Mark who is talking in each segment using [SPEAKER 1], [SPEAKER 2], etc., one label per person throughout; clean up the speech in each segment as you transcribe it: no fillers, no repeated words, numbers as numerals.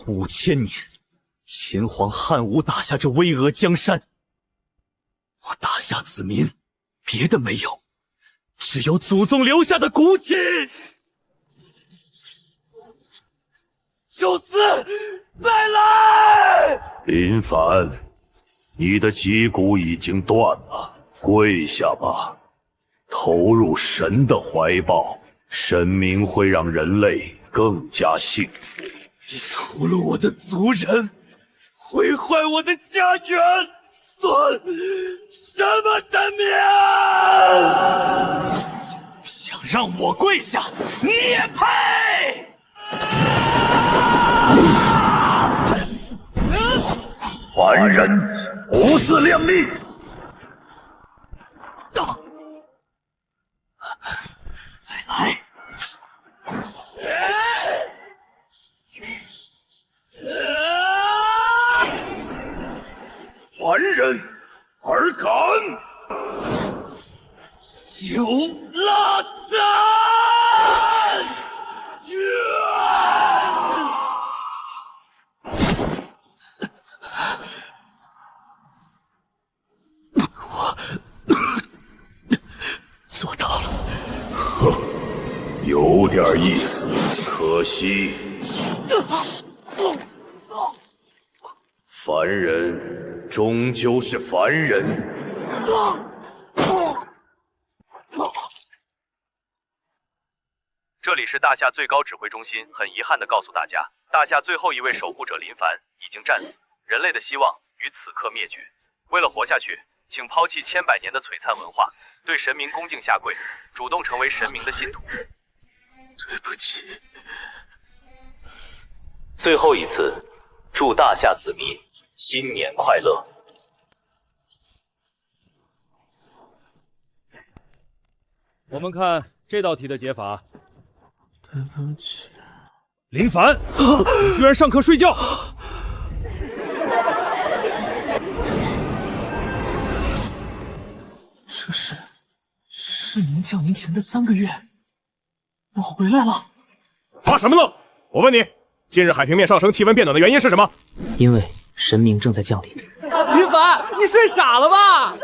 [SPEAKER 1] 5000年，前皇汉武打下这巍峨江山，我大夏子民别的没有，只有祖宗留下的骨气。宙斯，再来！
[SPEAKER 2] 林凡，你的脊骨已经断了，跪下吧，投入神的怀抱，神明会让人类更加幸福。
[SPEAKER 1] 你屠了我的族人，毁坏我的家园，算什么神明？想让我跪下，你也配？
[SPEAKER 2] 凡人不自量力！
[SPEAKER 1] 再来！
[SPEAKER 2] 凡人尔敢！
[SPEAKER 1] 修拉战！做到了，
[SPEAKER 2] 有点意思，可惜凡人终究是凡人。
[SPEAKER 3] 这里是大夏最高指挥中心，很遗憾地告诉大家，大夏最后一位守护者林凡已经战死，人类的希望于此刻灭绝。为了活下去，请抛弃千百年的璀璨文化，对神明恭敬下跪，主动成为神明的信徒。
[SPEAKER 1] 对不起。
[SPEAKER 3] 最后一次，祝大夏子民新年快乐！
[SPEAKER 4] 我们看这道题的解法。
[SPEAKER 1] 对不起，
[SPEAKER 4] 林凡，你居然上课睡觉！
[SPEAKER 1] 这是神明降临前的3个月，我回来了。
[SPEAKER 5] 发什么愣？我问你，近日海平面上升、气温变暖的原因是什么？
[SPEAKER 6] 因为神明正在降临。
[SPEAKER 4] 林凡，你睡傻了吧？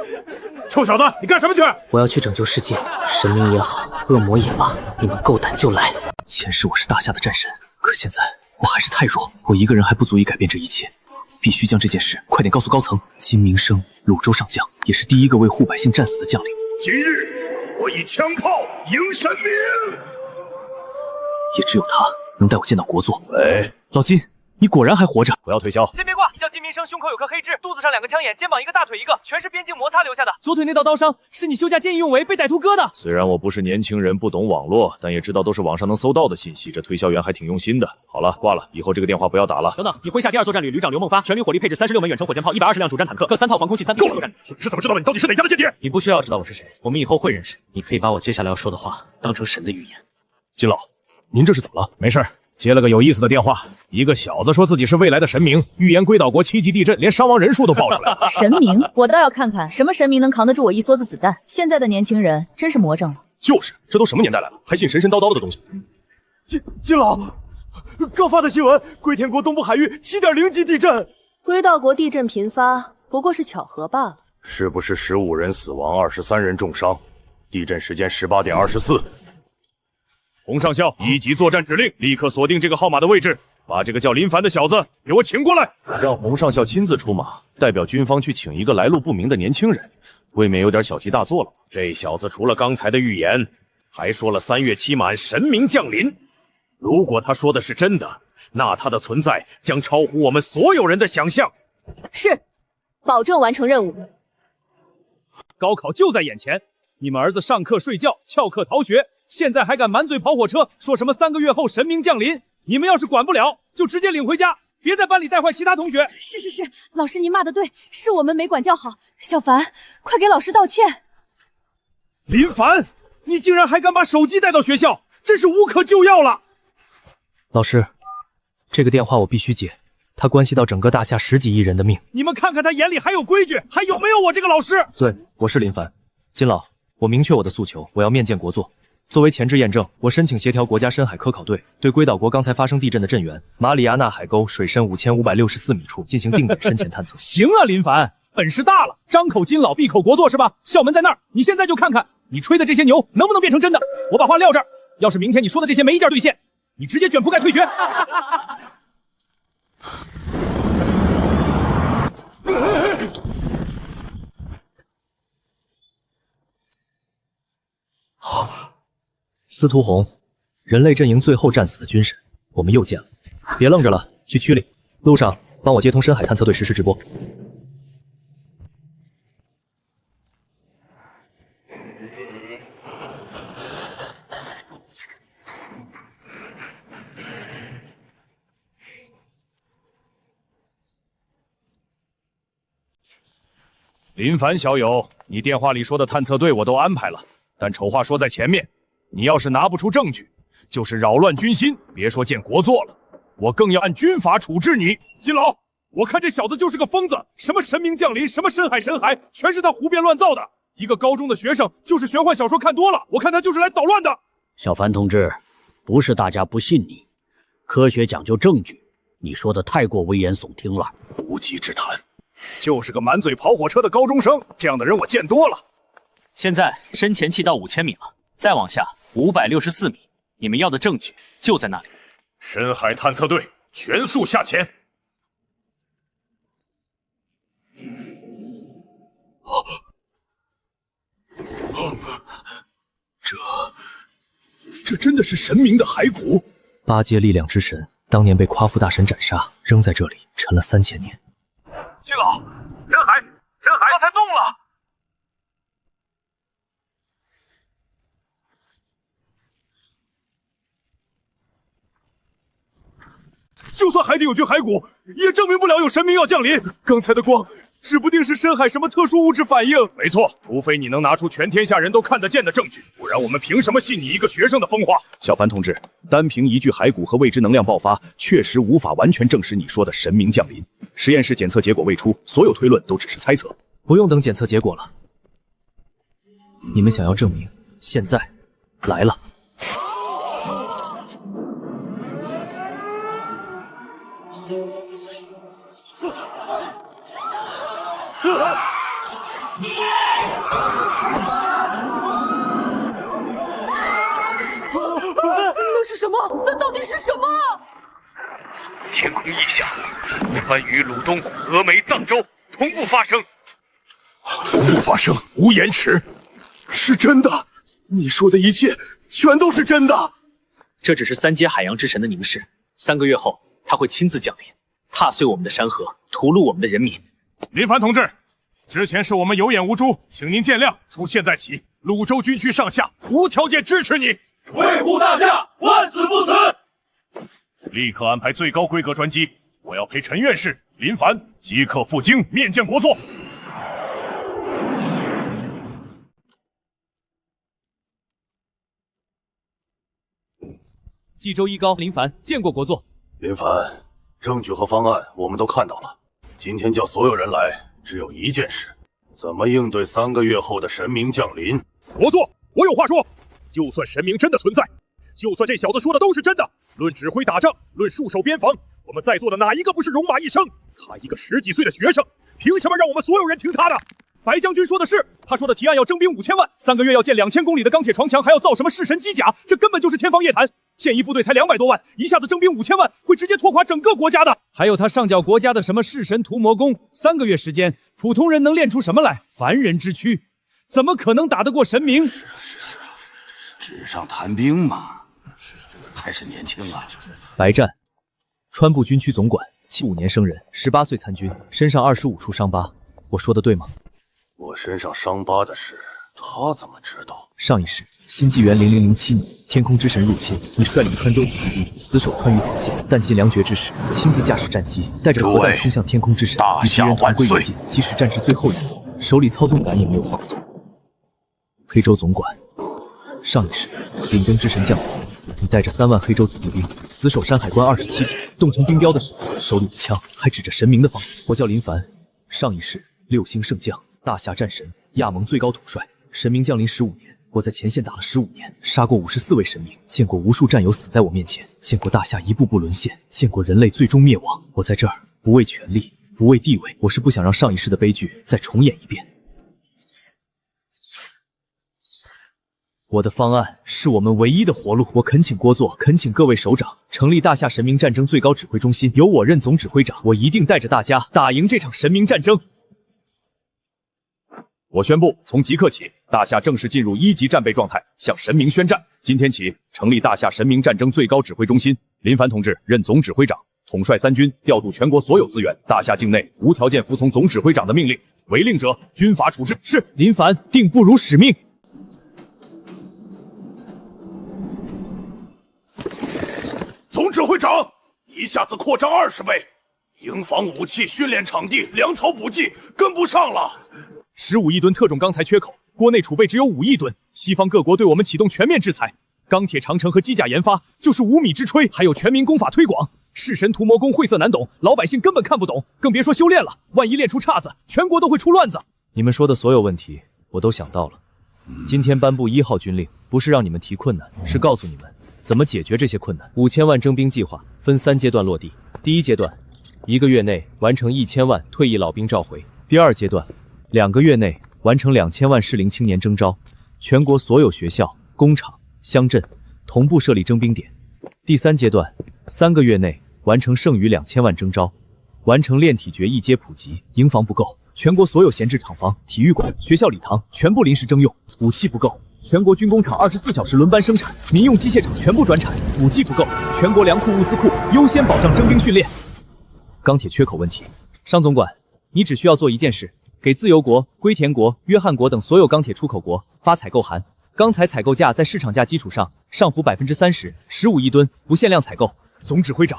[SPEAKER 5] 臭小子，你干什么去？
[SPEAKER 6] 我要去拯救世界，神明也好，恶魔也罢，你们够胆就来。前世我是大夏的战神，可现在我还是太弱，我一个人还不足以改变这一切，必须将这件事快点告诉高层。金明生，鲁州上将，也是第一个为护百姓战死的将领。
[SPEAKER 2] 今日我以枪炮迎神明，
[SPEAKER 6] 也只有他能带我见到国座。
[SPEAKER 2] 喂，
[SPEAKER 6] 老金，你果然还活着！
[SPEAKER 5] 不要推销。
[SPEAKER 3] 先别挂，叫金明生胸口有颗黑痣，肚子上2个枪眼，肩膀1个，大腿1个，全是边境摩擦留下的。
[SPEAKER 4] 左腿那道刀伤是你休假见义勇为被歹徒割的。
[SPEAKER 5] 虽然我不是年轻人，不懂网络，但也知道都是网上能搜到的信息。这推销员还挺用心的。好了，挂了，以后这个电话不要打了。
[SPEAKER 4] 等等，你麾下第2作战旅旅长刘梦发，全旅火力配置36门远程火箭炮，120辆主战坦克，各3套防空系3个作战。
[SPEAKER 5] 你是怎么知道的？你到底是哪家的间谍？
[SPEAKER 4] 你不需要知道我是谁，我们以后会认识。你可以把我接下来要说的话当成神的预言。
[SPEAKER 5] 金老，您这是怎么了？没事，接了个有意思的电话，一个小子说自己是未来的神明，预言龟岛国7级地震，连伤亡人数都报出来了。
[SPEAKER 7] 神明，我倒要看看什么神明能扛得住我一梭子子弹。现在的年轻人真是魔怔了。
[SPEAKER 5] 就是，这都什么年代来了，还信神神叨叨的东西？
[SPEAKER 1] 金老，刚发的新闻，龟田国东部海域7.0级地震。
[SPEAKER 7] 龟道国地震频发，不过是巧合罢了。
[SPEAKER 2] 是不是15人死亡，23人重伤？地震时间18:24。
[SPEAKER 5] 洪上校，1级作战指令，立刻锁定这个号码的位置，把这个叫林凡的小子给我请过来。让洪上校亲自出马，代表军方去请一个来路不明的年轻人，未免有点小题大做了。这小子除了刚才的预言，还说了3月期满神明降临。如果他说的是真的，那他的存在将超乎我们所有人的想象。
[SPEAKER 7] 是，保证完成任务。
[SPEAKER 4] 高考就在眼前，你们儿子上课睡觉，翘课逃学，现在还敢满嘴跑火车，说什么3个月后神明降临？你们要是管不了，就直接领回家，别在班里带坏其他同学。
[SPEAKER 7] 是，老师您骂的对，是我们没管教好。小凡，快给老师道歉。
[SPEAKER 4] 林凡，你竟然还敢把手机带到学校，真是无可救药了。
[SPEAKER 6] 老师，这个电话我必须接，它关系到整个大夏10几亿人的命。
[SPEAKER 4] 你们看看他眼里还有规矩，还有没有我这个老师？
[SPEAKER 6] 对，我是林凡。金老，我明确我的诉求，我要面见国座，作为前置验证，我申请协调国家深海科考队对龟岛国刚才发生地震的震源马里亚纳海沟水深5564米处进行定点深潜探测。
[SPEAKER 4] 行啊，林凡，本事大了，张口金老闭口国祚是吧？校门在那儿，你现在就看看你吹的这些牛能不能变成真的。我把话撂这儿，要是明天你说的这些没一件兑现，你直接卷铺盖退学。
[SPEAKER 6] 司徒红，人类阵营最后战死的军神，我们又见了。别愣着了，去区里，路上帮我接通深海探测队实时直播。
[SPEAKER 5] 林凡小友，你电话里说的探测队我都安排了，但丑话说在前面，你要是拿不出证据，就是扰乱军心，别说建国祚了，我更要按军法处置你。
[SPEAKER 4] 金老，我看这小子就是个疯子，什么神明降临，什么深海深海，全是他胡编乱造的。一个高中的学生，就是玄幻小说看多了，我看他就是来捣乱的。
[SPEAKER 8] 小凡同志，不是大家不信你，科学讲究证据，你说的太过危言耸听了，
[SPEAKER 5] 无稽之谈。就是个满嘴跑火车的高中生，这样的人我见多了。
[SPEAKER 9] 现在深潜器到5000米了，再往下564米，你们要的证据就在那里。
[SPEAKER 5] 深海探测队全速下潜。
[SPEAKER 4] 这真的是神明的骸骨。
[SPEAKER 6] 八阶力量之神当年被夸父大神斩杀，扔在这里沉了3000年。
[SPEAKER 3] 金老，深海，刚才动了。
[SPEAKER 4] 就算海底有具骸骨，也证明不了有神明要降临。刚才的光，指不定是深海什么特殊物质反应。
[SPEAKER 5] 没错，除非你能拿出全天下人都看得见的证据，不然我们凭什么信你一个学生的疯话？小凡同志，单凭一具骸骨和未知能量爆发，确实无法完全证实你说的神明降临。实验室检测结果未出，所有推论都只是猜测。
[SPEAKER 6] 不用等检测结果了，你们想要证明，现在来了。
[SPEAKER 7] 那是什么？那到底是什么？
[SPEAKER 3] 天空异象，番禺、鲁东、峨眉、藏州同步发生。
[SPEAKER 4] 同步发生，无延迟，是真的。你说的一切全都是真的。
[SPEAKER 9] 这只是3阶海洋之神的凝视，3个月后他会亲自降临，踏碎我们的山河，屠戮我们的人民。
[SPEAKER 5] 林凡同志，之前是我们有眼无珠，请您见谅。从现在起，泸州军区上下无条件支持你，
[SPEAKER 4] 维护大夏，万死不辞。
[SPEAKER 5] 立刻安排最高规格专机，我要陪陈院士、林凡即刻赴京面见国祚。
[SPEAKER 4] 冀州一高林凡见过国祚。
[SPEAKER 2] 林凡，证据和方案我们都看到了，今天叫所有人来，只有一件事：怎么应对3个月后的神明降临。
[SPEAKER 5] 国祚，我有话说。就算神明真的存在，就算这小子说的都是真的，论指挥打仗，论戍守边防，我们在座的哪一个不是戎马一生？他一个10几岁的学生，凭什么让我们所有人听他的？
[SPEAKER 4] 白将军说的是，他说的提案要征兵5000万，3个月要建2000公里的钢铁床墙，还要造什么弑神机甲，这根本就是天方夜谭。现役部队才200多万，一下子征兵5000万，会直接拖垮整个国家的。还有他上缴国家的什么弑神屠魔功，3个月时间，普通人能练出什么来？凡人之躯，怎么可能打得过神明？
[SPEAKER 10] 纸上谈兵嘛，还是年轻啊。
[SPEAKER 6] 白战，川部军区总管，75年生人，18岁参军，身上25处伤疤。我说的对吗？
[SPEAKER 2] 我身上伤疤的事，他怎么知道？
[SPEAKER 6] 上一世，新纪元0007年，天空之神入侵，你率领川州子弟兵死守川渝防线，弹尽粮绝之时，亲自驾驶战机，带着核弹冲向天空之神，与敌人同归于尽。即使战至最后一刻，手里操纵杆也没有放松。黑州总管，上一世，领兵之神降临，你带着3万黑州子弟兵死守山海关27天，冻成冰雕的时候，手里的枪还指着神明的方向。我叫林凡，上一世6星圣将，大夏战神，亚盟最高统帅。神明降临15年，我在前线打了15年，杀过54位神明，见过无数战友死在我面前，见过大夏一步步沦陷，见过人类最终灭亡。我在这儿不为权力，不为地位，我是不想让上一世的悲剧再重演一遍。我的方案是我们唯一的活路，我恳请郭作，恳请各位首长成立大夏神明战争最高指挥中心，由我任总指挥长，我一定带着大家打赢这场神明战争。
[SPEAKER 5] 我宣布，从即刻起，大夏正式进入1级战备状态，向神明宣战。今天起，成立大夏神明战争最高指挥中心，林凡同志任总指挥长，统帅3军，调度全国所有资源。大夏境内无条件服从总指挥长的命令，违令者军法处置。
[SPEAKER 6] 是，林凡定不辱使命。
[SPEAKER 2] 总指挥长，一下子扩张20倍，营房武器、训练场地、粮草补给跟不上了。
[SPEAKER 4] 15亿吨特种钢材缺口，国内储备只有5亿吨，西方各国对我们启动全面制裁。钢铁长城和机甲研发就是5米之炊，还有全民功法推广。弑神屠魔功晦涩难懂，老百姓根本看不懂，更别说修炼了。万一练出岔子，全国都会出乱子。
[SPEAKER 6] 你们说的所有问题，我都想到了。今天颁布1号军令，不是让你们提困难，是告诉你们怎么解决这些困难。5000万征兵计划分3阶段落地。第1阶段，1个月内完成1000万退役老兵召回；第2阶段，2个月内完成2000万适龄青年征召，全国所有学校、工厂、乡镇同步设立征兵点。第3阶段，3个月内完成剩余2000万征召，完成炼体诀1阶普及。营房不够，全国所有闲置厂房、体育馆、学校礼堂全部临时征用。武器不够，全国军工厂24小时轮班生产，民用机械厂全部转产。武器不够，全国粮库、物资库优先保障征兵训练。钢铁缺口问题，商总管，你只需要做一件事，给自由国、龟田国、约翰国等所有钢铁出口国发采购函，钢材采购价在市场价基础上上浮30%，15亿吨不限量采购。
[SPEAKER 4] 总指挥长，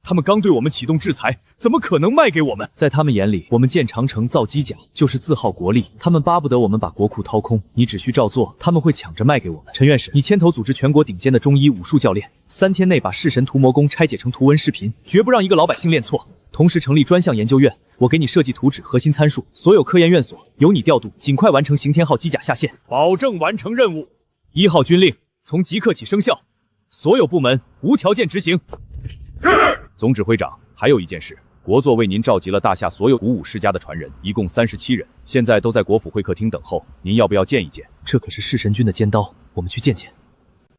[SPEAKER 4] 他们刚对我们启动制裁，怎么可能卖给我们？
[SPEAKER 6] 在他们眼里，我们建长城造机甲就是自耗国力，他们巴不得我们把国库掏空。你只需照做，他们会抢着卖给我们。陈院士，你牵头组织全国顶尖的中医武术教练，3天内把弑神屠魔功拆解成图文视频，绝不让一个老百姓练错。同时成立专项研究院，我给你设计图纸、核心参数，所有科研院所由你调度，尽快完成刑天号机甲下线，
[SPEAKER 4] 保证完成任务。
[SPEAKER 6] 1号军令从即刻起生效，所有部门无条件执行。
[SPEAKER 5] 是。总指挥长，还有一件事，国祚为您召集了大夏所有古武世家的传人，一共37人，现在都在国府会客厅等候，您要不要见一见？
[SPEAKER 6] 这可是弑神军的尖刀，我们去见见。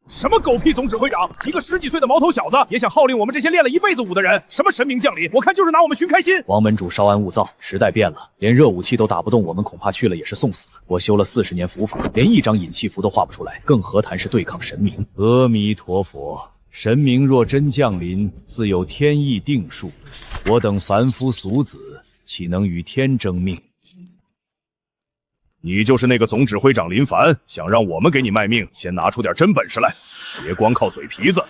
[SPEAKER 4] 什么狗屁总指挥长，一个10几岁的毛头小子也想号令我们这些练了一辈子武的人？什么神明降临，我看就是拿我们寻开心。
[SPEAKER 8] 王门主稍安勿躁，时代变了，连热武器都打不动我们，恐怕去了也是送死。我修了40年符法，连一张引气符都画不出来，更何谈是对抗神明？
[SPEAKER 2] 阿弥陀佛，神明若真降临，自有天意定数，我等凡夫俗子岂能与天争命？
[SPEAKER 5] 你就是那个总指挥长林凡，想让我们给你卖命，先拿出点真本事来，别光靠嘴皮子。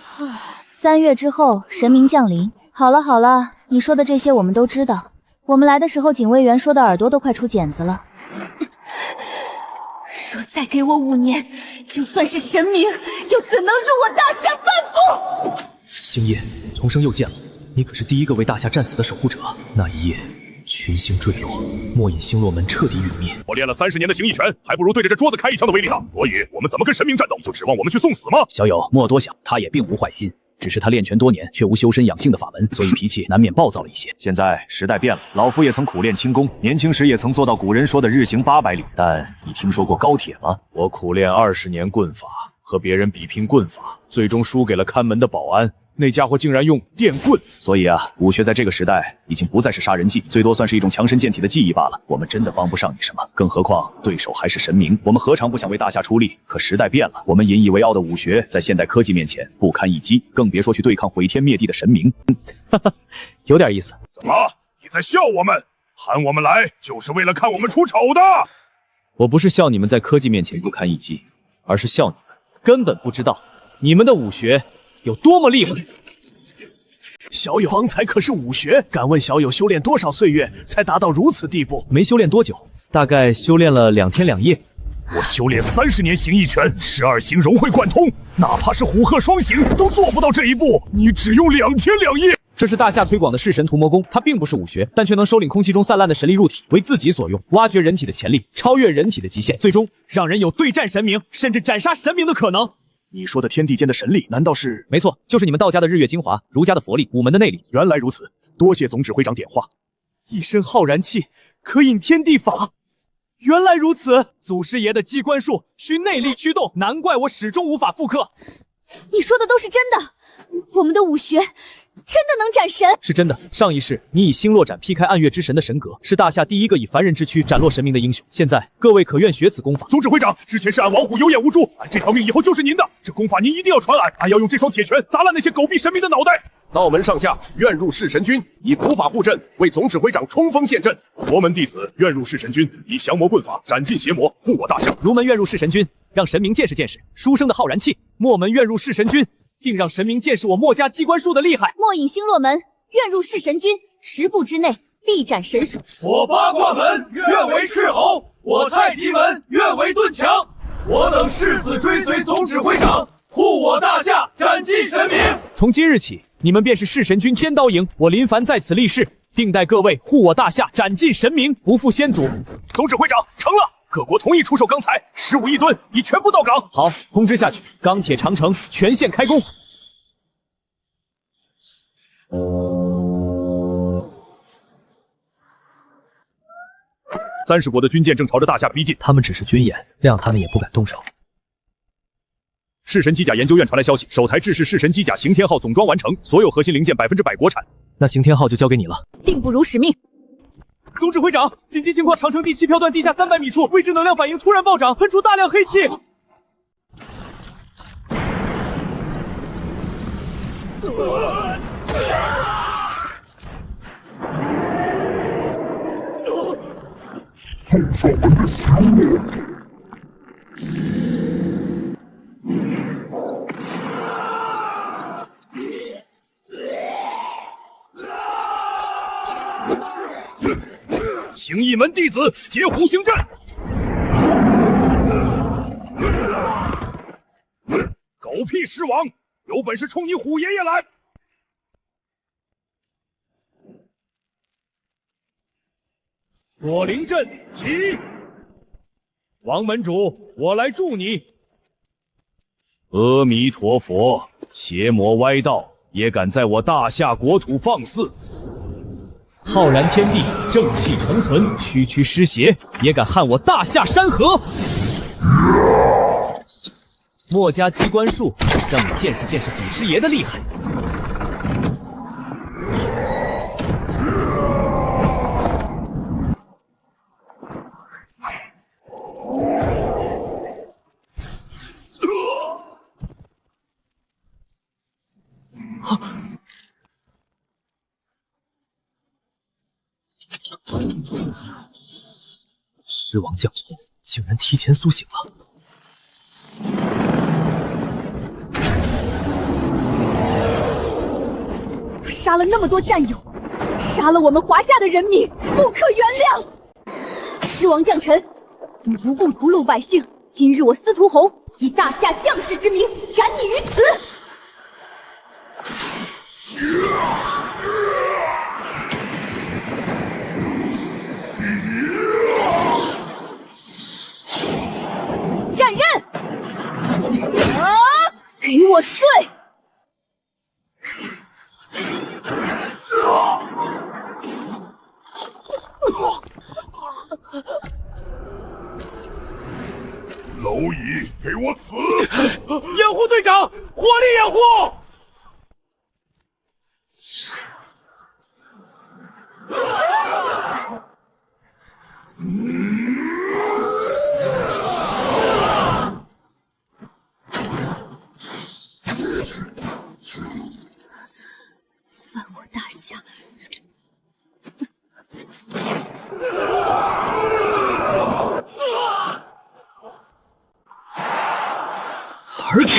[SPEAKER 11] 3月之后，神明降临。好了好了，你说的这些我们都知道。我们来的时候，警卫员说的耳朵都快出茧子了。
[SPEAKER 7] 说再给我5年，就算是神明，又怎能入我大夏半步？
[SPEAKER 6] 星夜，重生又见了，你可是第一个为大夏战死的守护者。那一夜，群星坠落，末隐星落门彻底陨灭。
[SPEAKER 5] 我练了30年的形意拳，还不如对着这桌子开一枪的威力大。所以，我们怎么跟神明战斗？就指望我们去送死吗？
[SPEAKER 8] 小友，莫多想，他也并无坏心，只是他练拳多年，却无修身养性的法门，所以脾气难免暴躁了一些。
[SPEAKER 2] 现在时代变了，老夫也曾苦练轻功，年轻时也曾做到古人说的日行800里。但你听说过高铁吗？
[SPEAKER 5] 我苦练20年棍法，和别人比拼棍法，最终输给了看门的保安。那家伙竟然用电棍，
[SPEAKER 8] 所以啊，武学在这个时代已经不再是杀人技，最多算是一种强身健体的技艺罢了。我们真的帮不上你什么，更何况对手还是神明，我们何尝不想为大夏出力？可时代变了，我们引以为傲的武学在现代科技面前不堪一击，更别说去对抗毁天灭地的神明。
[SPEAKER 6] 哈哈，有点意思。
[SPEAKER 5] 怎么？你在笑我们？喊我们来就是为了看我们出丑的？
[SPEAKER 6] 我不是笑你们在科技面前不堪一击，而是笑你们根本不知道你们的武学有多么厉害。
[SPEAKER 12] 小友方才可是武学，敢问小友修炼多少岁月才达到如此地步？
[SPEAKER 6] 没修炼多久，大概修炼了2天2夜。
[SPEAKER 5] 我修炼30年形意拳，12形融会贯通，哪怕是虎鹤双形都做不到这一步。你只用2天2夜。
[SPEAKER 4] 这是大夏推广的弑神屠魔功，它并不是武学，但却能收领空气中散乱的神力入体，为自己所用，挖掘人体的潜力，超越人体的极限，最终让人有对战神明，甚至斩杀神明的可能。
[SPEAKER 12] 你说的天地间的神力，难道是？
[SPEAKER 4] 没错，就是你们道家的日月精华，儒家的佛力，武门的内力。
[SPEAKER 12] 原来如此，多谢总指挥长点化。
[SPEAKER 4] 一身浩然气，可引天地法。原来如此，祖师爷的机关术需内力驱动，难怪我始终无法复刻。
[SPEAKER 7] 你说的都是真的，我们的武学真的能斩神？
[SPEAKER 4] 是真的。上一世你以星落斩劈开暗月之神的神格，是大夏第一个以凡人之躯斩落神明的英雄。现在各位可愿学此功法？
[SPEAKER 5] 总指挥长，之前是俺王虎有眼无珠，俺这条命以后就是您的。这功法您一定要传俺，俺要用这双铁拳砸烂那些狗逼神明的脑袋。
[SPEAKER 13] 道门上下愿入弑神军，以古法护阵，为总指挥长冲锋陷阵。
[SPEAKER 5] 佛门弟子愿入弑神军，以降魔棍法斩尽邪魔，护我大夏。
[SPEAKER 4] 儒门愿入弑神军，让神明见识见识书生的浩然气。墨门愿入弑神军，定让神明见识我墨家机关术的厉害。
[SPEAKER 7] 墨影星落门愿入弑神军，10步之内必斩神首。
[SPEAKER 14] 我八卦门愿为斥候，我太极门愿为盾墙。我等誓死追随总指挥长，护我大夏，斩尽神明。
[SPEAKER 4] 从今日起，你们便是弑神军尖刀营，我林凡在此立誓，定待各位护我大夏，斩尽神明，不负先祖。
[SPEAKER 5] 总指挥长，成了！各国同意出售钢材，15亿吨，已全部到港。
[SPEAKER 4] 好，通知下去，钢铁长城全线开工。
[SPEAKER 5] 30国的军舰正朝着大夏逼近，
[SPEAKER 6] 他们只是军演，谅他们也不敢动手。
[SPEAKER 5] 弑神机甲研究院传来消息，首台制式弑神机甲刑天号总装完成，所有核心零件100%国产。
[SPEAKER 6] 那刑天号就交给你了。
[SPEAKER 7] 定不辱使命。
[SPEAKER 4] 总指挥长，紧急情况，长城第7飘段地下300米处，未知能量反应突然暴涨，喷出大量黑气。
[SPEAKER 5] 形意门弟子截虎行阵，狗屁狮王，有本事冲你虎爷爷来！锁灵阵起！王门主，我来助你。
[SPEAKER 2] 阿弥陀佛，邪魔歪道也敢在我大夏国土放肆！
[SPEAKER 4] 浩然天地，正气长存，区区尸邪也敢撼我大夏山河！墨家机关术，让你见识见识祖师爷的厉害！
[SPEAKER 6] 狮王降头竟然提前苏醒了。
[SPEAKER 7] 他杀了那么多战友，杀了我们华夏的人民，不可原谅。狮王将臣，你无故屠戮百姓，今日我司徒红以大夏将士之名斩你于此。战刃！给我碎！
[SPEAKER 5] 蝼蚁，给我死！
[SPEAKER 14] 掩护队长，火力掩护！
[SPEAKER 7] 犯我大夏！
[SPEAKER 4] 而敢！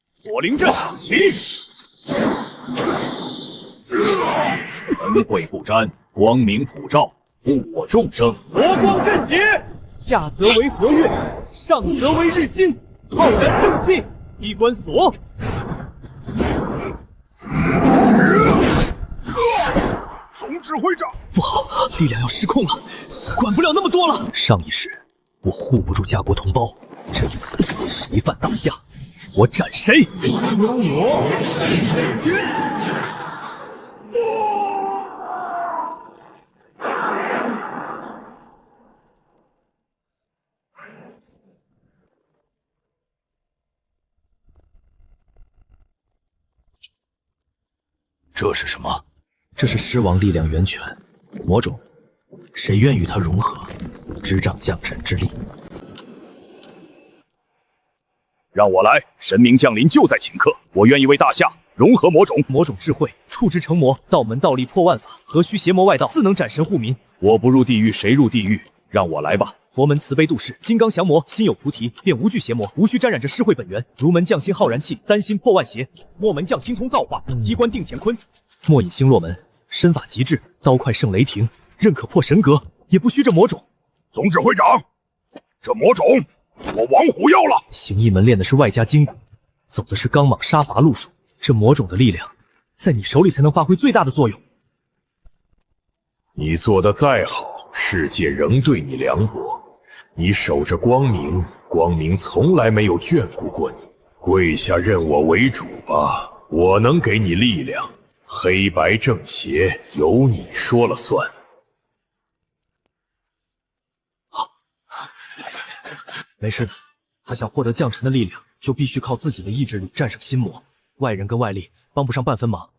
[SPEAKER 5] 锁灵阵起！
[SPEAKER 2] 恩惠不沾，光明普照，护我众生。
[SPEAKER 14] 佛光阵起！
[SPEAKER 4] 下则为和月，上则为日金，浩然正气，闭关锁。
[SPEAKER 12] 总指挥长，
[SPEAKER 6] 不好，力量要失控了，管不了那么多了。上一世我护不住家国同胞，这一次谁犯大夏，我斩谁！
[SPEAKER 2] 这是什么？
[SPEAKER 6] 这是狮王力量源泉，魔种，谁愿与它融合，执掌将臣之力。
[SPEAKER 5] 让我来，神明降临就在顷刻，我愿意为大夏融合魔种。
[SPEAKER 6] 魔种智慧，触之成魔，道门道力破万法，何须邪魔外道，自能斩神护民。
[SPEAKER 5] 我不入地狱，谁入地狱？让我来吧。
[SPEAKER 6] 佛门慈悲度世，金刚降魔，心有菩提，便无惧邪魔，无需沾染这施惠本源。如门降心浩然气，丹心破万邪；末门降心通造化，机关定乾坤。莫引星落门，身法极致，刀快胜雷霆，任可破神格，也不需这魔种。
[SPEAKER 13] 总指挥长，这魔种我王虎要了。
[SPEAKER 6] 形意门练的是外家筋骨，走的是刚莽杀伐路数。这魔种的力量，在你手里才能发挥最大的作用。
[SPEAKER 2] 你做的再好，世界仍对你凉薄。你守着光明，光明从来没有眷顾过你。跪下认我为主吧，我能给你力量。黑白正邪由你说了算。
[SPEAKER 6] 没事的，他想获得将臣的力量，就必须靠自己的意志力战胜心魔，外人跟外力帮不上半分忙。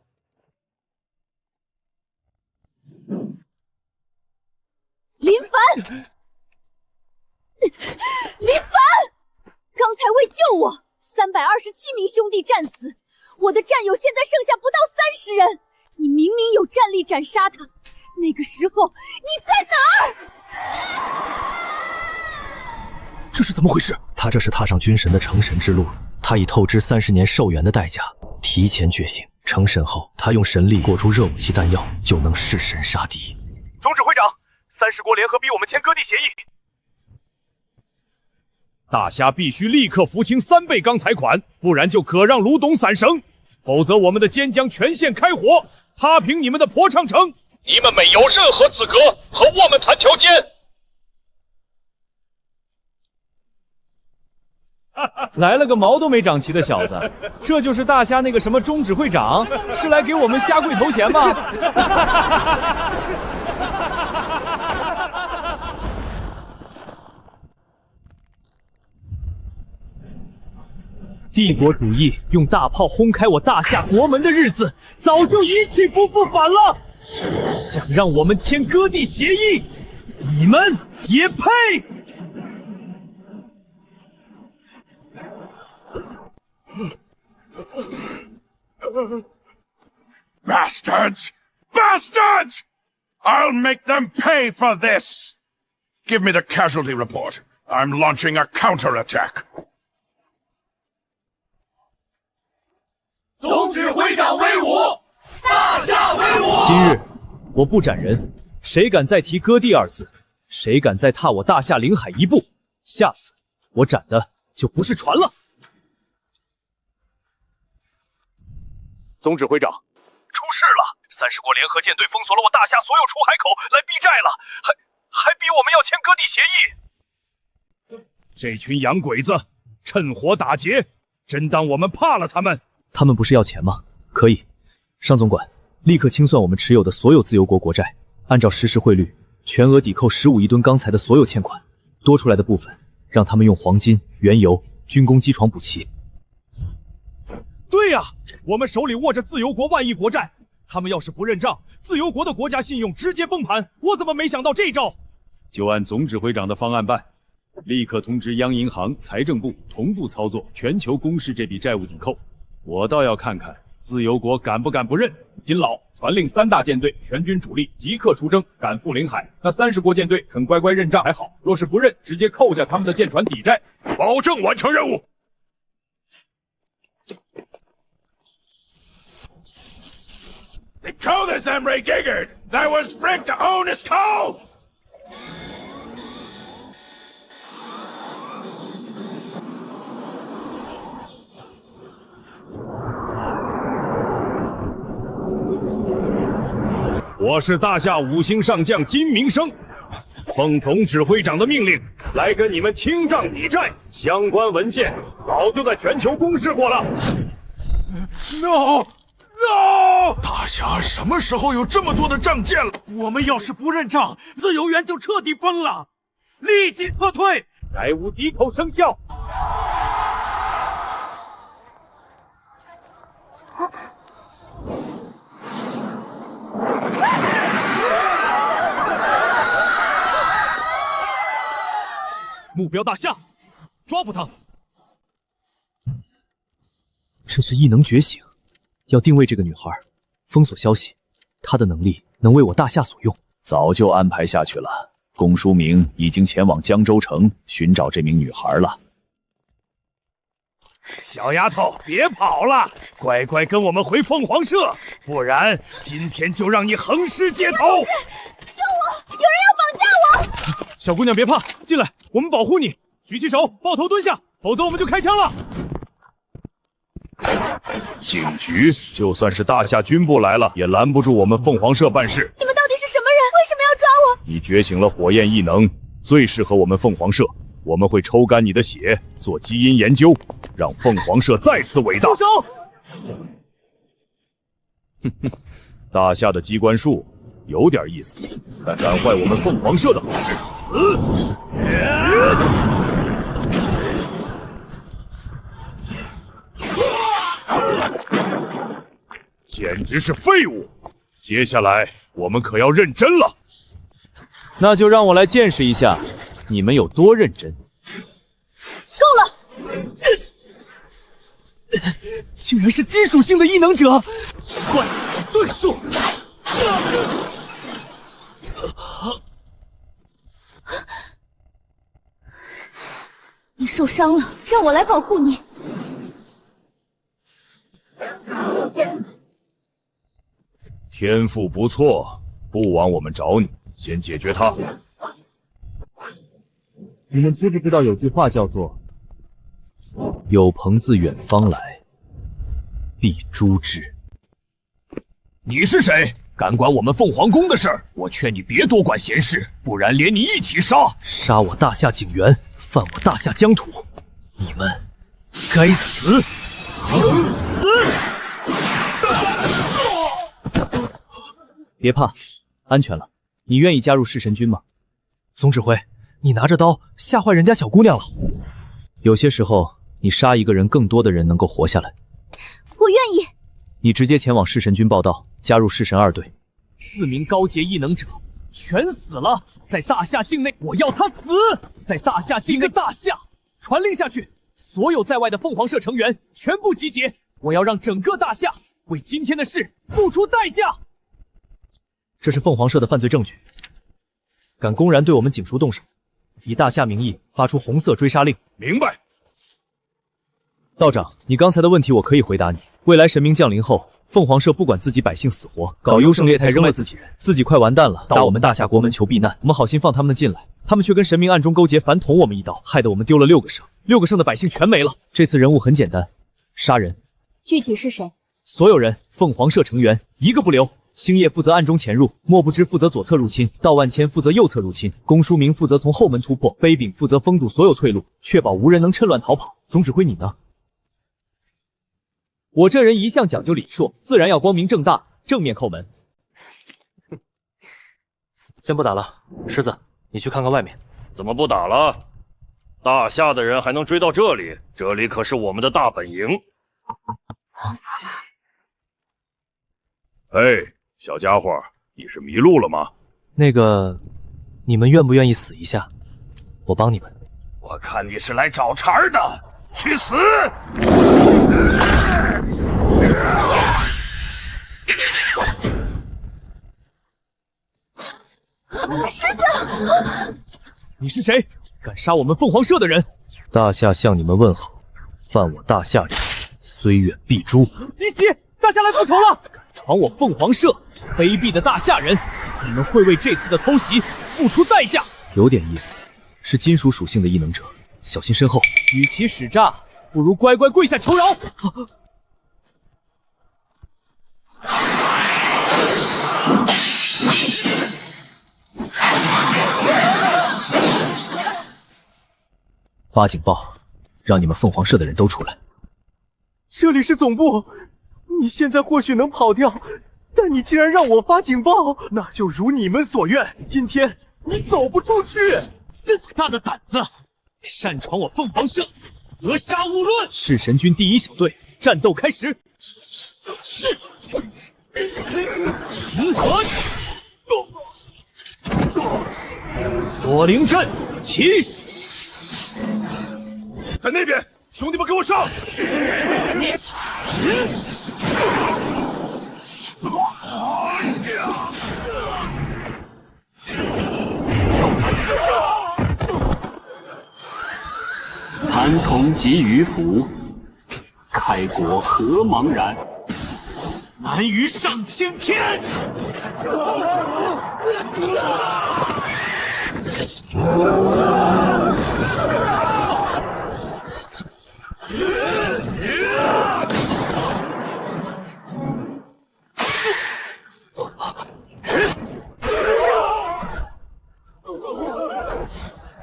[SPEAKER 7] 林凡，林凡，刚才为救我，327名兄弟战死，我的战友现在剩下不到30人。你明明有战力斩杀他，那个时候你在哪儿？
[SPEAKER 6] 这是怎么回事？他这是踏上军神的成神之路，他以透支30年寿元的代价提前觉醒，成神后他用神力裹住热武器弹药，就能弑神杀敌。
[SPEAKER 3] 总指挥长，30国联合逼我们签割地协议，
[SPEAKER 4] 大夏必须立刻付清3倍钢材款，不然就可让卢董散绳，否则我们的坚江全线开火，踏平你们的坡昌城。
[SPEAKER 13] 你们没有任何资格和我们谈条件。
[SPEAKER 4] 来了个毛都没长齐的小子，这就是大夏那个什么钟指挥长，是来给我们下跪头衔吗？帝国主义用大炮轰开我大夏国门的日子，早就一去不复返了。想让我们签割地协议，你们也配
[SPEAKER 13] ？Bastards! Bastards! I'll make them pay for this! Give me the casualty report. I'm launching a counterattack.
[SPEAKER 14] 总指挥长威武，大夏威武！
[SPEAKER 4] 今日我不斩人，谁敢再提割地2字，谁敢再踏我大夏领海一步，下次我斩的就不是船了。
[SPEAKER 5] 总指挥长，出事了！30国联合舰队封锁了我大夏所有出海口，来逼债了，还逼我们要签割地协议。
[SPEAKER 4] 这群洋鬼子趁火打劫，真当我们怕了他们？
[SPEAKER 6] 他们不是要钱吗？可以，尚总管，立刻清算我们持有的所有自由国国债，按照实时汇率，全额抵扣15亿吨钢材的所有欠款，多出来的部分让他们用黄金、原油、军工机床补齐。
[SPEAKER 4] 对呀，我们手里握着自由国万亿国债，他们要是不认账，自由国的国家信用直接崩盘。我怎么没想到这招？
[SPEAKER 5] 就按总指挥长的方案办，立刻通知央银行、财政部同步操作全球公示这笔债务抵扣。我倒要看看自由国敢不敢不认。
[SPEAKER 4] 金老传令3大舰队全军主力即刻出征，赶赴领海。那30国舰队肯乖乖认账还好，若是不认，直接扣下他们的舰船抵债，
[SPEAKER 13] 保证完成任务。They call this Emre Giggard. That was Frick to own his coal.
[SPEAKER 5] 我是大夏5星上将金明生，奉总指挥长的命令来跟你们清账抵债，相关文件早就在全球公示过了。
[SPEAKER 13] No！ 大侠什么时候有这么多的账件了？
[SPEAKER 14] 我们要是不认账，自由园就彻底崩了，立即撤退！
[SPEAKER 5] 债务抵口生效。
[SPEAKER 4] 目标大夏，抓捕他！
[SPEAKER 6] 这是异能觉醒，要定位这个女孩，封锁消息，她的能力能为我大夏所用。
[SPEAKER 8] 早就安排下去了。龚书明已经前往江州城寻找这名女孩了。
[SPEAKER 5] 小丫头，别跑了，乖乖跟我们回凤凰社，不然今天就让你横尸街头！
[SPEAKER 7] 救我！有人要绑架我！
[SPEAKER 4] 小姑娘别怕，进来，我们保护你。举起手，抱头蹲下，否则我们就开枪了。
[SPEAKER 5] 警局就算是大夏军部来了，也拦不住我们凤凰社办事。
[SPEAKER 7] 你们到底是什么人？为什么要抓我？
[SPEAKER 5] 你觉醒了火焰异能，最适合我们凤凰社。我们会抽干你的血，做基因研究，让凤凰社再次伟大。
[SPEAKER 4] 住手！
[SPEAKER 5] 哼哼，大夏的机关术有点意思，但干坏我们凤凰社的好事，死！简直是废物！接下来我们可要认真了。
[SPEAKER 6] 那就让我来见识一下你们有多认真。
[SPEAKER 7] 够了！
[SPEAKER 6] 竟然是金属性的异能者，怪遁术！
[SPEAKER 7] 你受伤了，让我来保护你。
[SPEAKER 5] 天赋不错，不枉我们找你。先解决他。
[SPEAKER 6] 你们知不知道有句话叫做“有朋自远方来，必诛之”？
[SPEAKER 5] 你是谁？敢管我们凤凰宫的事儿？我劝你别多管闲事，不然连你一起杀！
[SPEAKER 6] 杀我大夏景元，犯我大夏疆土，你们该死！别怕，安全了。你愿意加入弑神军吗？总指挥，你拿着刀吓坏人家小姑娘了。有些时候，你杀一个人，更多的人能够活下来。
[SPEAKER 7] 我愿意。
[SPEAKER 6] 你直接前往弑神军报道，加入弑神2队。
[SPEAKER 4] 4名高阶异能者全死了，在大夏境内，我要他死！在大夏境内，大夏传令下去，所有在外的凤凰社成员全部集结，我要让整个大夏为今天的事付出代价。
[SPEAKER 6] 这是凤凰社的犯罪证据，敢公然对我们警署动手，以大夏名义发出红色追杀令。
[SPEAKER 5] 明白。
[SPEAKER 6] 道长，你刚才的问题我可以回答你。未来神明降临后，凤凰社不管自己百姓死活，搞优胜劣汰，扔卖自己人，自己快完蛋了，到我们大夏国门求避难。我们好心放他们进来，他们却跟神明暗中勾结，反捅我们一刀，害得我们丢了6个省，6个省的百姓全没了。这次任务很简单，杀人。
[SPEAKER 7] 具体是谁？
[SPEAKER 6] 所有人，凤凰社成员一个不留。星夜负责暗中潜入，莫不知负责左侧入侵，道万千负责右侧入侵，龚书明负责从后门突破，杯柄负责封堵所有退路，确保无人能趁乱逃跑。总指挥你呢？我这人一向讲究礼数，自然要光明正大，正面叩门。先不打了，狮子，你去看看外面。
[SPEAKER 2] 怎么不打了？大夏的人还能追到这里？这里可是我们的大本营。
[SPEAKER 5] 嘿，小家伙，你是迷路了吗？
[SPEAKER 6] 那个，你们愿不愿意死一下？我帮你们。
[SPEAKER 13] 我看你是来找茬的，去死！
[SPEAKER 7] 狮子，
[SPEAKER 6] 你是谁？敢杀我们凤凰社的人？大夏向你们问好，犯我大夏者，虽远必诛。
[SPEAKER 4] 敌袭！大夏来复仇了！
[SPEAKER 6] 闯我凤凰社，卑鄙的大夏人，你们会为这次的偷袭付出代价。有点意思，是金属属性的异能者，小心身后。与其使诈，不如乖乖跪下求饶。发警报，让你们凤凰社的人都出来。
[SPEAKER 12] 这里是总部，你现在或许能跑掉，但你既然让我发警报，那就如你们所愿，今天你走不出去。
[SPEAKER 4] 大的胆子，擅闯我凤凰社，格杀勿论！弑神军第1小队，战斗开始！锁灵阵起！
[SPEAKER 13] 在那边，兄弟们给我上！
[SPEAKER 15] 蚕丛及鱼凫，开国何茫然。
[SPEAKER 1] 难于上青天。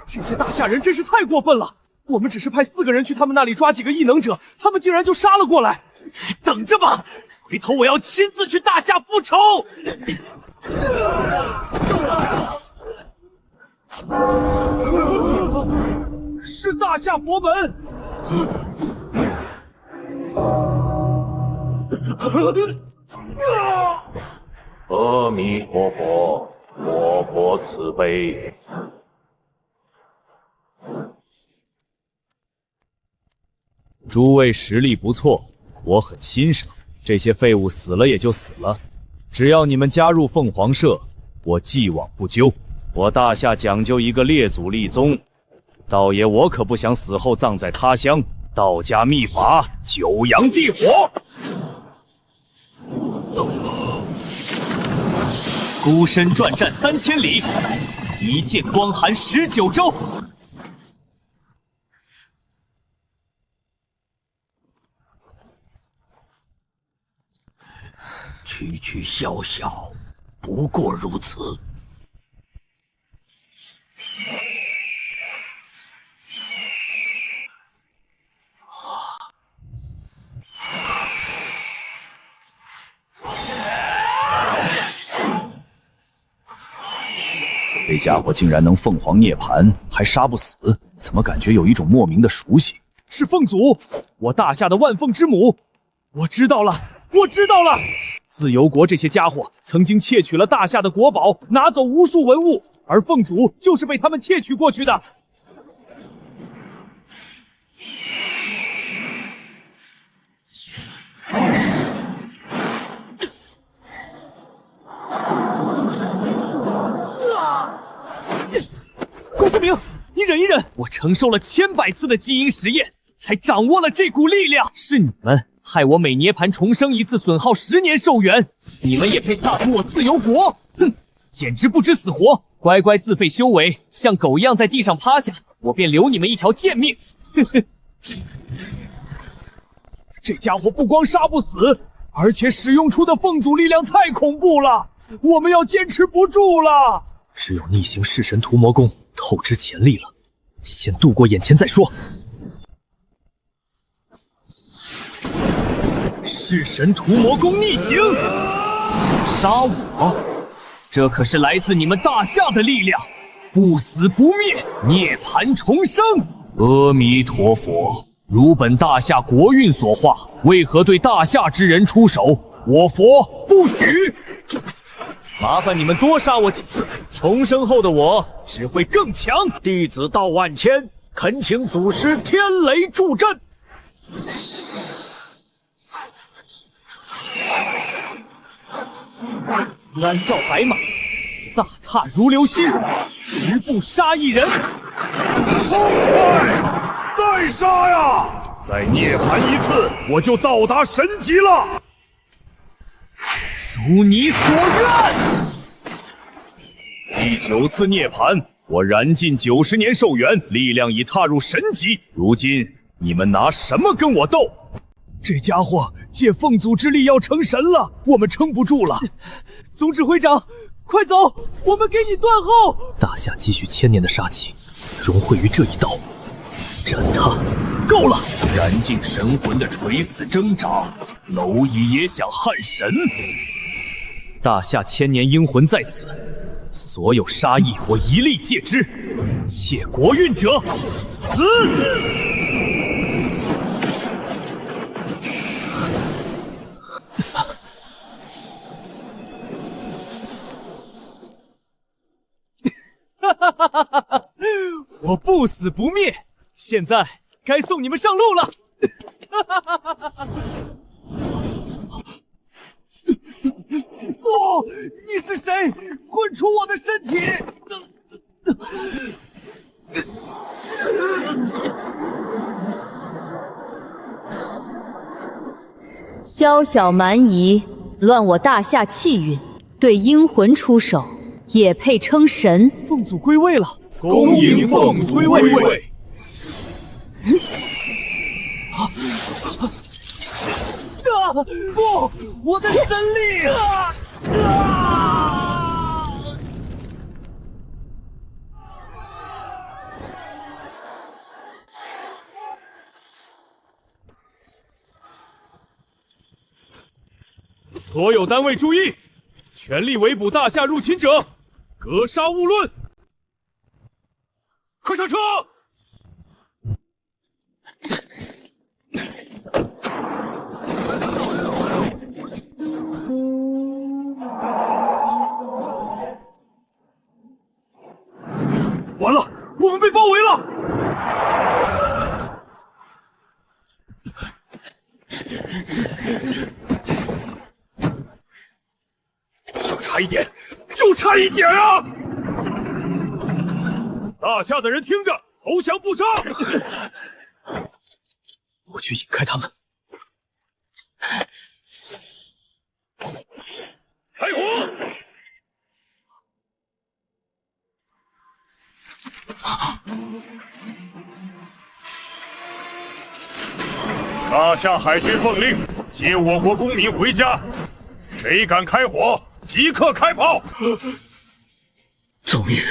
[SPEAKER 4] 这些大夏人真是太过分了！我们只是派4个人去他们那里抓几个异能者，他们竟然就杀了过来！
[SPEAKER 1] 你等着吧，回头我要亲自去大夏复仇！
[SPEAKER 4] 是大夏佛门！
[SPEAKER 2] 阿弥陀佛，佛佛慈悲。
[SPEAKER 5] 诸位实力不错，我很欣赏。这些废物死了也就死了，只要你们加入凤凰社，我既往不咎。我大夏讲究一个列祖立宗，道爷我可不想死后葬在他乡。道家秘法，九阳地火。
[SPEAKER 1] 孤身转战3000里，一剑光寒19州。
[SPEAKER 10] 区区宵小，不过如此。
[SPEAKER 8] 这家伙竟然能凤凰涅槃，还杀不死，怎么感觉有一种莫名的熟悉？
[SPEAKER 4] 是凤祖，我大夏的万凤之母。我知道了，我知道了。自由国这些家伙曾经窃取了大夏的国宝，拿走无数文物，而凤祖就是被他们窃取过去的。郭思明，你忍一忍，我承受了千百次的基因实验，才掌握了这股力量。是你们害我每涅槃重生一次损耗10年寿元，你们也配踏足我自由国？哼，简直不知死活！乖乖自废修为，像狗一样在地上趴下，我便留你们一条贱命。呵呵，这家伙不光杀不死，而且使用出的凤祖力量太恐怖了，我们要坚持不住了。
[SPEAKER 6] 只有逆行弑神屠魔功透支潜力了，先度过眼前再说。
[SPEAKER 1] 弑神屠魔功逆行，想杀我？这可是来自你们大夏的力量，不死不灭，涅槃重生。阿弥陀佛，如本大夏国运所化，为何对大夏之人出手？我佛不许！麻烦你们多杀我几次，重生后的我只会更强。弟子道万千，恳请祖师天雷助阵。鞍照白马，飒沓如流星，10步杀一人。
[SPEAKER 13] 再杀呀！再涅槃一次，我就到达神级了。
[SPEAKER 1] 如你所愿。
[SPEAKER 5] 第9次涅槃，我燃尽90年寿元，力量已踏入神级。如今你们拿什么跟我斗？
[SPEAKER 4] 这家伙借凤祖之力要成神了，我们撑不住了。总指挥长，快走，我们给你断后。
[SPEAKER 6] 大夏积蓄1000年的杀气，融汇于这一刀。
[SPEAKER 1] 斩他！够了！燃尽神魂的垂死挣扎，蝼蚁也想撼神。大夏千年英魂在此，所有杀意我一力戒之。窃国运者，死！
[SPEAKER 4] 我不死不灭，现在该送你们上路了。
[SPEAKER 14] 不，你是谁？滚出我的身体！
[SPEAKER 7] 宵小蛮夷，乱我大夏气运，对阴魂出手，也配称神？
[SPEAKER 4] 凤祖归位了，
[SPEAKER 14] 恭迎凤祖归位。不，我的神力！
[SPEAKER 4] 所有单位注意，全力围捕大夏入侵者，格杀勿论。快上车！
[SPEAKER 14] 完了，我们被包围了！就差一点，就差一点啊！
[SPEAKER 4] 大夏的人听着，投降不杀！
[SPEAKER 6] 我去引开他们。
[SPEAKER 14] 开火！
[SPEAKER 2] 大夏海军奉令，接我国公民回家，谁敢开火，即刻开炮！
[SPEAKER 6] 终于，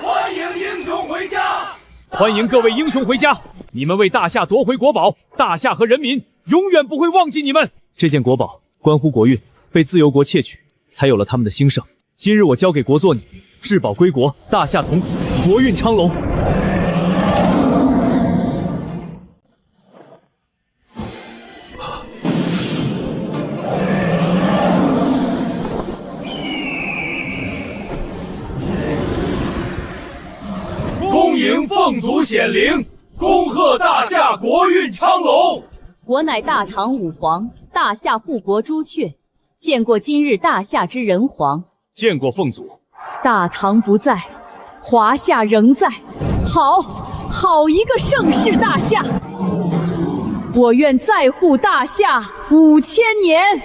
[SPEAKER 14] 欢迎英雄回家！
[SPEAKER 4] 欢迎各位英雄回家！你们为大夏夺回国宝，大夏和人民永远不会忘记你们。这件国宝关乎国运，被自由国窃取，才有了他们的兴盛。今日我交给国祚你，至宝归国，大夏从此国运昌隆。
[SPEAKER 14] 恭迎凤祖显灵，恭贺大夏国运昌隆。
[SPEAKER 7] 我乃大唐武皇，大夏护国朱雀，见过今日大夏之人皇。
[SPEAKER 4] 见过凤祖。
[SPEAKER 7] 大唐不在，华夏仍在。好一个盛世大夏！我愿再护大夏5000年。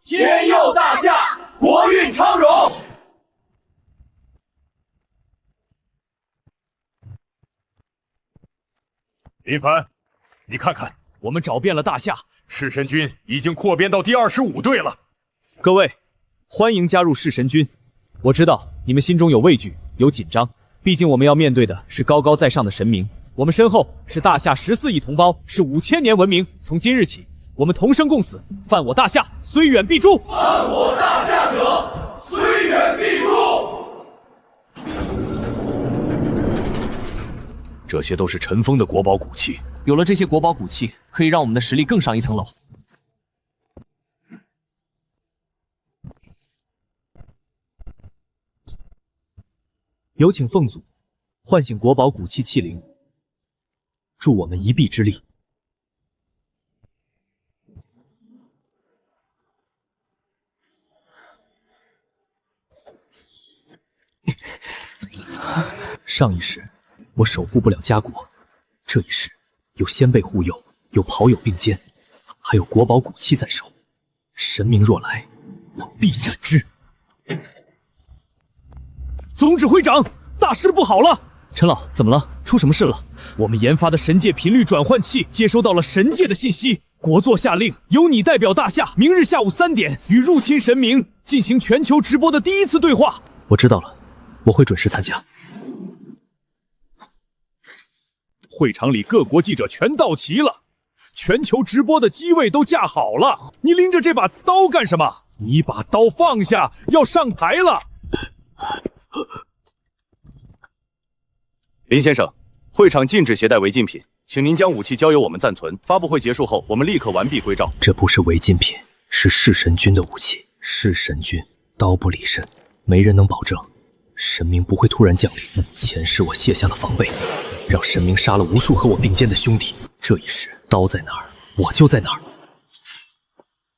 [SPEAKER 14] 天佑大夏，国运昌荣。
[SPEAKER 2] 林凡，你看看，
[SPEAKER 4] 我们找遍了大夏，
[SPEAKER 2] 弑神军已经扩编到第25队了。
[SPEAKER 4] 各位，欢迎加入弑神军。我知道你们心中有畏惧，有紧张，毕竟我们要面对的是高高在上的神明。我们身后是大夏14亿同胞，是5000年文明。从今日起，我们同生共死，犯我大夏，虽远必诛。
[SPEAKER 14] 犯我大夏者，虽远必诛。
[SPEAKER 8] 这些都是尘封的国宝古器，
[SPEAKER 6] 有了这些国宝古器，可以让我们的实力更上一层楼。
[SPEAKER 4] 有请凤祖唤醒国宝古器器灵，助我们一臂之力。上一世我守护不了家国，这一世有先辈护佑，有袍友并肩，还有国宝古器在手。神明若来，我必斩之。总指挥长，大事不好了！
[SPEAKER 6] 陈老，怎么了？出什么事了？
[SPEAKER 4] 我们研发的神界频率转换器接收到了神界的信息，国座下令由你代表大夏，明日下午3点与入侵神明进行全球直播的第一次对话。
[SPEAKER 6] 我知道了，我会准时参加。
[SPEAKER 4] 会场里各国记者全到齐了，全球直播的机位都架好了。你拎着这把刀干什么？你把刀放下，要上台了。
[SPEAKER 5] 林先生，会场禁止携带违禁品，请您将武器交由我们暂存。发布会结束后，我们立刻完毕归赵。
[SPEAKER 6] 这不是违禁品，是弑神君的武器。弑神君，刀不离身，没人能保证神明不会突然降临。前世我卸下了防备，让神明杀了无数和我并肩的兄弟。这一世，刀在哪儿，我就在哪儿。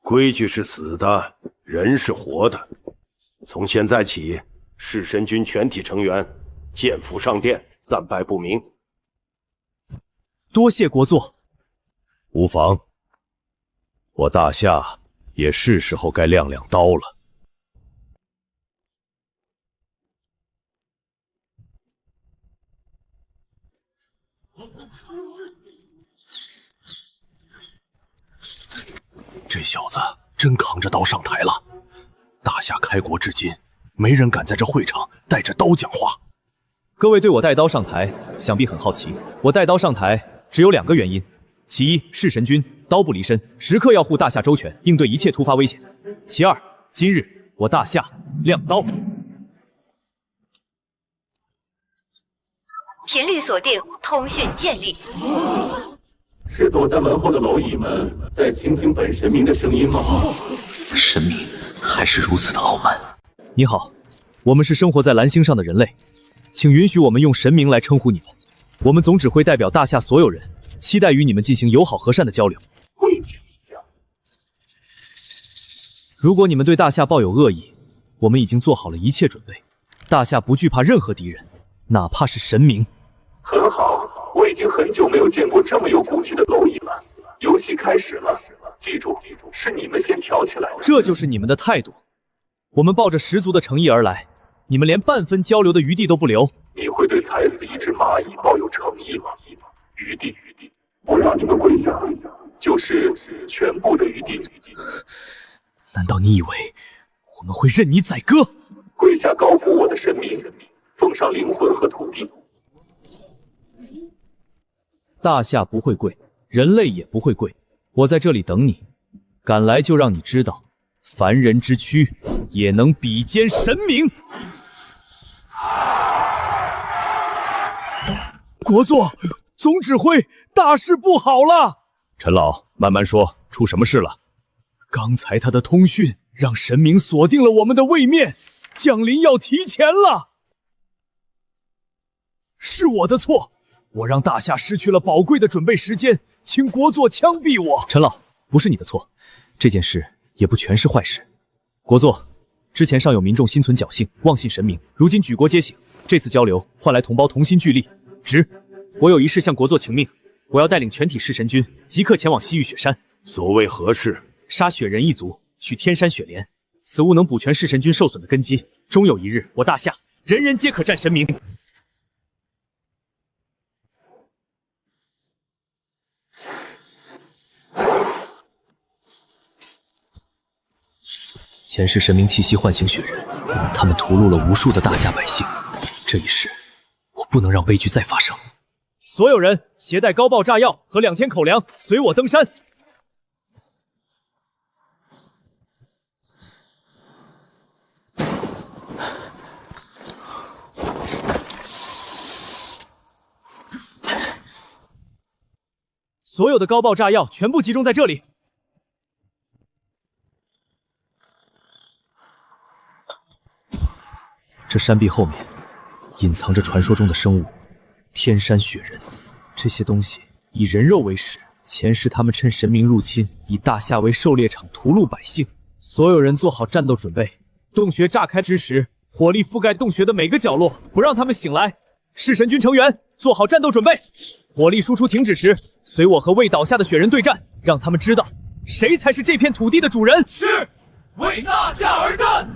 [SPEAKER 16] 规矩是死的，人是活的。从现在起，弑神军全体成员剑斧上殿，暂拜不明。
[SPEAKER 4] 多谢国座。
[SPEAKER 5] 无妨，我大夏也是时候该亮亮刀了。
[SPEAKER 8] 这小子真扛着刀上台了。大夏开国至今，没人敢在这会场带着刀讲话。
[SPEAKER 6] 各位对我带刀上台，想必很好奇。我带刀上台只有2个原因：其一，弑神君，刀不离身，时刻要护大夏周全，应对一切突发危险；其二，今日我大夏亮刀。
[SPEAKER 17] 频率锁定，通讯建立。
[SPEAKER 15] 是躲在门后的蝼蚁们在倾听本神明的声音吗？
[SPEAKER 6] 神明还是如此的傲慢。你好，我们是生活在蓝星上的人类，请允许我们用神明来称呼你们。我们总指挥代表大夏所有人，期待与你们进行友好和善的交流。如果你们对大夏抱有恶意，我们已经做好了一切准备。大夏不惧怕任何敌人，哪怕是神明。
[SPEAKER 15] 很好，我已经很久没有见过这么有骨气的蝼蚁了。游戏开始了，记住，是你们先挑起来的。
[SPEAKER 6] 这就是你们的态度。我们抱着十足的诚意而来，你们连半分交流的余地都不留。
[SPEAKER 15] 你会对踩死一只蚂蚁抱有诚意吗？余地，我让你们跪下，就是全部的余地。
[SPEAKER 6] 难道你以为我们会任你宰割？
[SPEAKER 15] 跪下高呼我的神明，奉上灵魂和土地。
[SPEAKER 6] 大夏不会跪，人类也不会跪。我在这里等你，赶来就让你知道，凡人之躯也能比肩神明。
[SPEAKER 4] 国座，总指挥，大事不好了！
[SPEAKER 5] 陈老，慢慢说，出什么事了？
[SPEAKER 4] 刚才他的通讯让神明锁定了我们的位面，降临要提前了。是我的错。我让大夏失去了宝贵的准备时间，请国座枪毙我。
[SPEAKER 6] 陈老，不是你的错，这件事也不全是坏事。国座，之前尚有民众心存侥幸，妄信神明，如今举国皆醒，这次交流换来同胞同心聚力。直，我有一事向国座请命，我要带领全体弑神军即刻前往西域雪山。
[SPEAKER 16] 所谓何事？
[SPEAKER 6] 杀雪人一族，取天山雪莲，此物能补全弑神军受损的根基，终有一日，我大夏人人皆可战神明。前世神明气息唤醒雪人，他们屠戮了无数的大夏百姓。这一世，我不能让悲剧再发生。
[SPEAKER 4] 所有人携带高爆炸药和2天口粮，随我登山。所有的高爆炸药全部集中在这里。
[SPEAKER 6] 这山壁后面隐藏着传说中的生物天山雪人，这些东西以人肉为食，前世他们趁神明入侵，以大夏为狩猎场屠戮百姓。所有人做好战斗准备，洞穴炸开之时，火力覆盖洞穴的每个角落，不让他们醒来。弑神军成员做好战斗准备，火力输出停止时，随我和未倒下的雪人对战，让他们知道谁才是这片土地的主人。
[SPEAKER 14] 是，为大夏而战。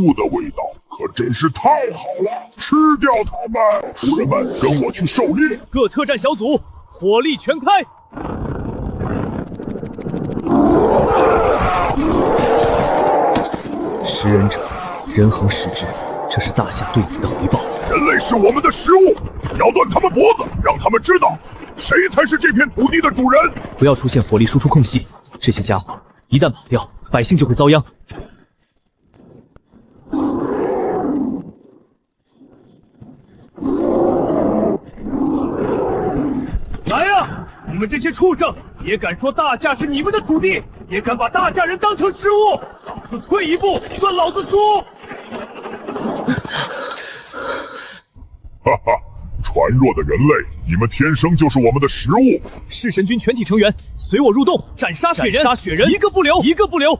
[SPEAKER 13] 物的味道可真是太好了！吃掉它们！仆人们，跟我去狩猎！
[SPEAKER 4] 各特战小组，火力全开！
[SPEAKER 6] 食人者，人恒食之，这是大夏对你的回报。
[SPEAKER 13] 人类是我们的食物，咬断他们脖子，让他们知道谁才是这片土地的主人。
[SPEAKER 6] 不要出现火力输出空隙，这些家伙一旦跑掉，百姓就会遭殃。
[SPEAKER 14] 来呀！你们这些畜生，也敢说大夏是你们的土地，也敢把大夏人当成食物！老子退一步，算老子输！
[SPEAKER 13] 哈哈，传弱的人类，你们天生就是我们的食物！
[SPEAKER 4] 弑神军全体成员，随我入洞，斩杀雪人！杀雪人，一个不留，一个不留！
[SPEAKER 6] 我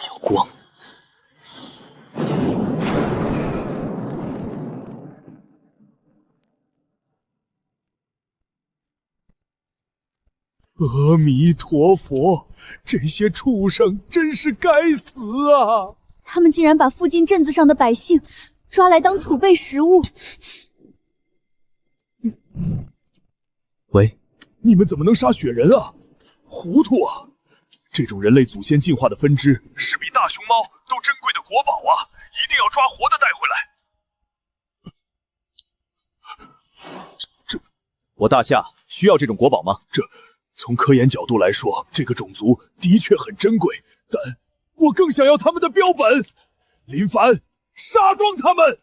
[SPEAKER 6] 有光。
[SPEAKER 4] 阿弥陀佛，这些畜生真是该死啊！
[SPEAKER 7] 他们竟然把附近镇子上的百姓抓来当储备食物。
[SPEAKER 6] 喂，
[SPEAKER 4] 你们怎么能杀雪人啊？糊涂啊！这种人类祖先进化的分支是比大熊猫都珍贵的国宝啊，一定要抓活的带回来。
[SPEAKER 5] 我大夏需要这种国宝吗？
[SPEAKER 4] 从科研角度来说，这个种族的确很珍贵，但我更想要他们的标本。林凡，杀光他们！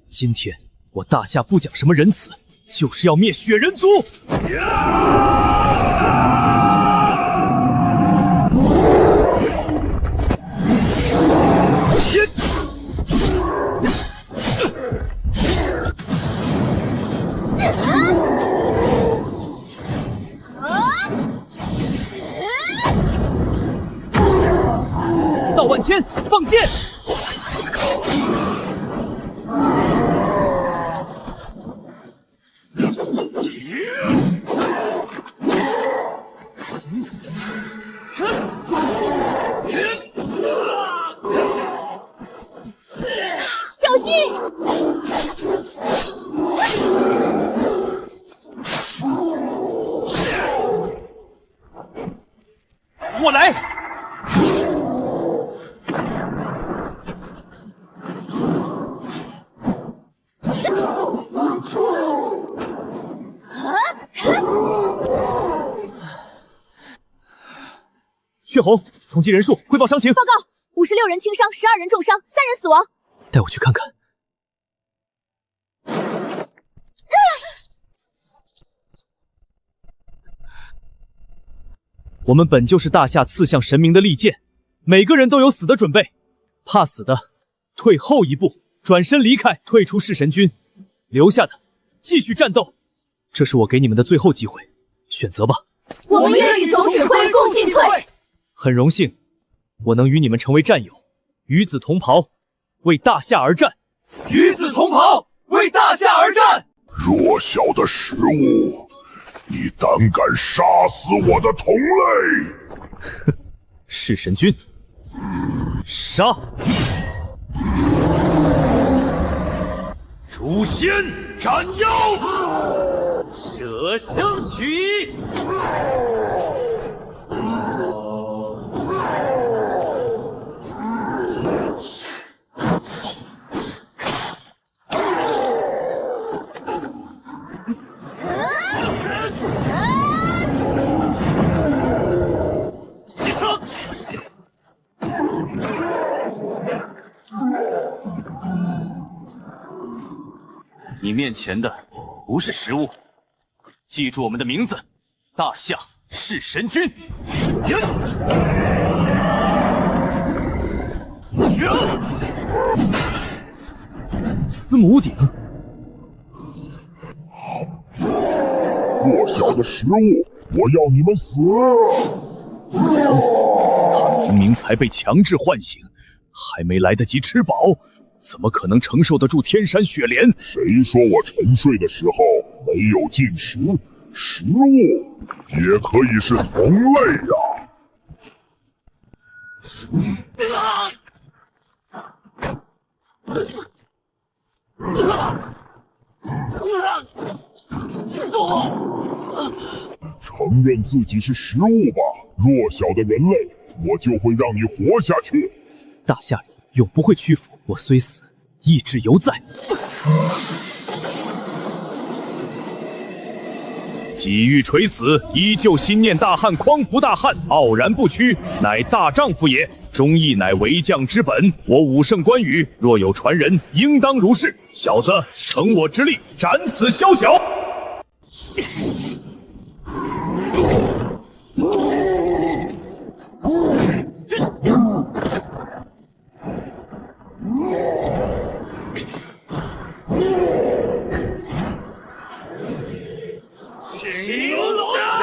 [SPEAKER 4] 今天我大夏不讲什么仁慈，就是要灭雪人族！道万千，放箭！
[SPEAKER 7] 小心！
[SPEAKER 4] 我来！血红，统计人数，汇报伤情。
[SPEAKER 7] 报告：56人轻伤，12人重伤，3人死亡。
[SPEAKER 6] 带我去看看。
[SPEAKER 4] 我们本就是大夏刺向神明的利剑，每个人都有死的准备。怕死的，退后一步，转身离开，退出弑神军；留下的，继续战斗。这是我给你们的最后机会，选择吧。
[SPEAKER 7] 我们愿与总指挥共进退。
[SPEAKER 4] 很荣幸，我能与你们成为战友，与子同袍，为大夏而战。
[SPEAKER 14] 与子同袍，为大夏而战。
[SPEAKER 13] 弱小的食物，你胆敢杀死我的同类？
[SPEAKER 4] 弑神军，杀！
[SPEAKER 14] 诛仙斩妖，舍生取义。
[SPEAKER 5] 你面前的不是食物，记住我们的名字：大夏弑神军。
[SPEAKER 4] 司母顶，
[SPEAKER 13] 弱小的食物，我要你们死！
[SPEAKER 4] 他明明才被强制唤醒，还没来得及吃饱，
[SPEAKER 5] 怎么可能承受得住天山雪莲？
[SPEAKER 18] 谁说我沉睡的时候没有进食？食物也可以是同类呀。承认自己是食物吧，弱小的人类，我就会让你活下去。
[SPEAKER 6] 大夏人永不会屈服，我虽死，意志犹在。
[SPEAKER 5] 己欲垂死，依旧心念大汉，匡扶大汉，傲然不屈，乃大丈夫也。忠义乃为将之本。我武圣关羽，若有传人，应当如是。小子，乘我之力，斩此宵小。
[SPEAKER 14] 青龙杀！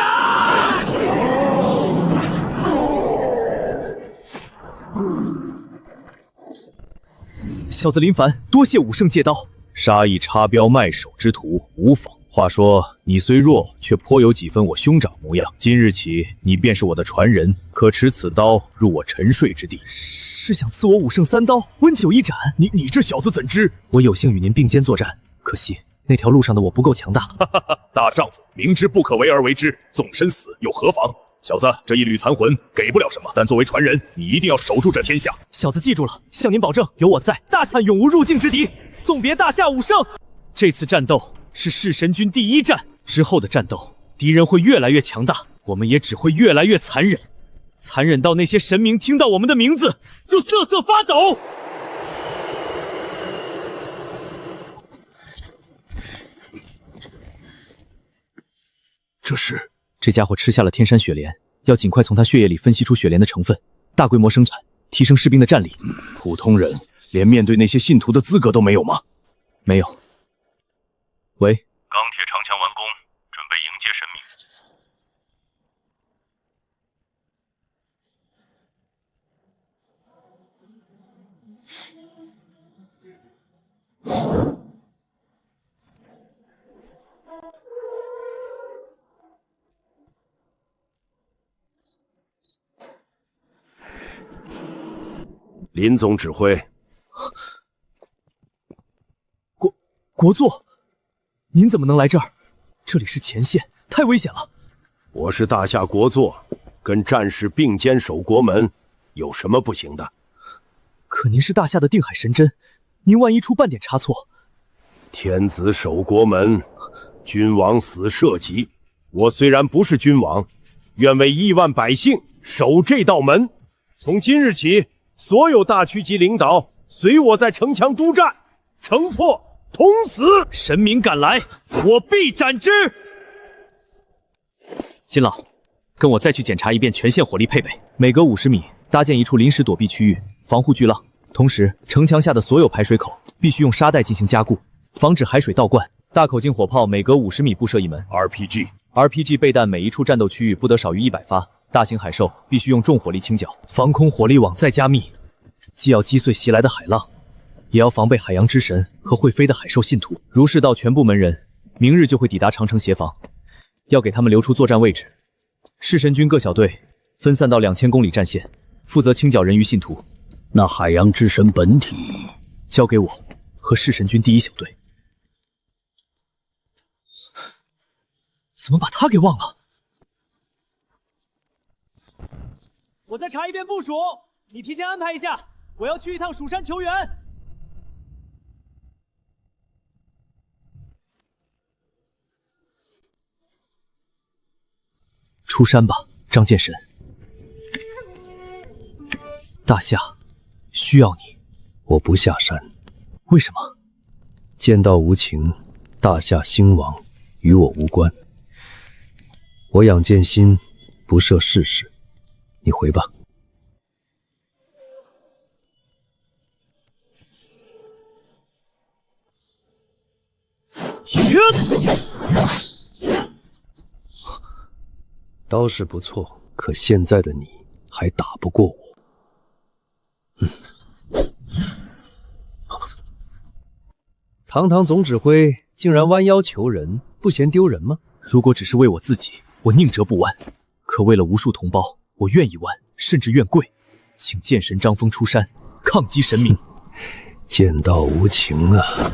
[SPEAKER 6] 小子林凡，多谢武圣借刀。
[SPEAKER 5] 杀一插标卖首之徒，无妨。话说你虽弱，却颇有几分我兄长模样。今日起，你便是我的传人，可持此刀入我沉睡之地。
[SPEAKER 6] 是想赐我武圣3刀，温酒一盏？
[SPEAKER 5] 你这小子怎知？
[SPEAKER 6] 我有幸与您并肩作战，可惜那条路上的我不够强大。
[SPEAKER 5] 哈哈哈！大丈夫明知不可为而为之，纵身死又何妨？小子，这一缕残魂给不了什么，但作为传人，你一定要守住这天下。
[SPEAKER 6] 小子记住了，向您保证，有我在，大夏永无入境之敌。送别大夏武圣。这次战斗是弑神军第1战，之后的战斗，敌人会越来越强大，我们也只会越来越残忍，残忍到那些神明听到我们的名字就瑟瑟发抖。这家伙吃下了天山雪莲，要尽快从他血液里分析出雪莲的成分，大规模生产，提升士兵的战力。
[SPEAKER 5] 普通人连面对那些信徒的资格都没有吗？
[SPEAKER 6] 没有。喂，
[SPEAKER 15] 钢铁长墙完工，准备迎接神明。
[SPEAKER 16] 林总指挥，
[SPEAKER 6] 国座，您怎么能来这儿？这里是前线，太危险了。
[SPEAKER 16] 我是大夏国座，跟战士并肩守国门，有什么不行的？
[SPEAKER 6] 可您是大夏的定海神针，您万一出半点差错，
[SPEAKER 16] 天子守国门，君王死社稷。我虽然不是君王，愿为亿万百姓守这道门。从今日起，所有大区级领导随我在城墙督战，城破同死。
[SPEAKER 6] 神明敢来，我必斩之。金老，跟我再去检查一遍全线火力配备，每隔50米搭建一处临时躲避区域，防护巨浪。同时，城墙下的所有排水口必须用沙袋进行加固，防止海水倒灌。大口径火炮每隔50米布设一门。RPG 备弹每一处战斗区域不得少于100发。大型海兽必须用重火力清剿，防空火力网再加密，既要击碎袭来的海浪，也要防备海洋之神和会飞的海兽信徒。如是到全部门人，明日就会抵达长城协防，要给他们留出作战位置。弑神军各小队分散到2000公里战线，负责清剿人鱼信徒。
[SPEAKER 19] 那海洋之神本体
[SPEAKER 6] 交给我和弑神军第1小队。怎么把他给忘了？
[SPEAKER 12] 我再查一遍部署，你提前安排一下，我要去一趟蜀山求援。
[SPEAKER 6] 出山吧，张剑神。大夏需要你。
[SPEAKER 19] 我不下山。
[SPEAKER 6] 为什么？
[SPEAKER 19] 剑道无情，大夏兴亡与我无关。我养剑心，不涉世事。你回吧。刀是不错，可现在的你还打不过我。堂堂总指挥竟然弯腰求人，不嫌丢人吗？
[SPEAKER 6] 如果只是为我自己，我宁折不弯；可为了无数同胞，我愿意弯，甚至愿跪，请剑神张峰出山，抗击神明。
[SPEAKER 19] 剑道无情啊！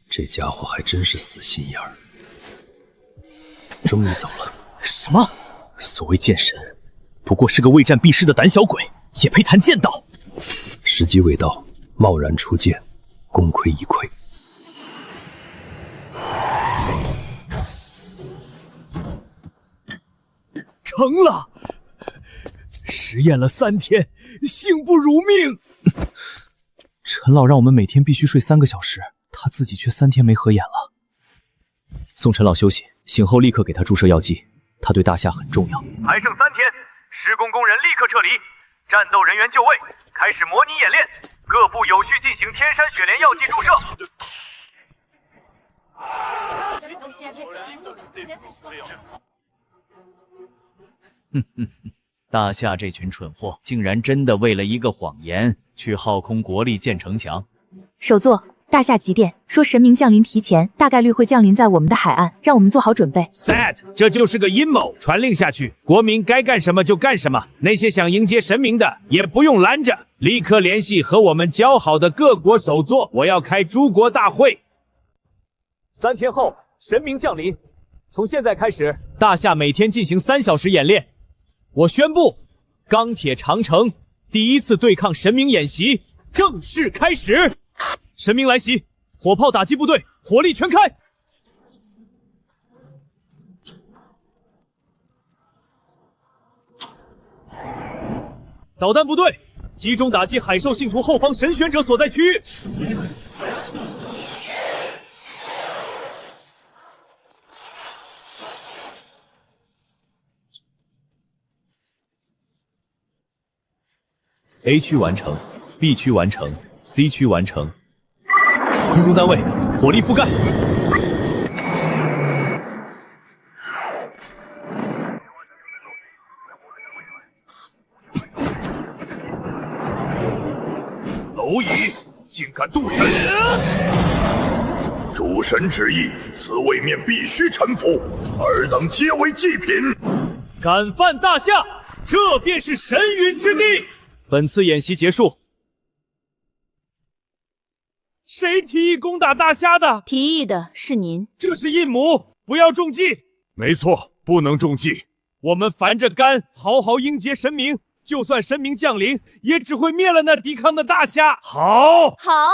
[SPEAKER 19] 这家伙还真是死心眼儿。终于走了。
[SPEAKER 6] 什么？所谓剑神，不过是个未战必失的胆小鬼，也配谈剑道？
[SPEAKER 19] 时机未到，贸然出剑，功亏一篑。
[SPEAKER 1] 成了！实验了3天，幸不辱命。
[SPEAKER 6] 陈老让我们每天必须睡3个小时，他自己却3天没合眼了。送陈老休息，醒后立刻给他注射药剂，他对大夏很重要。
[SPEAKER 3] 还剩3天，施工工人立刻撤离，战斗人员就位，开始模拟演练，各部有序进行天山雪莲药剂注射。
[SPEAKER 8] 大夏这群蠢货，竟然真的为了一个谎言去耗空国力建城墙。
[SPEAKER 11] 首座，大夏急电说神明降临提前，大概率会降临在我们的海岸，让我们做好准备。
[SPEAKER 4] Sad， 这就是个阴谋，传令下去，国民该干什么就干什么。那些想迎接神明的也不用拦着，立刻联系和我们交好的各国首座，我要开诸国大会。3天后，神明降临。从现在开始，大夏每天进行3小时演练。我宣布，钢铁长城第一次对抗神明演习正式开始。神明来袭，火炮打击部队火力全开。导弹部队集中打击海兽信徒后方神选者所在区域。A 区完成 ，B 区完成 ，C 区完成。空中单位火力覆盖。
[SPEAKER 2] 蝼蚁竟敢渡神！诸神之意，此位面必须臣服，尔等皆为祭品。
[SPEAKER 4] 敢犯大夏，这便是神陨之地。本次演习结束。谁提议攻打大夏的？
[SPEAKER 11] 提议的是您。
[SPEAKER 4] 这是阴谋，不要中计。
[SPEAKER 2] 没错，不能中计。
[SPEAKER 4] 我们凡着肝，好好迎接神明。就算神明降临，也只会灭了那抵抗的大夏。好，
[SPEAKER 7] 好。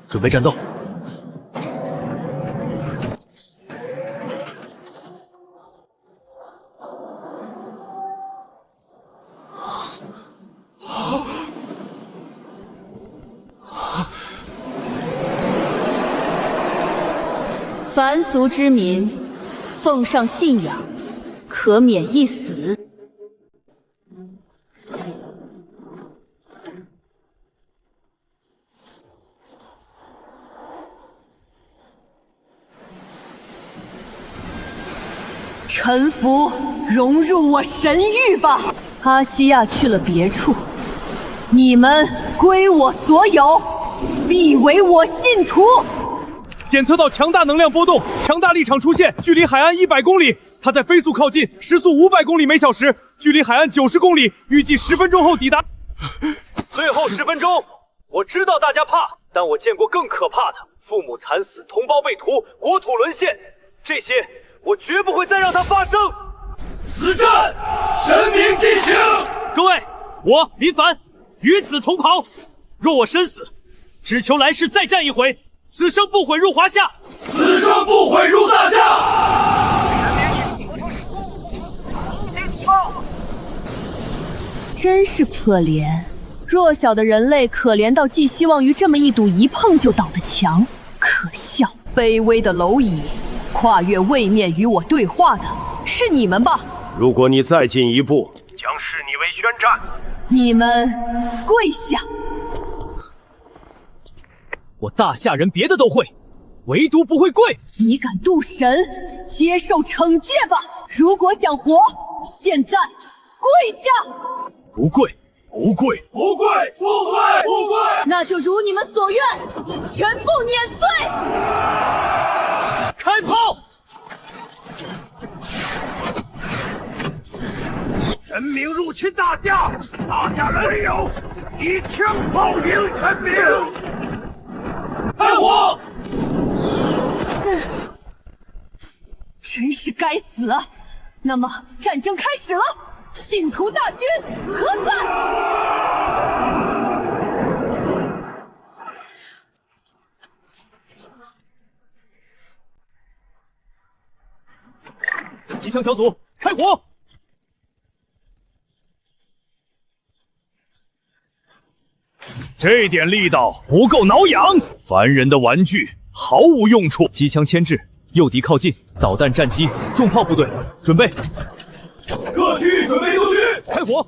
[SPEAKER 6] 准备战斗。
[SPEAKER 7] 凡俗之民，奉上信仰，可免一死。臣服，融入我神域吧！阿西亚去了别处，你们归我所有，必为我信徒。
[SPEAKER 4] 检测到强大能量波动，强大力场出现，距离海岸100公里。它在飞速靠近，时速500公里每小时，距离海岸90公里，预计10分钟后抵达。最后10分钟，我知道大家怕，但我见过更可怕的：父母惨死，同胞被屠，国土沦陷，这些我绝不会再让它发生。
[SPEAKER 14] 此战，神明进行。
[SPEAKER 4] 各位，我林凡与子同袍，若我身死，只求来世再战一回。此生不悔入华夏，
[SPEAKER 14] 此生不悔入大夏。
[SPEAKER 7] 真是可怜，弱小的人类可怜到寄希望于这么一堵一碰就倒的墙，可笑！卑微的蝼蚁，
[SPEAKER 20] 跨越位面与我对话的是你们吧？
[SPEAKER 16] 如果你再进一步，
[SPEAKER 14] 将视你为宣战。
[SPEAKER 20] 你们跪下！
[SPEAKER 4] 我大夏人别的都会，唯独不会跪。
[SPEAKER 20] 你敢渡神，接受惩戒吧！如果想活，现在跪下！
[SPEAKER 4] 不跪，不跪，
[SPEAKER 14] 不跪，不跪，不跪！
[SPEAKER 20] 那就如你们所愿，全部碾碎！
[SPEAKER 4] 开炮！
[SPEAKER 14] 神明入侵大夏，大夏人没有以枪炮迎神明。开火！
[SPEAKER 20] 真是该死！那么战争开始了，信徒大军何在？
[SPEAKER 4] 机枪小组开火！
[SPEAKER 5] 这点力道不够挠痒，凡人的玩具毫无用处。
[SPEAKER 4] 机枪牵制，诱敌靠近，导弹战机，重炮部队准备。
[SPEAKER 14] 各区准备就绪，
[SPEAKER 4] 开火！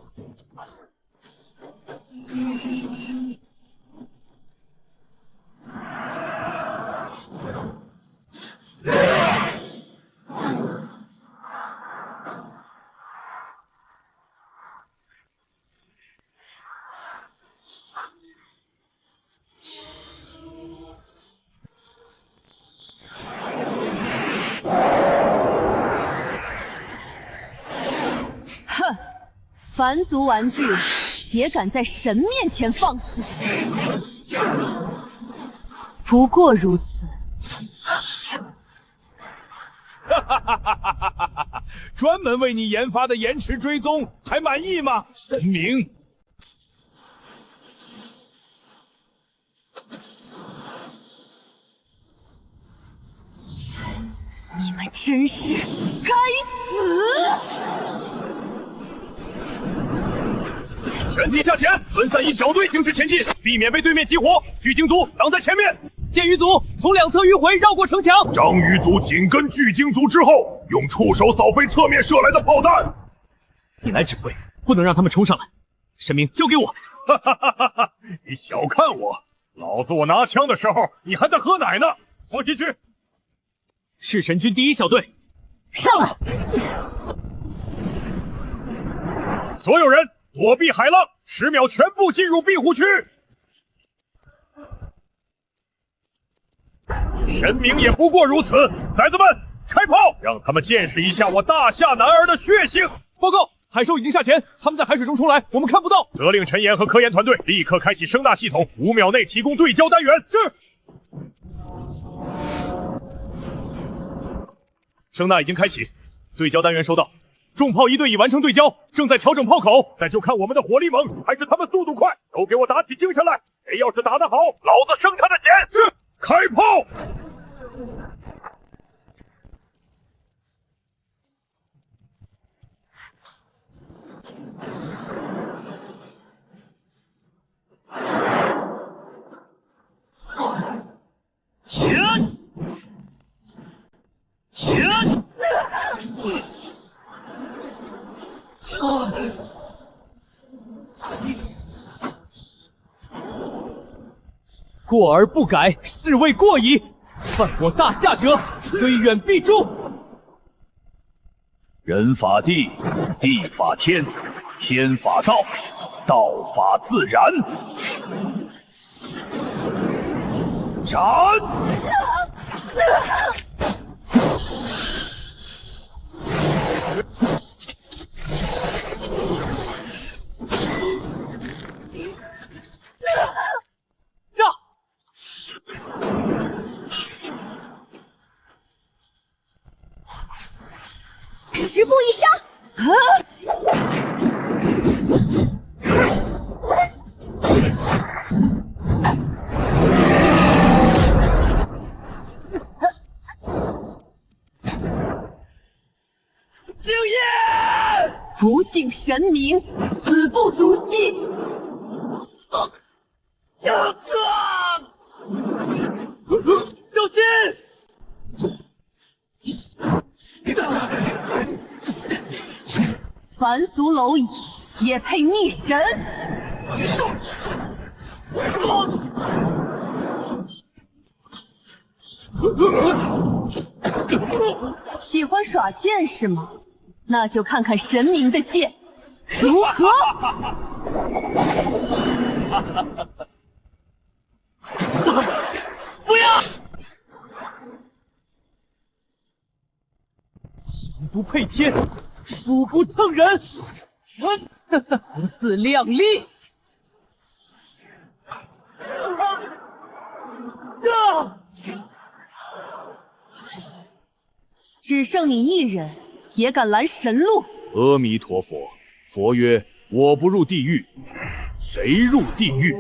[SPEAKER 20] 哼，凡族玩具也敢在神面前放肆，不过如此。
[SPEAKER 4] 专门为你研发的延迟追踪，还满意吗？神明，
[SPEAKER 20] 你们真是该死！
[SPEAKER 4] 全体向前，分散以小队形式前进，避免被对面激活。巨鲸族挡在前面，剑鱼族从两侧迂回绕过城墙。
[SPEAKER 18] 章鱼族紧跟巨鲸族之后，用触手扫飞侧面射来的炮弹。
[SPEAKER 4] 你来指挥，不能让他们冲上来。神明，交给我。
[SPEAKER 18] 哈哈哈哈哈！你小看我，老子我拿枪的时候，你还在喝奶呢。放进去。
[SPEAKER 4] 弑神军第一小队，
[SPEAKER 20] 上来！
[SPEAKER 18] 所有人躲避海浪，10秒全部进入庇护区。神明也不过如此，崽子们，开炮，让他们见识一下我大夏男儿的血性。
[SPEAKER 4] 报告，海兽已经下潜，他们在海水中冲来，我们看不到。
[SPEAKER 18] 责令陈岩和科研团队立刻开启声纳系统，5秒内提供对焦单元。
[SPEAKER 4] 是。
[SPEAKER 5] 声纳已经开启，对焦单元收到。重炮一队已完成对焦，正在调整炮口，
[SPEAKER 18] 但就看我们的火力猛还是他们速度快，都给我打起精神来！谁要是打得好，老子生他的钱！是，开炮！
[SPEAKER 4] 过而不改，是谓过矣。犯我大夏者，虽远必诛。
[SPEAKER 2] 人法地，地法天，天法道，道法自然。斩！
[SPEAKER 4] 上！
[SPEAKER 7] 十步一杀！
[SPEAKER 20] 敬业！不敬神明，死不足惜。
[SPEAKER 4] 小心！
[SPEAKER 20] 凡俗蝼蚁也配逆神？喜欢耍剑是吗？那就看看神明的剑如何。
[SPEAKER 1] 不要！
[SPEAKER 12] 人不配天，夫不蹭人，
[SPEAKER 20] 不自量力！只剩你一人，也敢拦神路？
[SPEAKER 5] 阿弥陀佛，佛曰：我不入地狱，谁入地狱？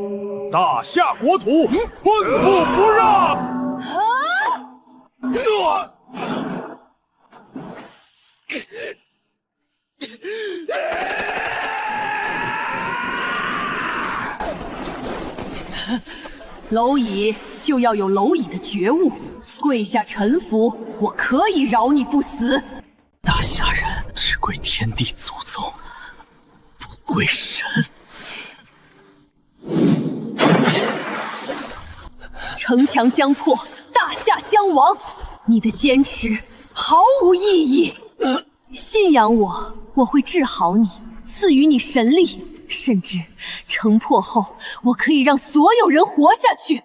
[SPEAKER 5] 大夏国土，寸步不让！
[SPEAKER 20] 蝼蚁就要有蝼蚁的觉悟，跪下臣服，我可以饶你不死。
[SPEAKER 6] 大夏人只跪天地祖宗，不跪神。
[SPEAKER 20] 城墙将破，大夏将亡，你的坚持毫无意义。信仰我，我会治好你，赐予你神力。甚至城破后，我可以让所有人活下去。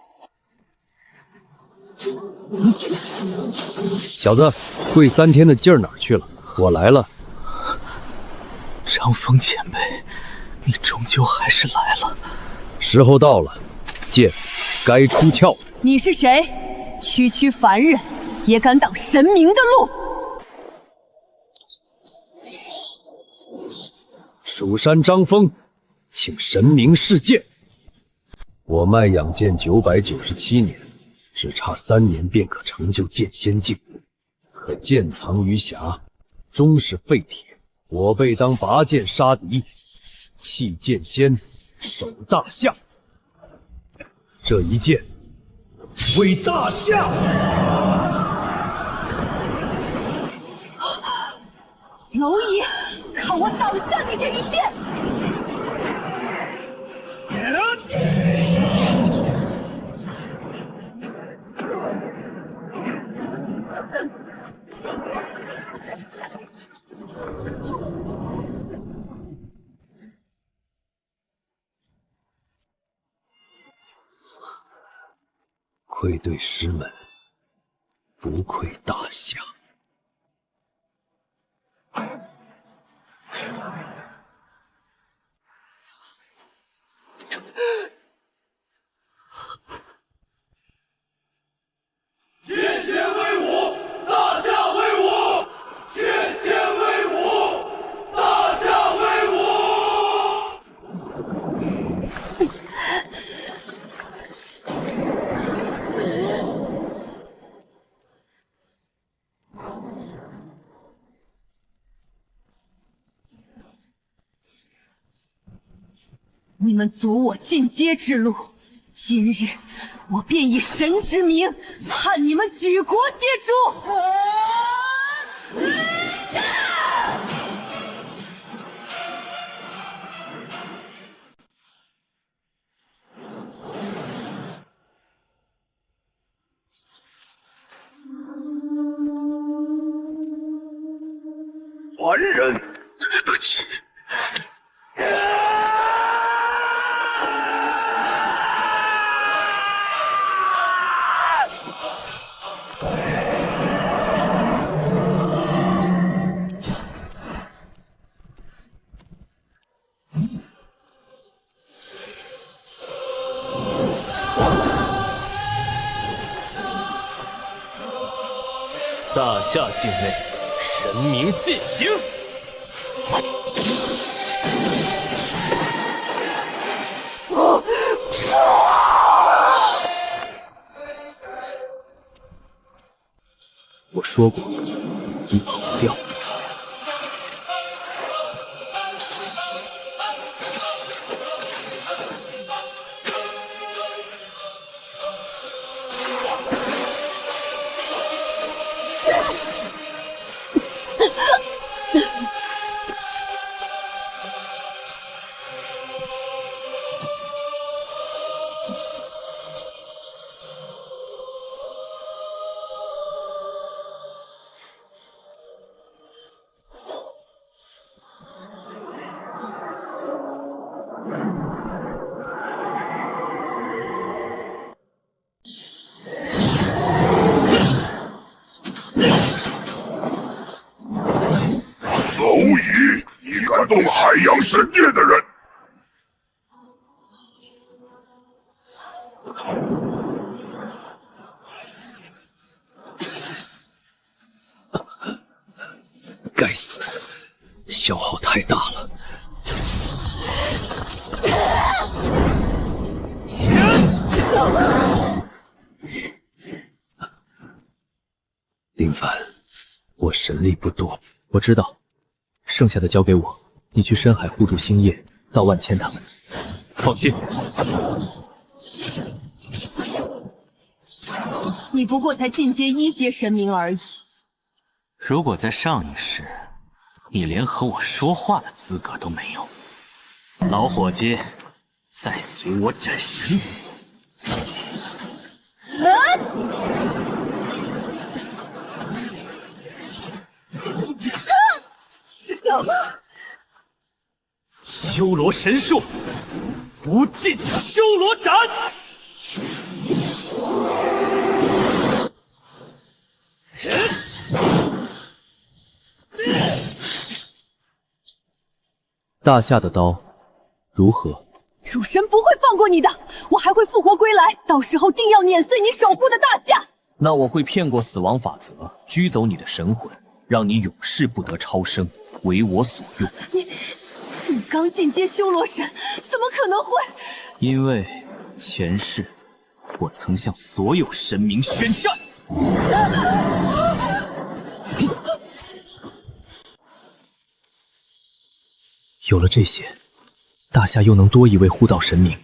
[SPEAKER 19] 小子，跪3天的劲儿哪儿去了？我来了。
[SPEAKER 6] 张峰前辈，你终究还是来了。
[SPEAKER 19] 时候到了，剑该出鞘。
[SPEAKER 20] 你是谁？区区凡人也敢挡神明的路？
[SPEAKER 19] 蜀山张峰，请神明示剑。我卖养剑997年，只差3年便可成就剑仙境，可剑藏于匣，终是废铁。我辈当拔剑杀敌，弃剑仙，守大夏。这一剑为大夏！
[SPEAKER 20] 蝼蚁，看我挡下你这一剑！
[SPEAKER 19] 愧对师门，不愧大夏。
[SPEAKER 14] 剑仙威武，大夏威武！剑仙威武，大夏威武！
[SPEAKER 20] 你们阻我进阶之路，今日我便以神之名判你们举国皆诛！
[SPEAKER 2] 凡人，
[SPEAKER 6] 对不起。
[SPEAKER 1] 大夏境内，神明进行。
[SPEAKER 19] 我说过，你跑不掉。
[SPEAKER 18] 动海洋神殿的人。
[SPEAKER 19] 该死，消耗太大了。林凡，我神力不多，
[SPEAKER 6] 我知道，剩下的交给我，你去深海护住星夜、到万千他们。
[SPEAKER 9] 放心，
[SPEAKER 20] 你不过才进阶1阶神明而已。
[SPEAKER 9] 如果在上一世，你连和我说话的资格都没有，老伙计，再随我斩神！修罗神术，无尽修罗斩！
[SPEAKER 6] 大夏的刀如何？
[SPEAKER 20] 主神不会放过你的，我还会复活归来，到时候定要碾碎你守护的大夏。
[SPEAKER 6] 那我会骗过死亡法则，拘走你的神魂，让你永世不得超生，为我所用。
[SPEAKER 20] 你刚进阶修罗神，怎么可能会？
[SPEAKER 6] 因为前世我曾向所有神明宣战。有了这些，大夏又能多一位护道神明。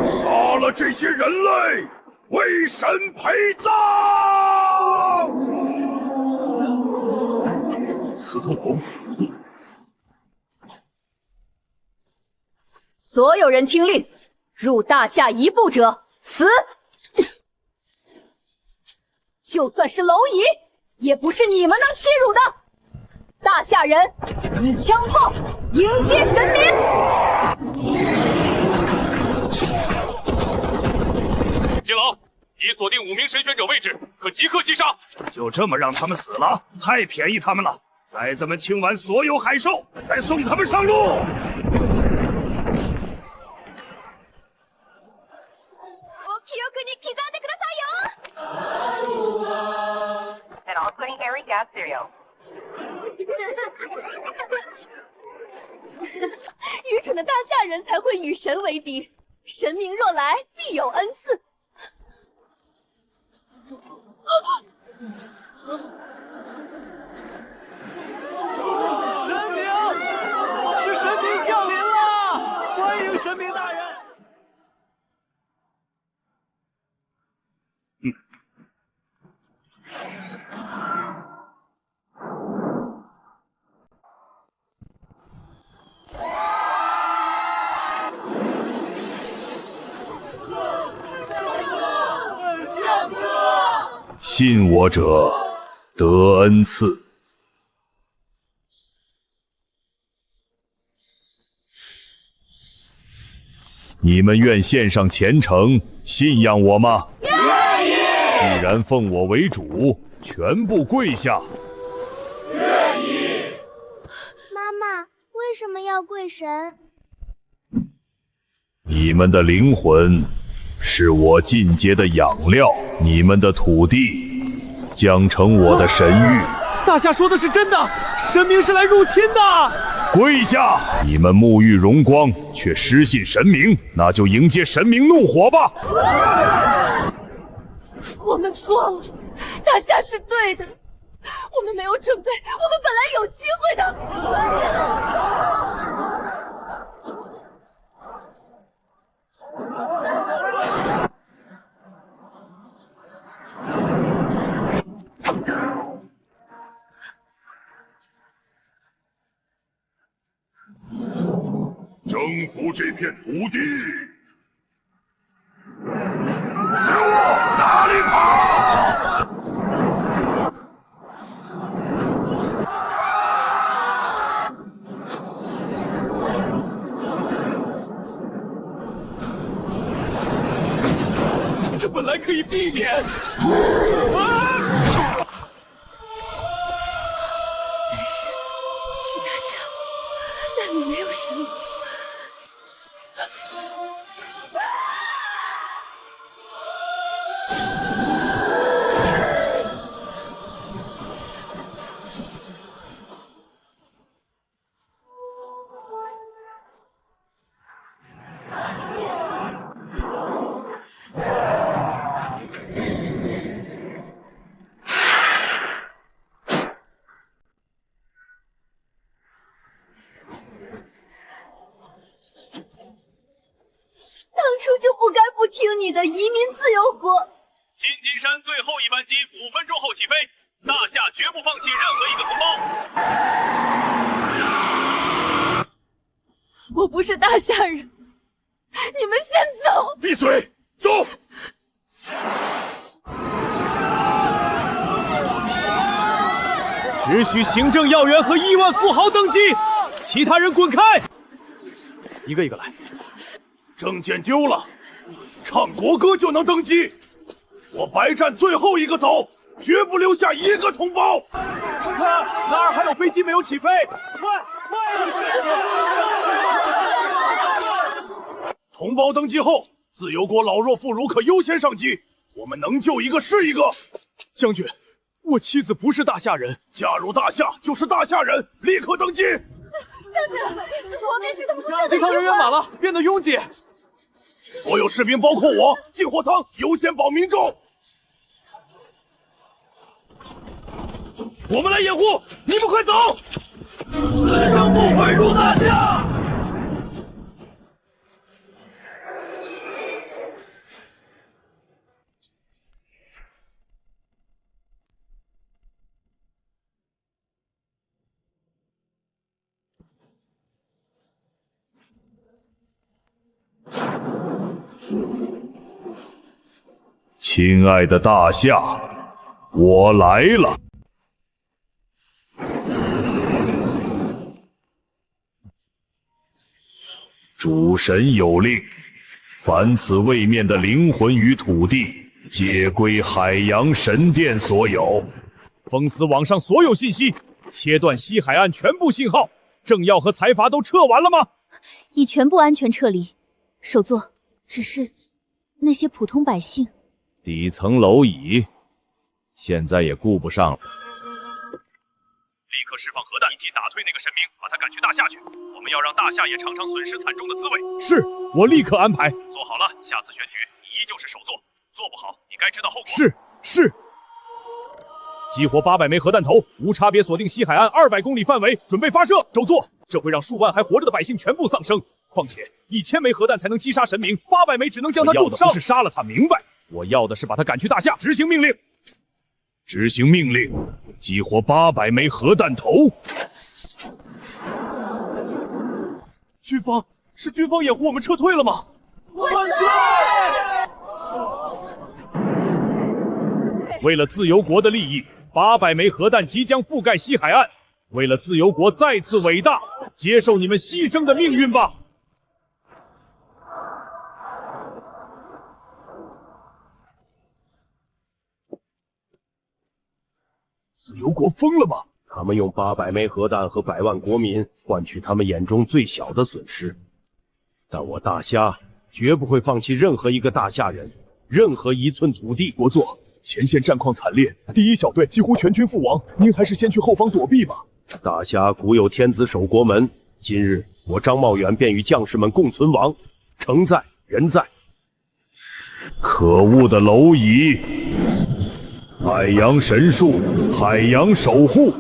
[SPEAKER 18] 杀了这些人类，为神陪葬！
[SPEAKER 2] 司徒红，
[SPEAKER 7] 所有人听令，入大夏一步者死！就算是蝼蚁，也不是你们能欺辱的。大夏人，以枪炮迎接神明！
[SPEAKER 5] 金老，已锁定5名神选者位置，可即刻击杀。
[SPEAKER 2] 就这么让他们死了？太便宜他们了！崽子们清完所有海兽，再送他们上路。
[SPEAKER 17] And also putting Harry gas cereal.
[SPEAKER 20] 愚蠢的大夏人才会与神为敌，神明若来，必有恩赐。
[SPEAKER 14] 神明，是神明降临了，欢迎神明大人。
[SPEAKER 2] 信我者得恩赐。你们愿献上虔诚，信仰我吗？愿意。既然奉我为主，全部跪下。
[SPEAKER 21] 愿意。妈妈，为什么要跪神？
[SPEAKER 2] 你们的灵魂是我进阶的养料，你们的土地将成我的神域。
[SPEAKER 12] 大夏说的是真的，神明是来入侵的。
[SPEAKER 2] 跪下！你们沐浴荣光，却失信神明，那就迎接神明怒火吧。
[SPEAKER 20] 我们错了，大夏是对的，我们没有准备，我们本来有机会的。
[SPEAKER 18] 征服这片土地！向我哪里跑？
[SPEAKER 14] 本来可以避免。
[SPEAKER 20] 但是去大夏，那里没有神明。
[SPEAKER 7] 当初就不该不听你的，移民自由国。
[SPEAKER 3] 新金山最后一班机5分钟后起飞，大夏绝不放弃任何一个同胞。
[SPEAKER 7] 我不是大夏人，你们先走。
[SPEAKER 13] 闭嘴，走。
[SPEAKER 4] 只许行政要员和亿万富豪登机，其他人滚开。一个一个来。
[SPEAKER 13] 证件丢了，唱国歌就能登机。我白战最后一个走，绝不留下一个同胞。
[SPEAKER 4] 圣克，那儿还有飞机没有起飞。
[SPEAKER 13] 同胞登机后，自由国老弱妇孺可优先上机，我们能救一个是一个。
[SPEAKER 4] 将军，我妻子不是大夏人，
[SPEAKER 13] 嫁入大夏就是大夏人，立刻登机。
[SPEAKER 7] 将军，我们是同胞。
[SPEAKER 4] 机舱人员满了，变得拥挤。
[SPEAKER 13] 所有士兵，包括我，进货舱优先保民众。我们来掩护，你们快走！此生不悔入大夏。
[SPEAKER 2] 亲爱的大夏，我来了。主神有令，凡此位面的灵魂与土地，皆归海洋神殿所有。
[SPEAKER 4] 封死网上所有信息，切断西海岸全部信号。政要和财阀都撤完了吗？
[SPEAKER 11] 已全部安全撤离。首座，只是那些普通百姓。
[SPEAKER 5] 底层蝼蚁，现在也顾不上了。
[SPEAKER 3] 立刻释放核弹，以及打退那个神明，把他赶去大夏去。我们要让大夏也尝尝损失惨重的滋味。
[SPEAKER 4] 是，我立刻安排。
[SPEAKER 3] 做好了，下次选举你依旧是首座，做不好你该知道后果。
[SPEAKER 4] 是。激活800枚核弹头，无差别锁定西海岸200公里范围，准备发射。首座，这会让数万还活着的百姓全部丧生。况且1000枚核弹才能击杀神明，800枚只能将他重伤。不是杀了他，明白？我要的是把他赶去大夏。执行命令。
[SPEAKER 2] 执行命令，激活800枚核弹头。
[SPEAKER 4] 军方是军方掩护我们撤退了吗？万岁！为了自由国的利益，800枚核弹即将覆盖西海岸。为了自由国再次伟大，接受你们牺牲的命运吧。
[SPEAKER 16] 自由国疯了吗？他们用800枚核弹和100万国民换取他们眼中最小的损失，但我大夏绝不会放弃任何一个大夏人，任何一寸土地。
[SPEAKER 4] 国座，前线战况惨烈，第1小队几乎全军覆亡，您还是先去后方躲避吧。
[SPEAKER 16] 大夏古有天子守国门，今日我张茂远便与将士们共存亡，城在人在。
[SPEAKER 2] 可恶的蝼蚁！海洋神树，海洋守护。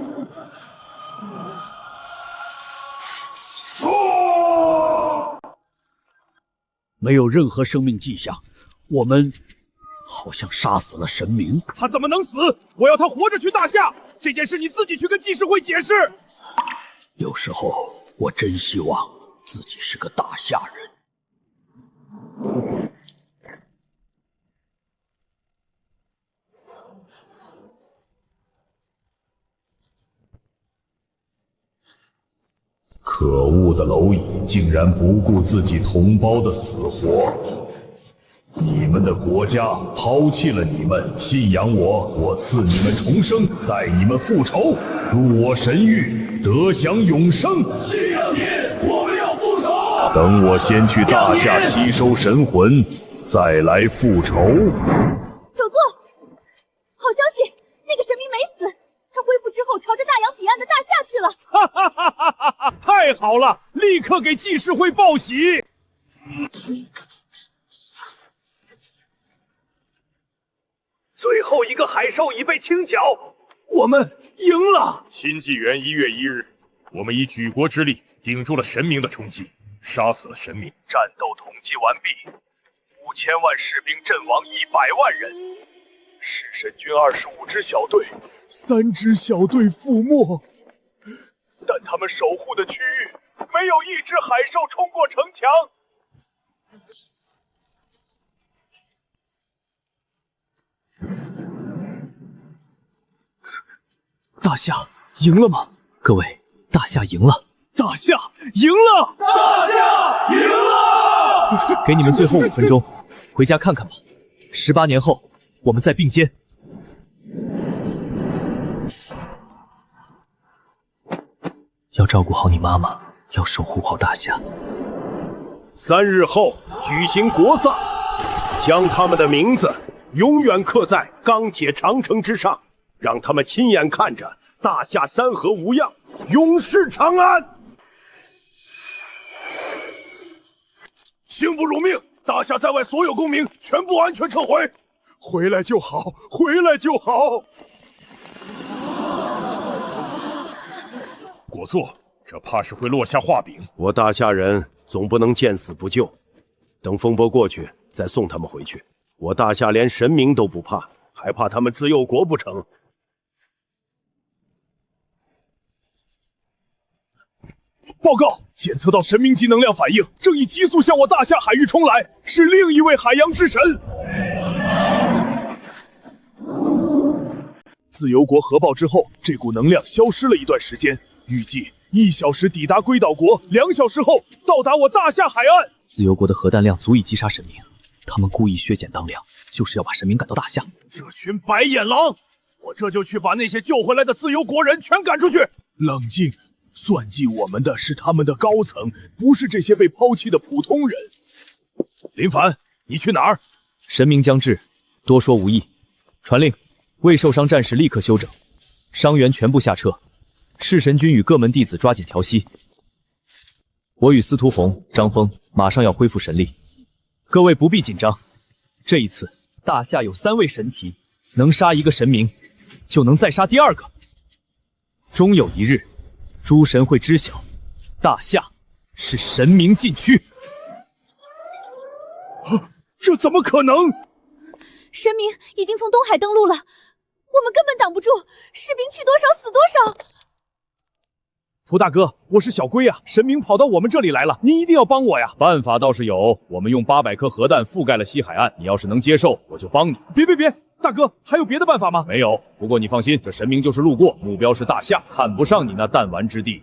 [SPEAKER 19] 没有任何生命迹象，我们好像杀死了神明。
[SPEAKER 4] 他怎么能死？我要他活着去大夏。这件事你自己去跟济世会解释。
[SPEAKER 19] 有时候我真希望自己是个大夏人。
[SPEAKER 2] 可恶的蝼蚁竟然不顾自己同胞的死活！你们的国家抛弃了你们，信仰我，我赐你们重生，待你们复仇，入我神域，得享永生。
[SPEAKER 14] 信仰你，我们要复仇。
[SPEAKER 2] 等我先去大夏吸收神魂，再来复仇。
[SPEAKER 7] 九座，好消息，那个神明没死，他恢复之后朝着大洋彼岸的大夏去了。
[SPEAKER 4] 哈哈哈哈哈哈！太好了，立刻给济世会报喜。
[SPEAKER 14] 最后一个海兽已被清剿，
[SPEAKER 4] 我们赢了！
[SPEAKER 5] 新纪元1月1日，我们以举国之力顶住了神明的冲击，杀死了神明。
[SPEAKER 3] 战斗统计完毕，5000万士兵阵亡100万人，弑神军25支小队
[SPEAKER 4] ，3支小队覆没，
[SPEAKER 3] 但他们守护的区域没有一只海兽冲过城墙。
[SPEAKER 6] 大夏赢了吗？各位，大夏赢了！
[SPEAKER 4] 大夏赢了！
[SPEAKER 14] 大夏赢了！
[SPEAKER 6] 给你们最后5分钟，回家看看吧。18年后，我们再并肩。要照顾好你妈妈，要守护好大夏。
[SPEAKER 16] 3日后举行国丧，将他们的名字永远刻在钢铁长城之上，让他们亲眼看着大夏山河无恙，永世长安。
[SPEAKER 13] 刑不如命，大夏在外所有公民全部安全撤回。
[SPEAKER 16] 回来就好，回来就好。
[SPEAKER 5] 果作，这怕是会落下话柄。
[SPEAKER 16] 我大夏人总不能见死不救，等风波过去再送他们回去。我大夏连神明都不怕，还怕他们自幼国不成？
[SPEAKER 4] 报告，检测到神明级能量反应，正以急速向我大夏海域冲来，是另一位海洋之神。自由国核爆之后，这股能量消失了一段时间，预计1小时抵达龟岛国，2小时后到达我大夏海岸。
[SPEAKER 6] 自由国的核弹量足以击杀神明，他们故意削减当量，就是要把神明赶到大夏。
[SPEAKER 13] 这群白眼狼，我这就去把那些救回来的自由国人全赶出去。
[SPEAKER 4] 冷静，算计我们的是他们的高层，不是这些被抛弃的普通人。林凡，你去哪儿？
[SPEAKER 6] 神明将至，多说无益。传令，未受伤战士立刻休整，伤员全部下撤。弑神军与各门弟子抓紧调息。我与司徒红、张峰马上要恢复神力，各位不必紧张。这一次，大夏有3位神祇，能杀一个神明，就能再杀第2个。终有一日，诸神会知晓，大夏是神明禁区。
[SPEAKER 4] 这怎么可能？
[SPEAKER 7] 神明已经从东海登陆了，我们根本挡不住，士兵去多少死多少。
[SPEAKER 4] 蒲大哥，我是小龟啊，神明跑到我们这里来了，您一定要帮我呀！
[SPEAKER 5] 办法倒是有，我们用800颗核弹覆盖了西海岸，你要是能接受，我就帮你。
[SPEAKER 4] 别，大哥，还有别的办法吗？
[SPEAKER 5] 没有，不过你放心，这神明就是路过，目标是大夏，看不上你那弹丸之地。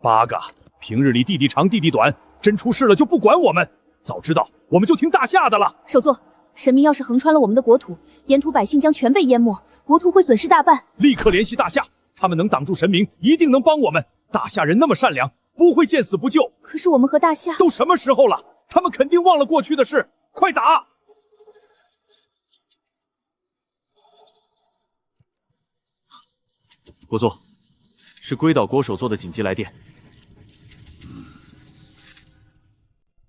[SPEAKER 4] 八嘎，平日里弟弟长弟弟短，真出事了就不管我们，早知道我们就听大夏的了。
[SPEAKER 7] 首座，神明要是横穿了我们的国土，沿途百姓将全被淹没，国土会损失大半。
[SPEAKER 4] 立刻联系大夏，他们能挡住神明，一定能帮我们。大夏人那么善良，不会见死不救。
[SPEAKER 7] 可是我们和大夏
[SPEAKER 4] 都什么时候了？他们肯定忘了过去的事。快打！
[SPEAKER 8] 国座，是龟岛国首座的紧急来电。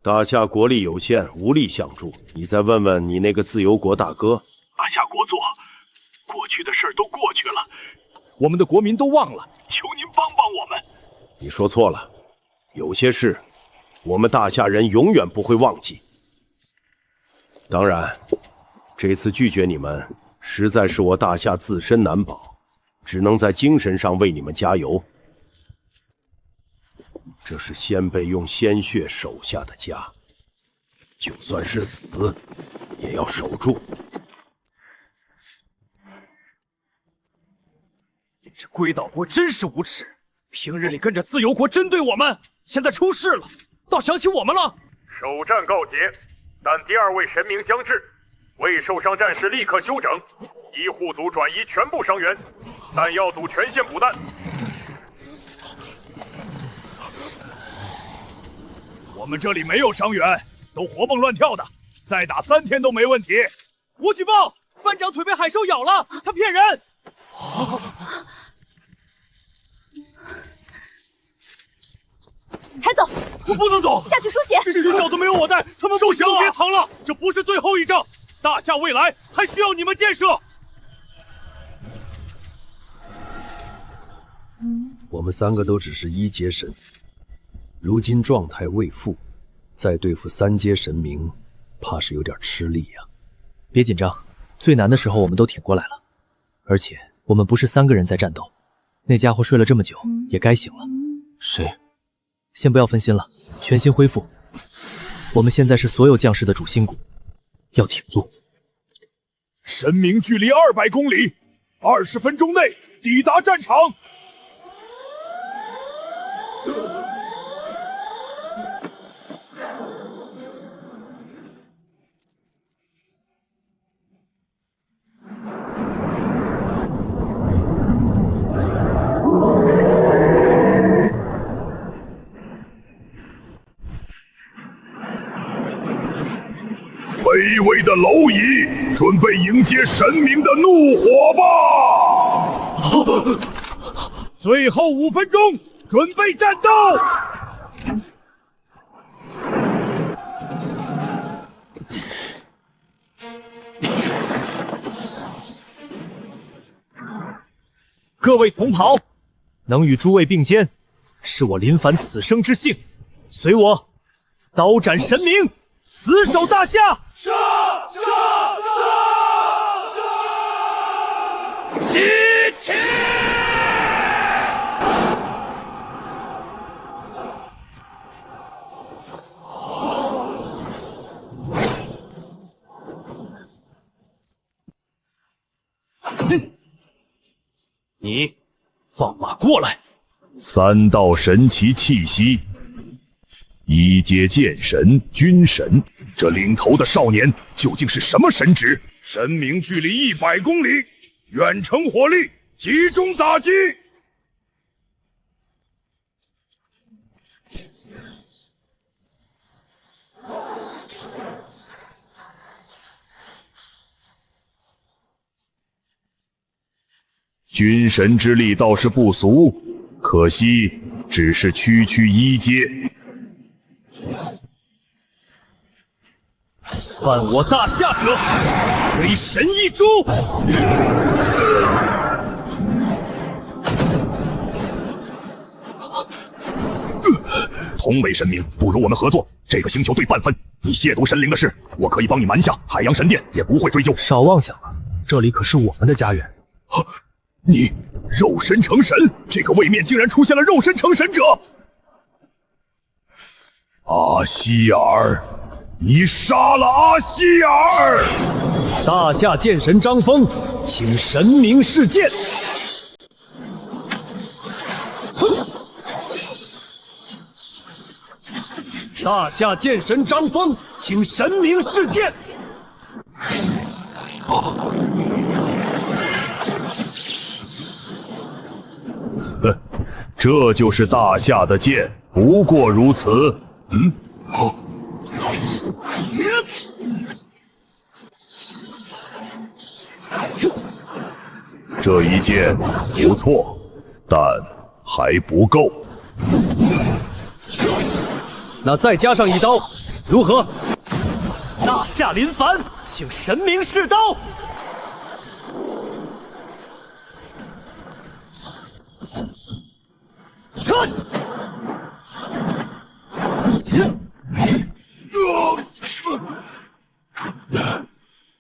[SPEAKER 16] 大夏国力有限，无力相助。你再问问你那个自由国大哥。
[SPEAKER 13] 大夏国座，过去的事都过去了，
[SPEAKER 4] 我们的国民都忘了，
[SPEAKER 13] 求您帮帮我们。
[SPEAKER 16] 你说错了，有些事我们大夏人永远不会忘记。当然，这次拒绝你们，实在是我大夏自身难保，只能在精神上为你们加油。这是先辈用鲜血守下的家，就算是死，也要守住。
[SPEAKER 12] 这龟岛国真是无耻，平日里跟着自由国针对我们，现在出事了，倒想起我们了。
[SPEAKER 3] 首战告捷，
[SPEAKER 10] 但第2位神明将至，未受伤战士立刻休整，医护组转移全部伤员，弹药组全线补弹。
[SPEAKER 4] 我们这里没有伤员，都活蹦乱跳的，再打3天都没问题。我举报，班长腿被海兽咬了，他骗人。
[SPEAKER 7] 抬走！
[SPEAKER 4] 我不能走，
[SPEAKER 7] 下去输血。
[SPEAKER 4] 这群小子没有我带，他们不行了。别藏了，这不是最后一仗，大夏未来还需要你们建设。
[SPEAKER 19] 我们3个都只是1阶神，如今状态未复，再对付3阶神明，怕是有点吃力呀。
[SPEAKER 6] 别紧张，最难的时候我们都挺过来了，而且我们不是3个人在战斗，那家伙睡了这么久，也该醒了。
[SPEAKER 19] 谁？
[SPEAKER 6] 先不要分心了，全心恢复。我们现在是所有将士的主心骨，要挺住。
[SPEAKER 5] 神明距离200公里，20分钟内抵达战场。
[SPEAKER 18] 卑微的蝼蚁，准备迎接神明的怒火吧！
[SPEAKER 5] 最后5分钟，准备战斗！
[SPEAKER 6] 各位同袍，能与诸位并肩，是我林凡此生之幸。随我，刀斩神明，死守大夏！
[SPEAKER 14] 杀！
[SPEAKER 6] 齐齐！
[SPEAKER 8] 你放马过来
[SPEAKER 2] ！3道神奇气息，1阶剑神、军神，这领头的少年究竟是什么神职？
[SPEAKER 5] 神明距离100公里，远程火力集中打击。
[SPEAKER 2] 军神之力倒是不俗，可惜只是区1阶。
[SPEAKER 6] 犯我大夏者，虽神一诛！
[SPEAKER 2] 同为神明，不如我们合作。这个星球对半分，你亵渎神灵的事，我可以帮你瞒下。海洋神殿也不会追究。
[SPEAKER 6] 少妄想了，这里可是我们的家园。
[SPEAKER 2] 你肉身成神，这个位面竟然出现了肉身成神者！阿希尔，你杀了阿希尔！
[SPEAKER 6] 大夏剑神张峰，请神明示剑。大夏剑神张峰，请神明示剑。
[SPEAKER 2] 哼，这就是大夏的剑，不过如此。这一剑不错，但还不够。
[SPEAKER 6] 那再加上1刀，如何？大夏林凡，请神明示刀。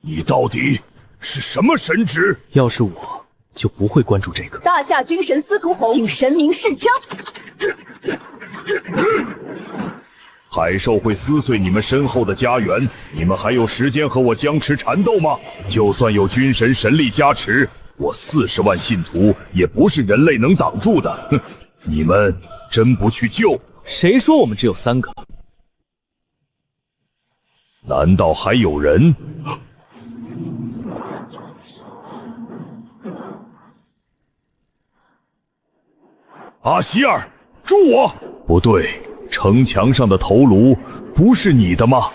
[SPEAKER 2] 你到底是什么神职？
[SPEAKER 6] 要是我，就不会关注这个。
[SPEAKER 7] 大夏军神司徒红，请神明示枪。
[SPEAKER 2] 海兽会撕碎你们身后的家园，你们还有时间和我僵持缠斗吗？就算有军神神力加持，我40万信徒也不是人类能挡住的。哼，你们真不去救？
[SPEAKER 6] 谁说我们只有3个？
[SPEAKER 2] 难道还有人？阿希尔，助我！不对，城墙上的头颅不是你的吗？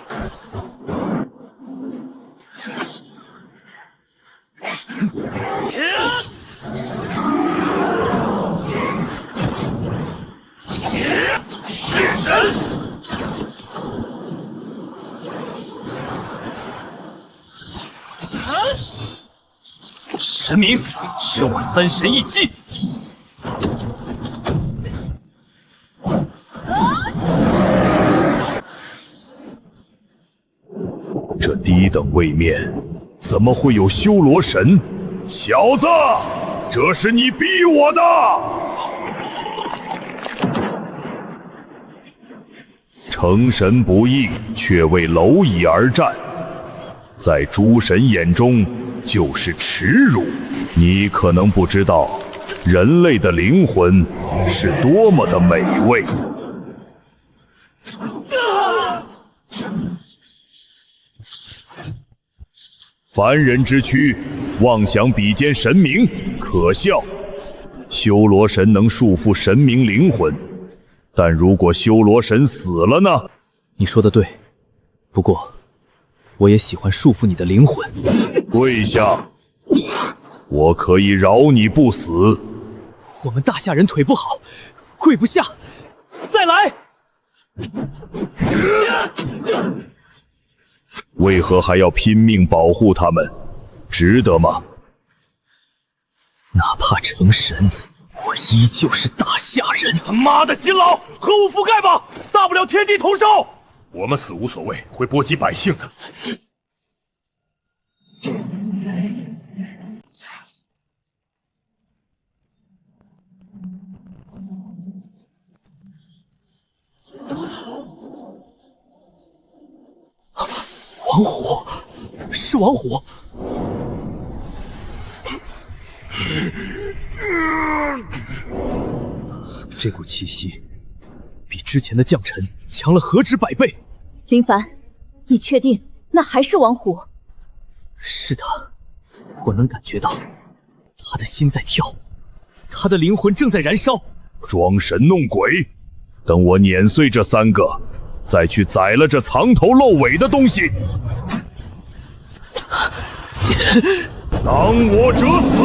[SPEAKER 14] 弑神！
[SPEAKER 1] 神明，吃我三神一击！
[SPEAKER 2] 这低等位面怎么会有修罗神？小子，这是你逼我的！成神不易，却为蝼蚁而战，在诸神眼中就是耻辱。你可能不知道，人类的灵魂是多么的美味。凡人之躯，妄想比肩神明，可笑。修罗神能束缚神明灵魂，但如果修罗神死了呢？
[SPEAKER 6] 你说的对，不过我也喜欢束缚你的灵魂。
[SPEAKER 2] 跪下，我可以饶你不死。
[SPEAKER 6] 我们大夏人腿不好，跪不下，再来。
[SPEAKER 2] 为何还要拼命保护他们？值得吗？
[SPEAKER 6] 哪怕成神，我依旧是大夏人。
[SPEAKER 14] 他妈的，金老，和我覆盖吧，大不了天地同寿。
[SPEAKER 10] 我们死无所谓，会波及百姓的。
[SPEAKER 6] 王虎，是王虎。这股气息比之前的将臣强了何止100倍。
[SPEAKER 7] 林凡，你确定那还是王虎？
[SPEAKER 6] 是他，我能感觉到他的心在跳，他的灵魂正在燃烧。
[SPEAKER 2] 装神弄鬼，等我碾碎这3个，再去宰了这藏头露尾的东西。当我者死！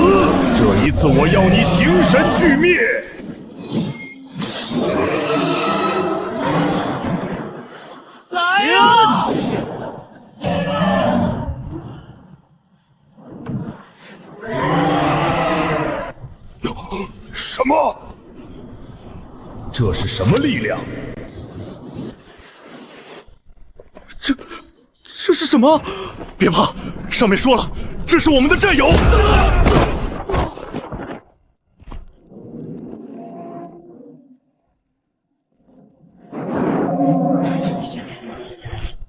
[SPEAKER 2] 这一次我要你形神俱灭！
[SPEAKER 14] 来呀！
[SPEAKER 2] 什么？这是什么力量？
[SPEAKER 14] 这是什么？别怕，上面说了，这是我们的战友。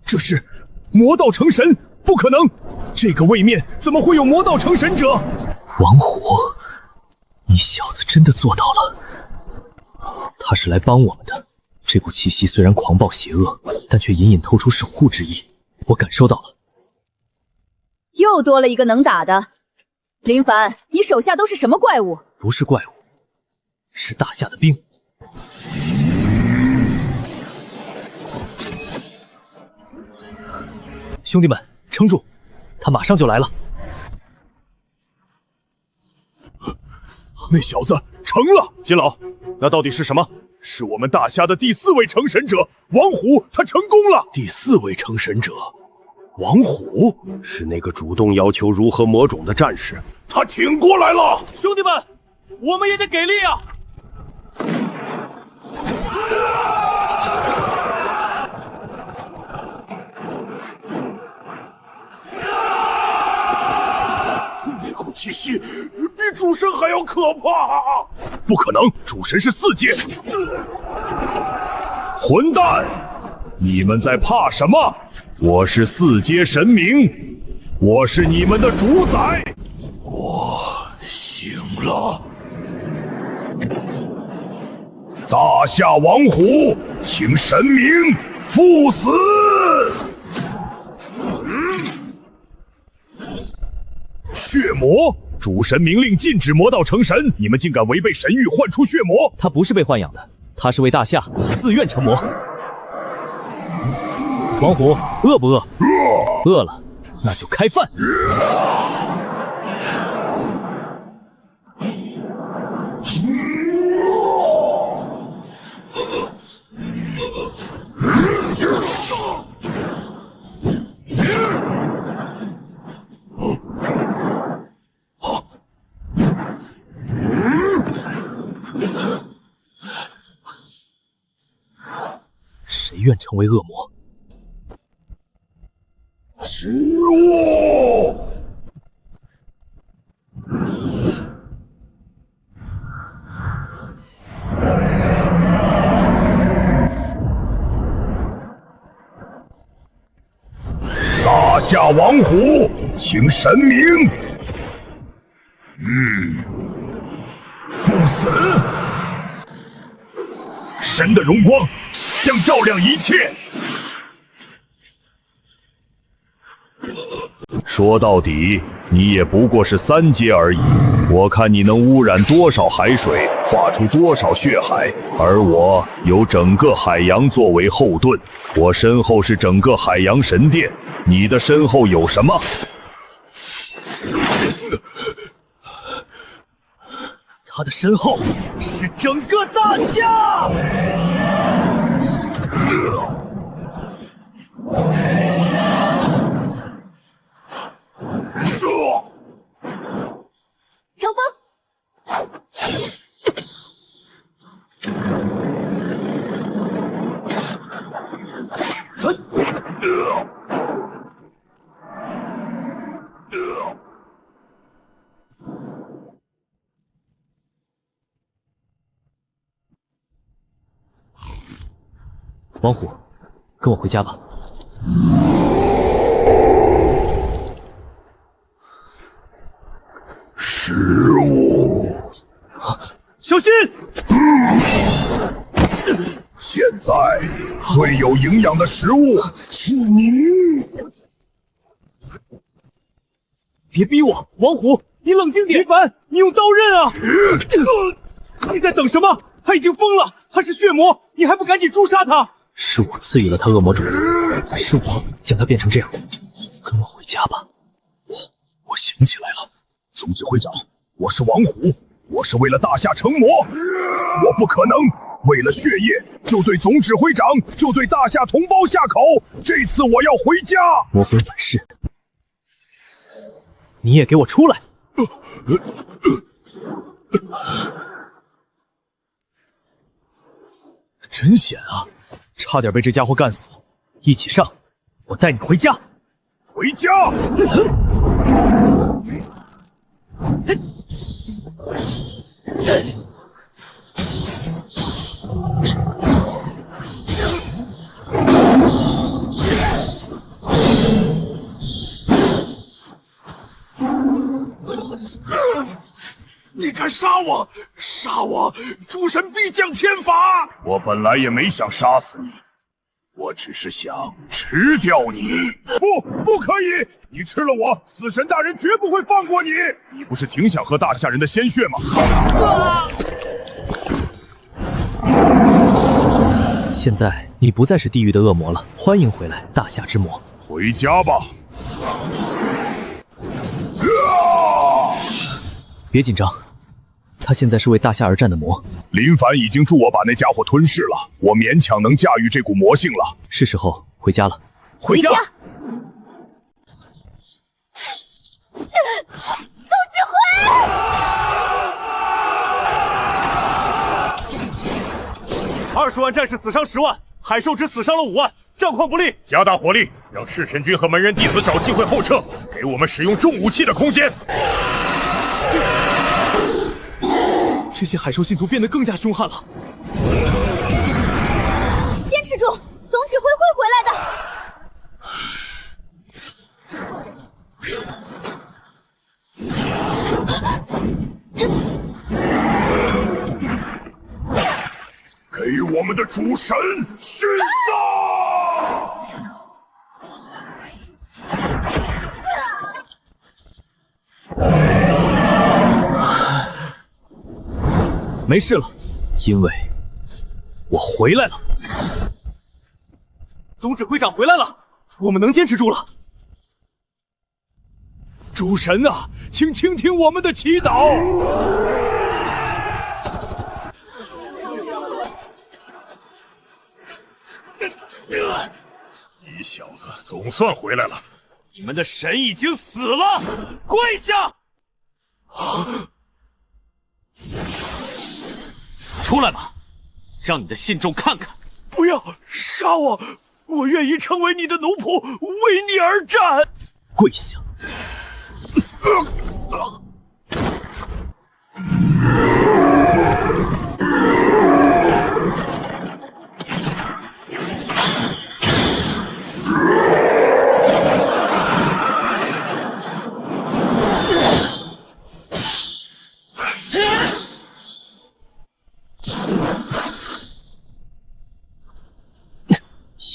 [SPEAKER 2] 这是魔道成神，不可能！这个位面怎么会有魔道成神者？
[SPEAKER 6] 王虎，你小子真的做到了。他是来帮我们的。这股气息虽然狂暴邪恶，但却隐隐透出守护之意，我感受到了。
[SPEAKER 7] 又多了一个能打的。林凡，你手下都是什么怪物？
[SPEAKER 6] 不是怪物，是大夏的兵。兄弟们，撑住，他马上就来了。
[SPEAKER 2] 那小子成了！
[SPEAKER 5] 金老，那到底是什么？
[SPEAKER 2] 是我们大夏的第4位成神者王虎，他成功了。
[SPEAKER 16] 第4位成神者王虎是那个主动要求如何魔种的战士，
[SPEAKER 2] 他挺过来了。
[SPEAKER 4] 兄弟们，我们也得给力啊！
[SPEAKER 2] 那股气息比主神还要可怕！不可能，主神是4阶。混蛋！你们在怕什么？我是4阶神明，我是你们的主宰。我醒了。大夏王虎，请神明赴死！魔！主神明令禁止魔道成神，你们竟敢违背神谕唤出血魔！
[SPEAKER 6] 他不是被豢养的，他是为大夏自愿成魔。王虎，饿不饿？饿了，那就开饭。谁愿成为恶魔？
[SPEAKER 18] 食物！大夏王虎，请神明，赴死！神的荣光将照亮一切。
[SPEAKER 2] 说到底，你也不过是3阶而已。我看你能污染多少海水，化出多少血海，而我有整个海洋作为后盾。我身后是整个海洋神殿，你的身后有什么？
[SPEAKER 1] 他的身后是整个大夏。
[SPEAKER 7] 乘风！
[SPEAKER 6] 王虎，跟我回家吧。
[SPEAKER 18] 食物，
[SPEAKER 4] 小心！
[SPEAKER 18] 现在最有营养的食物是你。
[SPEAKER 4] 别逼我，王虎，你冷静点。林凡，你用刀刃啊！你在等什么？他已经疯了，他是血魔，你还不赶紧诛杀他！
[SPEAKER 6] 是我赐予了他恶魔种子，是我将他变成这样。跟我回家吧。
[SPEAKER 18] 我想起来了，总指挥长，我是王虎，我是为了大夏成魔，我不可能为了血液就对总指挥长，就对大夏同胞下口。这次我要回家。
[SPEAKER 6] 魔魂反噬，你也给我出来！真险啊，差点被这家伙干死。一起上，我带你回家。
[SPEAKER 18] 回家！你敢杀我！杀我！诸神必降天罚！我本来也没想杀死你，我只是想吃掉你。不可以！你吃了我，死神大人绝不会放过你！你不是挺想喝大夏人的鲜血吗？
[SPEAKER 6] 现在你不再是地狱的恶魔了，欢迎回来，大夏之魔。
[SPEAKER 18] 回家吧。
[SPEAKER 6] 别紧张，他现在是为大夏而战的魔。
[SPEAKER 18] 林凡已经助我把那家伙吞噬了，我勉强能驾驭这股魔性了。
[SPEAKER 6] 是时候回家了。
[SPEAKER 7] 回家！总指挥
[SPEAKER 4] ！20万战士死伤10万，海兽只死伤了5万，战况不利。
[SPEAKER 10] 加大火力，让弑神军和门人弟子找机会后撤，给我们使用重武器的空间。
[SPEAKER 4] 这些海兽信徒变得更加凶悍了。
[SPEAKER 7] 坚持住，总指挥会回来的。
[SPEAKER 18] 给我们的主神殉葬！
[SPEAKER 6] 没事了，因为我回来了。
[SPEAKER 4] 总指挥长回来了，我们能坚持住了。主神啊，请倾听我们的祈祷。
[SPEAKER 18] 你小子总算回来了！
[SPEAKER 4] 你们的神已经死了，跪下！
[SPEAKER 9] 出来吧，让你的信众看看。
[SPEAKER 14] 不要杀我，我愿意成为你的奴仆，为你而战。
[SPEAKER 6] 跪下！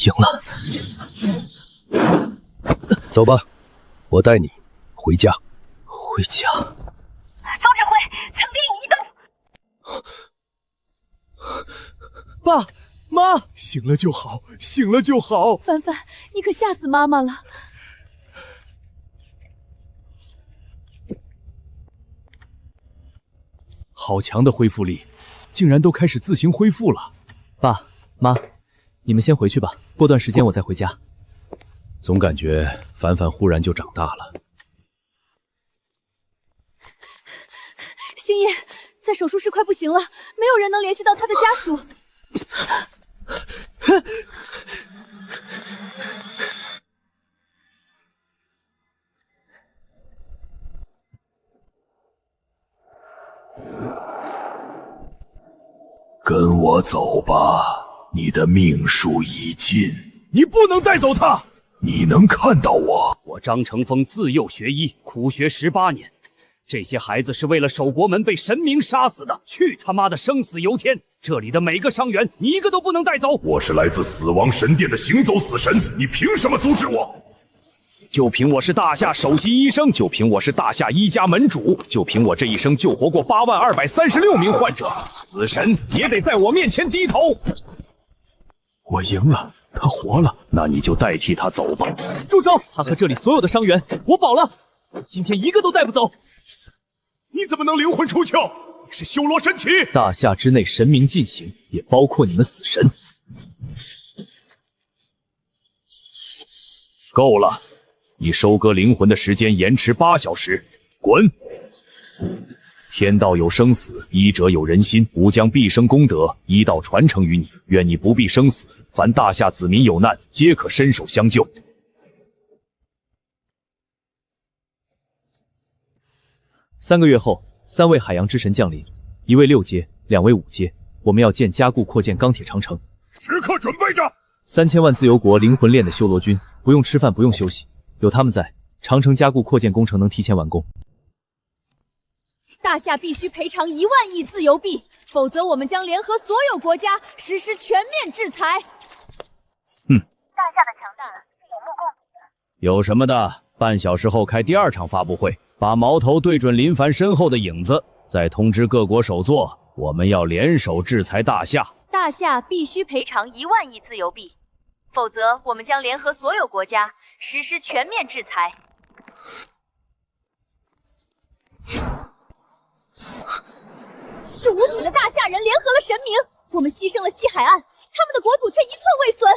[SPEAKER 6] 赢了，
[SPEAKER 19] 走吧，我带你回家。
[SPEAKER 6] 回家。
[SPEAKER 21] 总指挥，曾经有一动。
[SPEAKER 12] 爸妈，醒了就好，醒了就好。
[SPEAKER 7] 凡凡，你可吓死妈妈了。
[SPEAKER 4] 好强的恢复力，竟然都开始自行恢复了。
[SPEAKER 6] 爸妈，你们先回去吧，过段时间我再回家。
[SPEAKER 19] 总感觉凡凡忽然就长大了。
[SPEAKER 7] 星夜在手术室快不行了，没有人能联系到他的家属。
[SPEAKER 18] 跟我走吧，你的命数已尽。
[SPEAKER 4] 你不能带走他！
[SPEAKER 18] 你能看到我？
[SPEAKER 1] 我张成风自幼学医，苦学18年。这些孩子是为了守国门被神明杀死的，去他妈的生死由天！这里的每个伤员，你一个都不能带走。
[SPEAKER 18] 我是来自死亡神殿的行走死神，你凭什么阻止我？
[SPEAKER 8] 就凭我是大夏首席医生，就凭我是大夏一家门主，就凭我这一生救活过8万236名患者，死神也得在我面前低头。
[SPEAKER 12] 我赢了，他活了，
[SPEAKER 8] 那你就代替他走吧。
[SPEAKER 6] 住手！他和这里所有的伤员，我保了，今天一个都带不走。
[SPEAKER 18] 你怎么能灵魂出窍？你是修罗神旗！
[SPEAKER 6] 大夏之内神明进行，也包括你们死神。
[SPEAKER 8] 够了，你收割灵魂的时间延迟8小时，滚！天道有生死，医者有仁心，吾将毕生功德医道传承于你，愿你不必生死。凡大夏子民有难，皆可伸手相救。
[SPEAKER 6] 3个月后，3位海洋之神降临，1位6阶，2位5阶。我们要加固扩建钢铁长城。
[SPEAKER 18] 时刻准备着
[SPEAKER 6] ！3000万自由国灵魂链的修罗军，不用吃饭，不用休息，有他们在，长城加固扩建工程能提前完工。
[SPEAKER 7] 大夏必须赔偿1万亿自由币，否则我们将联合所有国家实施全面制裁。
[SPEAKER 21] 大夏的强大是有目共睹的。
[SPEAKER 8] 有什么的？半小时后开第2场发布会，把矛头对准林凡身后的影子，再通知各国首座，我们要联手制裁大夏。
[SPEAKER 21] 大夏必须赔偿1万亿自由币，否则我们将联合所有国家实施全面制裁。
[SPEAKER 7] 是无耻的大夏人联合了神明，我们牺牲了西海岸，他们的国土却一寸未损。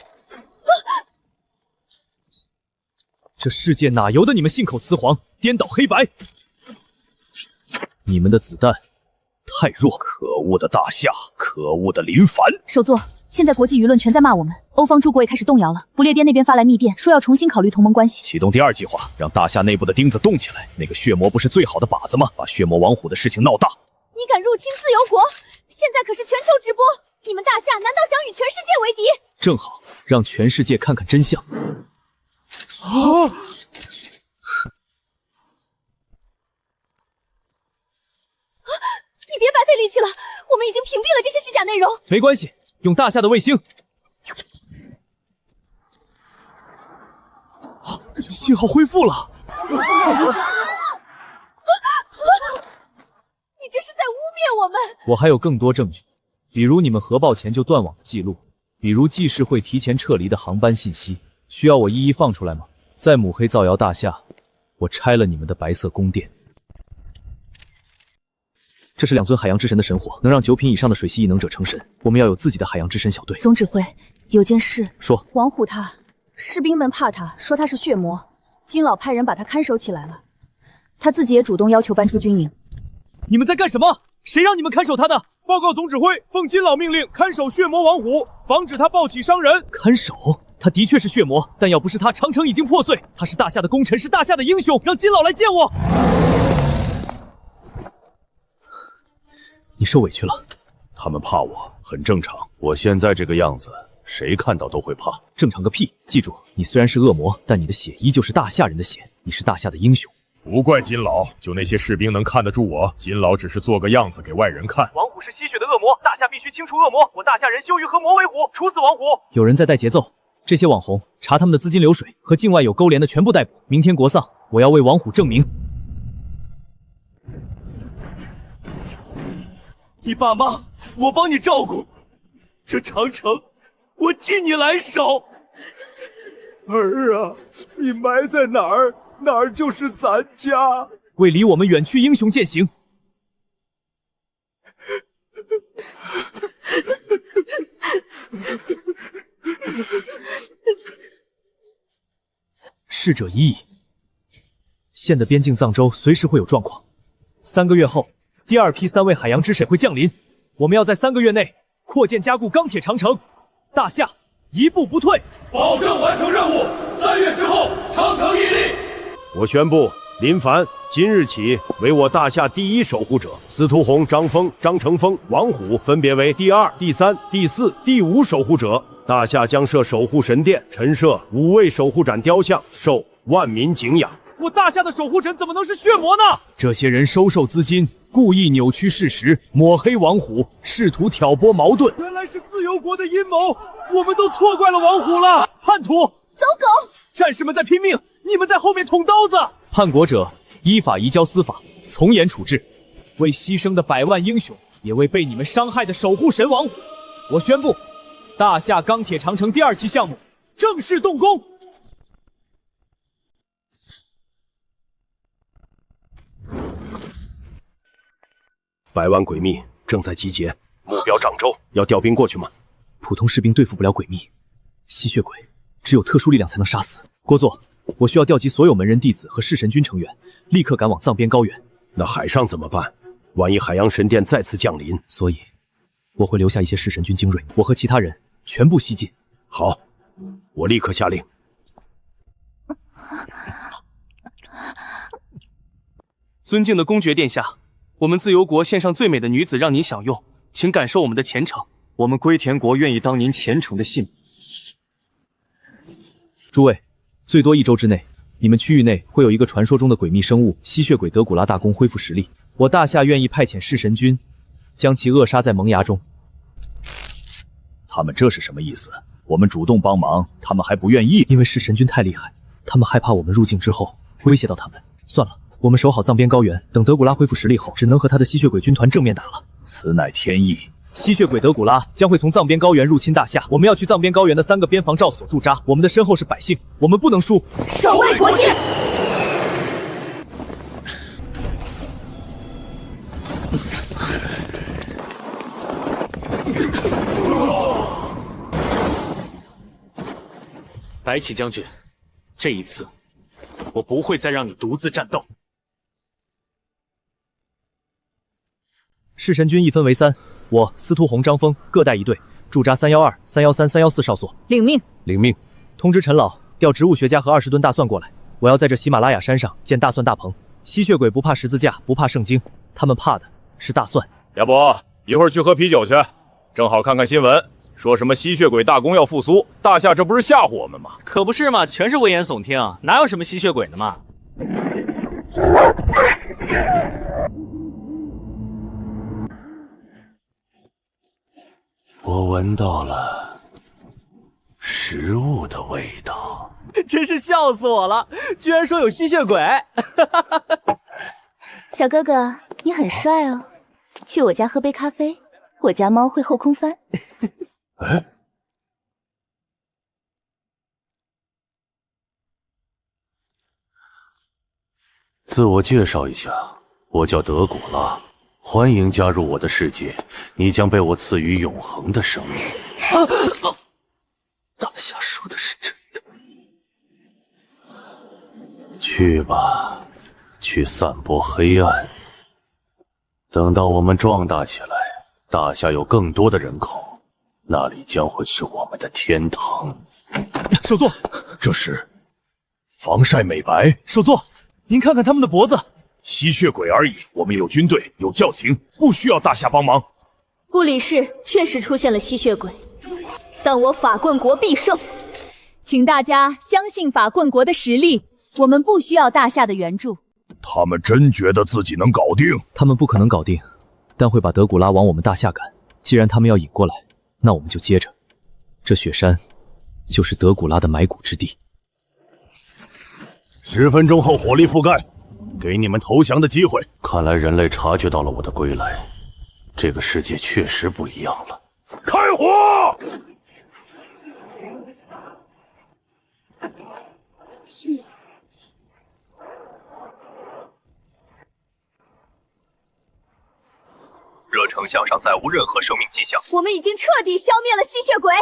[SPEAKER 6] 这世界哪由得你们信口雌黄，颠倒黑白？你们的子弹太弱！
[SPEAKER 8] 可恶的大夏，可恶的林凡！
[SPEAKER 11] 首座，现在国际舆论全在骂我们，欧方诸国也开始动摇了。不列颠那边发来密电，说要重新考虑同盟关系。
[SPEAKER 8] 启动第2计划，让大夏内部的钉子动起来。那个血魔不是最好的靶子吗？把血魔王虎的事情闹大。
[SPEAKER 7] 你敢入侵自由国？现在可是全球直播，你们大夏难道想与全世界为敌？
[SPEAKER 6] 正好让全世界看看真相。
[SPEAKER 7] 你别白费力气了，我们已经屏蔽了这些虚假内容。
[SPEAKER 6] 没关系，用大夏的卫星。
[SPEAKER 12] 信号恢复了。
[SPEAKER 7] 你这是在污蔑我们！
[SPEAKER 6] 我还有更多证据，比如你们核爆前就断网的记录，比如记事会提前撤离的航班信息，需要我一一放出来吗？在母黑造谣大厦，我拆了你们的白色宫殿。这是2尊海洋之神的神火，能让9品以上的水系异能者成神。我们要有自己的海洋之神小队。
[SPEAKER 11] 总指挥，有件事。
[SPEAKER 6] 说。
[SPEAKER 7] 王虎他，士兵们怕他，说他是血魔，金老派人把他看守起来了。他自己也主动要求搬出军营。
[SPEAKER 4] 你们在干什么？谁让你们看守他的？报告总指挥，奉金老命令看守血魔王虎，防止他暴起伤人。
[SPEAKER 6] 看守？他的确是血魔，但要不是他，长城已经破碎。他是大夏的功臣，是大夏的英雄，让金老来见我。你受委屈了。
[SPEAKER 5] 他们怕我很正常，我现在这个样子，谁看到都会怕。
[SPEAKER 6] 正常个屁！记住，你虽然是恶魔，但你的血依旧是大夏人的血，你是大夏的英雄。
[SPEAKER 10] 不怪金老，就那些士兵能看得住我，金老只是做个样子给外人看。
[SPEAKER 4] 王虎是吸血的恶魔，大夏必须清除恶魔。我大夏人羞于和魔为虎，处死王虎。
[SPEAKER 6] 有人在带节奏，这些网红查他们的资金流水，和境外有勾连的全部逮捕。明天国丧，我要为王虎证明。
[SPEAKER 14] 你爸妈，我帮你照顾。这长城，我替你来守。
[SPEAKER 18] 儿啊，你埋在哪儿，哪儿就是咱家。
[SPEAKER 6] 为离我们远去英雄践行。逝者已矣。县的边境藏州随时会有状况。3个月后，第2批3位海洋之神会降临。我们要在3个月内扩建加固钢铁长城，大夏一步不退，
[SPEAKER 14] 保证完成任务。3月之后，长城屹立。
[SPEAKER 16] 我宣布，林凡今日起为我大夏第1守护者，司徒红、张峰、张成峰、王虎分别为第2、第3、第4、第5守护者。大夏将设守护神殿，陈设5位守护斩雕像，受万民敬仰。
[SPEAKER 4] 我大夏的守护神怎么能是血魔呢？
[SPEAKER 6] 这些人收受资金，故意扭曲事实，抹黑王虎，试图挑拨矛盾。
[SPEAKER 4] 原来是自由国的阴谋，我们都错怪了王虎了。叛徒，
[SPEAKER 7] 走狗！
[SPEAKER 4] 战士们在拼命，你们在后面捅刀子。
[SPEAKER 6] 叛国者依法移交司法，从严处置。为牺牲的100万英雄，也为被你们伤害的守护神王虎，我宣布，大夏钢铁长城第2期项目正式动工。
[SPEAKER 16] 100万鬼秘正在集结，目标掌州，要调兵过去吗？
[SPEAKER 6] 普通士兵对付不了鬼秘，吸血鬼只有特殊力量才能杀死。郭作，我需要调集所有门人弟子和弑神军成员，立刻赶往藏边高原。
[SPEAKER 16] 那海上怎么办？万一海洋神殿再次降临，
[SPEAKER 6] 所以我会留下一些弑神军精锐，我和其他人全部西进。
[SPEAKER 16] 好，我立刻下令。
[SPEAKER 12] 尊敬的公爵殿下，我们自由国献上最美的女子让您享用，请感受我们的虔诚。我们龟田国愿意当您虔诚的信民。
[SPEAKER 6] 诸位，最多1周之内，你们区域内会有一个传说中的诡秘生物吸血鬼德古拉大公恢复实力。我大夏愿意派遣弑神军，将其扼杀在萌芽中。
[SPEAKER 5] 他们这是什么意思？我们主动帮忙，他们还不愿意？
[SPEAKER 6] 因为弑神军太厉害，他们害怕我们入境之后威胁到他们。算了，我们守好藏边高原，等德古拉恢复实力后，只能和他的吸血鬼军团正面打了。
[SPEAKER 5] 此乃天意。
[SPEAKER 6] 吸血鬼德古拉将会从藏边高原入侵大夏，我们要去藏边高原的3个边防哨所驻扎。我们的身后是百姓，我们不能输。
[SPEAKER 7] 守卫国界。
[SPEAKER 9] 白起将军，这一次我不会再让你独自战斗。
[SPEAKER 6] 弑神军一分为3，我司徒红、张峰各带1队，驻扎312、313、314哨所。
[SPEAKER 7] 领命。
[SPEAKER 6] 领命。通知陈老调植物学家和20吨大蒜过来，我要在这喜马拉雅山上建大蒜大棚。吸血鬼不怕十字架，不怕圣经，他们怕的是大蒜。
[SPEAKER 5] 要不一会儿去喝啤酒去，正好看看新闻，说什么吸血鬼大公要复苏，大夏这不是吓唬我们吗？
[SPEAKER 9] 可不是嘛，全是危言耸听，哪有什么吸血鬼的嘛？
[SPEAKER 2] 我闻到了食物的味道，
[SPEAKER 12] 真是笑死我了！居然说有吸血鬼！
[SPEAKER 11] 小哥哥，你很帅哦。去我家喝杯咖啡，我家猫会后空翻。
[SPEAKER 2] 哎，自我介绍一下，我叫德古拉，欢迎加入我的世界，你将被我赐予永恒的生命。
[SPEAKER 6] 大侠说的是真的。
[SPEAKER 2] 去吧，去散播黑暗。等到我们壮大起来，大夏有更多的人口，那里将会是我们的天堂。
[SPEAKER 4] 首座，
[SPEAKER 5] 这是防晒美白。
[SPEAKER 4] 首座，您看看他们的脖子，
[SPEAKER 5] 吸血鬼而已。我们有军队，有教廷，不需要大夏帮忙。
[SPEAKER 7] 布里市确实出现了吸血鬼，但我法棍国必胜，
[SPEAKER 21] 请大家相信法棍国的实力，我们不需要大夏的援助。
[SPEAKER 5] 他们真觉得自己能搞定？
[SPEAKER 6] 他们不可能搞定，但会把德古拉往我们大夏赶。既然他们要引过来，那我们就接着。这雪山就是德古拉的埋骨之地。
[SPEAKER 2] 10分钟后火力覆盖，给你们投降的机会。看来人类察觉到了我的归来，这个世界确实不一样了。
[SPEAKER 18] 开火！
[SPEAKER 3] 热城墙上再无任何生命迹象。
[SPEAKER 7] 我们已经彻底消灭了吸血鬼。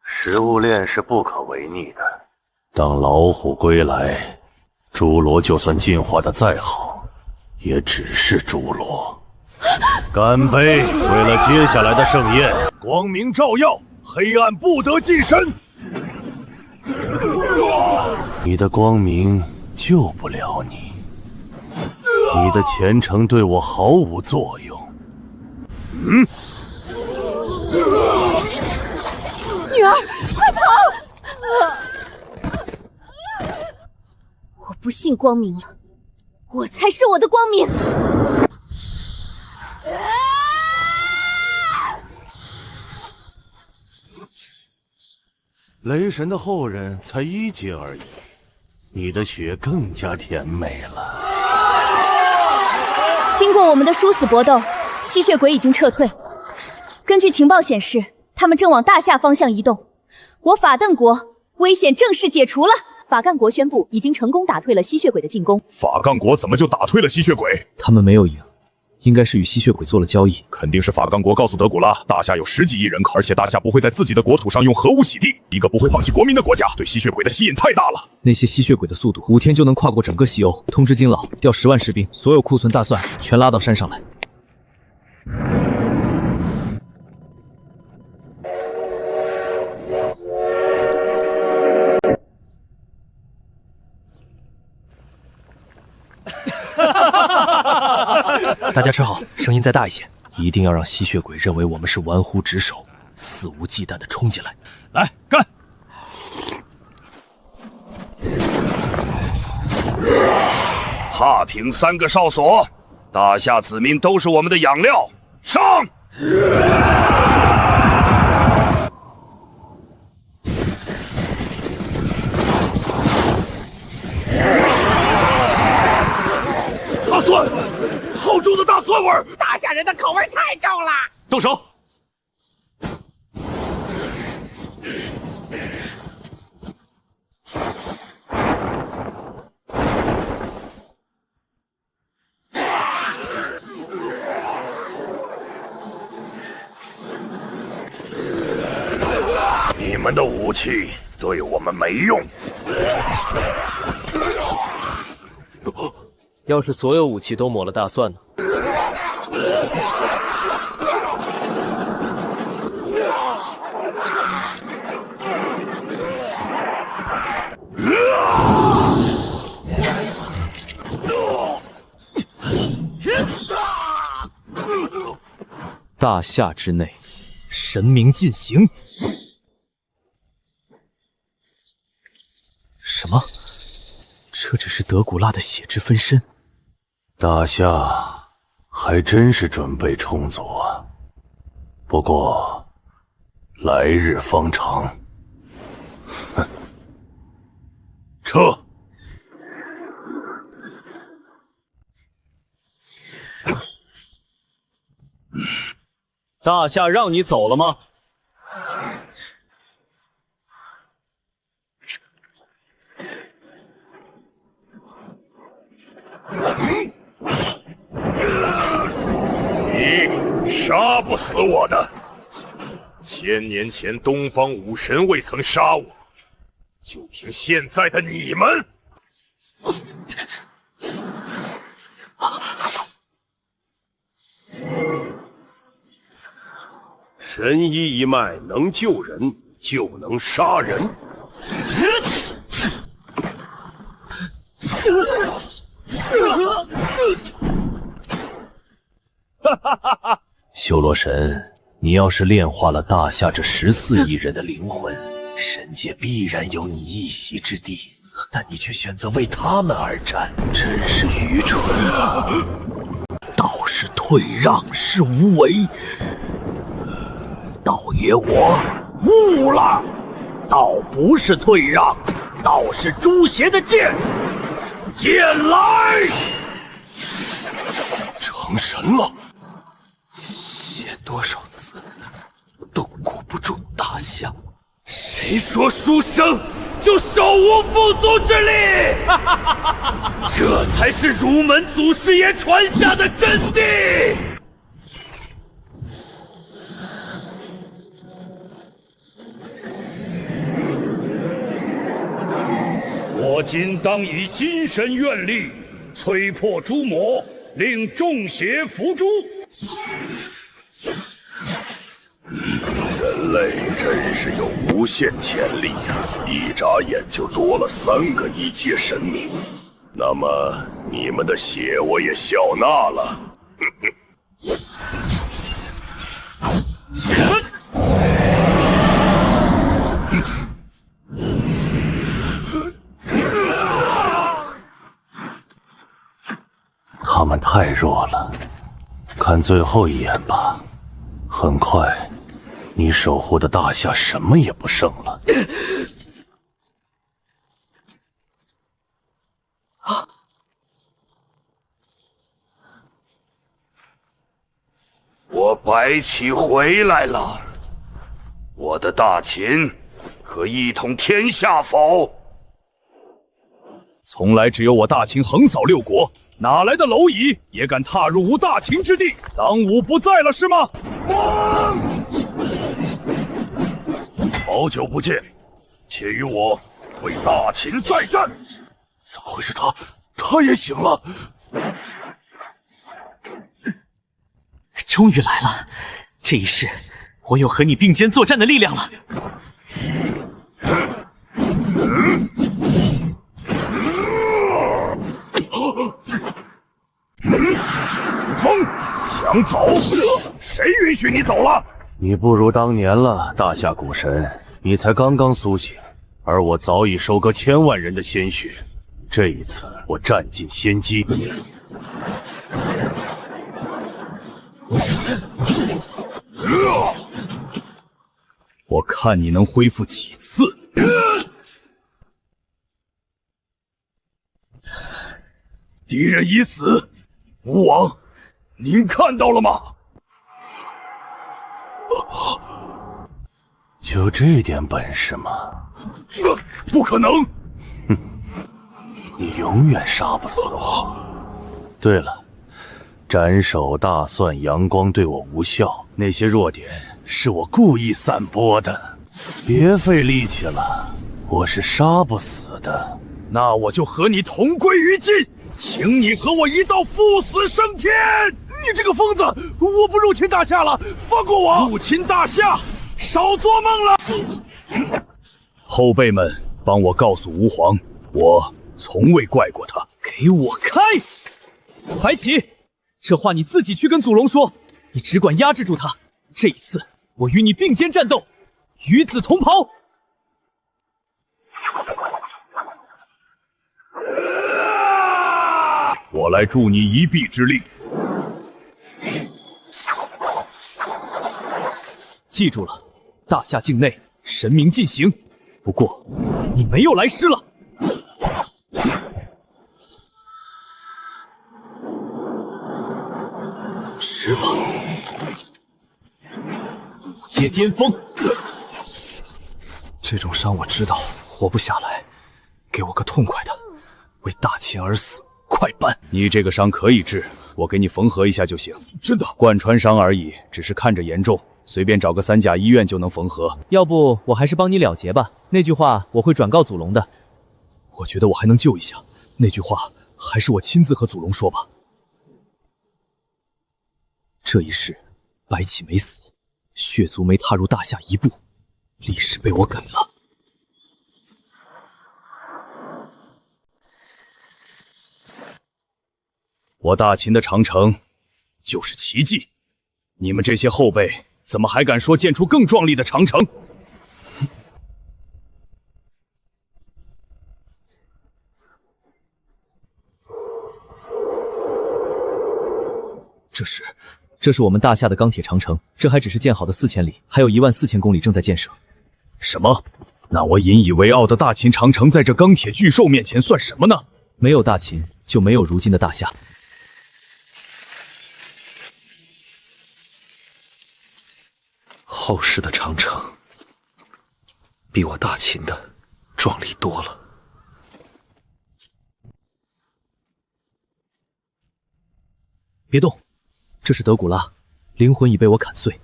[SPEAKER 2] 食物链是不可违逆的。当老虎归来，侏罗就算进化的再好，也只是侏罗。干杯！为了接下来的盛宴，
[SPEAKER 18] 光明照耀，黑暗不得近身。
[SPEAKER 2] 你的光明救不了你，你的虔诚对我毫无作用。
[SPEAKER 7] 女儿，快跑！我不信光明了，我才是我的光明。
[SPEAKER 2] 雷神的后人才1阶而已，你的血更加甜美了。
[SPEAKER 21] 经过我们的殊死搏斗，吸血鬼已经撤退。根据情报显示，他们正往大夏方向移动。我法邓国危险正式解除了。法干国宣布已经成功打退了吸血鬼的进攻。
[SPEAKER 5] 法干国怎么就打退了吸血鬼？
[SPEAKER 6] 他们没有赢，应该是与吸血鬼做了交易。
[SPEAKER 5] 肯定是法干国告诉德古拉，大夏有10几亿人口，而且大夏不会在自己的国土上用核武洗地。一个不会放弃国民的国家，对吸血鬼的吸引太大了。
[SPEAKER 6] 那些吸血鬼的速度5天就能跨过整个西欧。通知金老调10万士兵，所有库存大蒜全拉到山上来。大家吃好，声音再大一些，一定要让吸血鬼认为我们是玩忽职守，肆无忌惮地冲进来。
[SPEAKER 5] 来，干！
[SPEAKER 18] 踏平3个哨所，大夏子民都是我们的养料。上！大蒜，好重的大蒜味儿！
[SPEAKER 14] 大夏人的口味太重了。
[SPEAKER 5] 动手！
[SPEAKER 18] 你们的武器对我们没用。
[SPEAKER 12] 要是所有武器都抹了大蒜呢？
[SPEAKER 6] 大夏之内，神明进行。什么？这只是德古拉的血之分身。
[SPEAKER 2] 大夏还真是准备充足啊。不过，来日方长。哼，撤！
[SPEAKER 8] 大夏让你走了吗？
[SPEAKER 10] 你杀不死我的。1000年前东方武神未曾杀我，就凭现在的你们，
[SPEAKER 16] 神医一脉能救人，就能杀人。
[SPEAKER 8] 修罗神，你要是炼化了大夏这14亿人的灵魂，神界必然有你一席之地。但你却选择为他们而战，真是愚蠢啊！
[SPEAKER 1] 道是退让，是无为。道爷我悟了，道不是退让，道是诛邪的剑。剑来！
[SPEAKER 16] 成神了。
[SPEAKER 1] 写多少字都顾不住大夏。
[SPEAKER 14] 谁说书生就手无缚足之力？这才是儒门祖师爷传下的真谛。我今当以金身愿力，摧破诸魔，令众邪伏诛。
[SPEAKER 2] 人类真是有无限潜力啊！一眨眼就多了3个1阶神明，那么你们的血我也笑纳了。他们太弱了，看最后一眼吧。很快，你守护的大夏什么也不剩了。
[SPEAKER 10] 我白起回来了，我的大秦可一统天下否？
[SPEAKER 4] 从来只有我大秦横扫6国，哪来的蝼蚁也敢踏入吾大秦之地？当吾不在了是吗？
[SPEAKER 10] 好久不见，且与我为大秦再战。
[SPEAKER 16] 怎么会是他？他也醒了。
[SPEAKER 6] 终于来了，这一世我有和你并肩作战的力量了。
[SPEAKER 10] 风想走？谁允许你走了？
[SPEAKER 2] 你不如当年了，大夏古神，你才刚刚苏醒，而我早已收割千万人的鲜血。这一次，我占尽先机。
[SPEAKER 4] 我看你能恢复几次？
[SPEAKER 10] 敌人已死，吴王，您看到了吗？
[SPEAKER 2] 就这点本事吗？
[SPEAKER 10] 不可能！
[SPEAKER 2] 哼，你永远杀不死我。对了，斩首、大蒜、阳光对我无效，那些弱点是我故意散播的。别费力气了，我是杀不死的。
[SPEAKER 10] 那我就和你同归于尽，请你和我一道赴死升天！
[SPEAKER 14] 你这个疯子！我不入侵大夏了，放过我！
[SPEAKER 10] 入侵大夏，少做梦了！
[SPEAKER 4] 后辈们，帮我告诉吾皇，我从未怪过他。
[SPEAKER 6] 给我开！白起，这话你自己去跟祖龙说，你只管压制住他。这一次，我与你并肩战斗，与子同袍。
[SPEAKER 10] 我来助你一臂之力。
[SPEAKER 6] 记住了，大夏境内神明进行。不过，你没有来世了。吃吧，接巅峰。这种伤我知道活不下来，给我个痛快的，为大秦而死，快办！
[SPEAKER 8] 你这个伤可以治，我给你缝合一下就行。
[SPEAKER 18] 真的？
[SPEAKER 8] 贯穿伤而已，只是看着严重，随便找个3甲医院就能缝合。
[SPEAKER 6] 要不我还是帮你了结吧，那句话我会转告祖龙的。我觉得我还能救一下，那句话还是我亲自和祖龙说吧。这一世，白起没死，血族没踏入大夏一步，历史被我改了。
[SPEAKER 8] 我大秦的长城就是奇迹，你们这些后辈怎么还敢说建出更壮丽的长城？
[SPEAKER 6] 这是我们大夏的钢铁长城，这还只是建好的4000里，还有14000公里正在建设。
[SPEAKER 8] 什么？那我引以为傲的大秦长城在这钢铁巨兽面前算什么呢？
[SPEAKER 6] 没有大秦，就没有如今的大夏。
[SPEAKER 15] 后世的长城比我大秦的壮丽多了。
[SPEAKER 6] 别动，这是德古拉，灵魂已被我砍碎，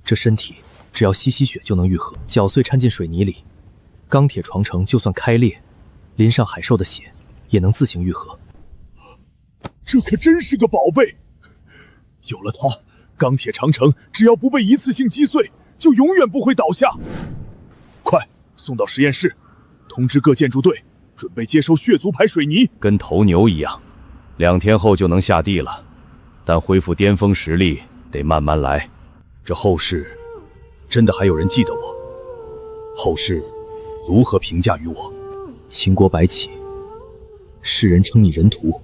[SPEAKER 6] 这身体只要吸血就能愈合，搅碎掺进水泥里，钢铁长城就算开裂，淋上海兽的血也能自行愈合。
[SPEAKER 18] 这可真是个宝贝，有了它，钢铁长城只要不被一次性击碎，就永远不会倒下。快送到实验室，通知各建筑队准备接收血族牌水泥，
[SPEAKER 8] 跟头牛一样，2天后就能下地了。但恢复巅峰实力得慢慢来。这后世真的还有人记得我？后世如何评价于我？
[SPEAKER 6] 秦国白起，世人称你人屠，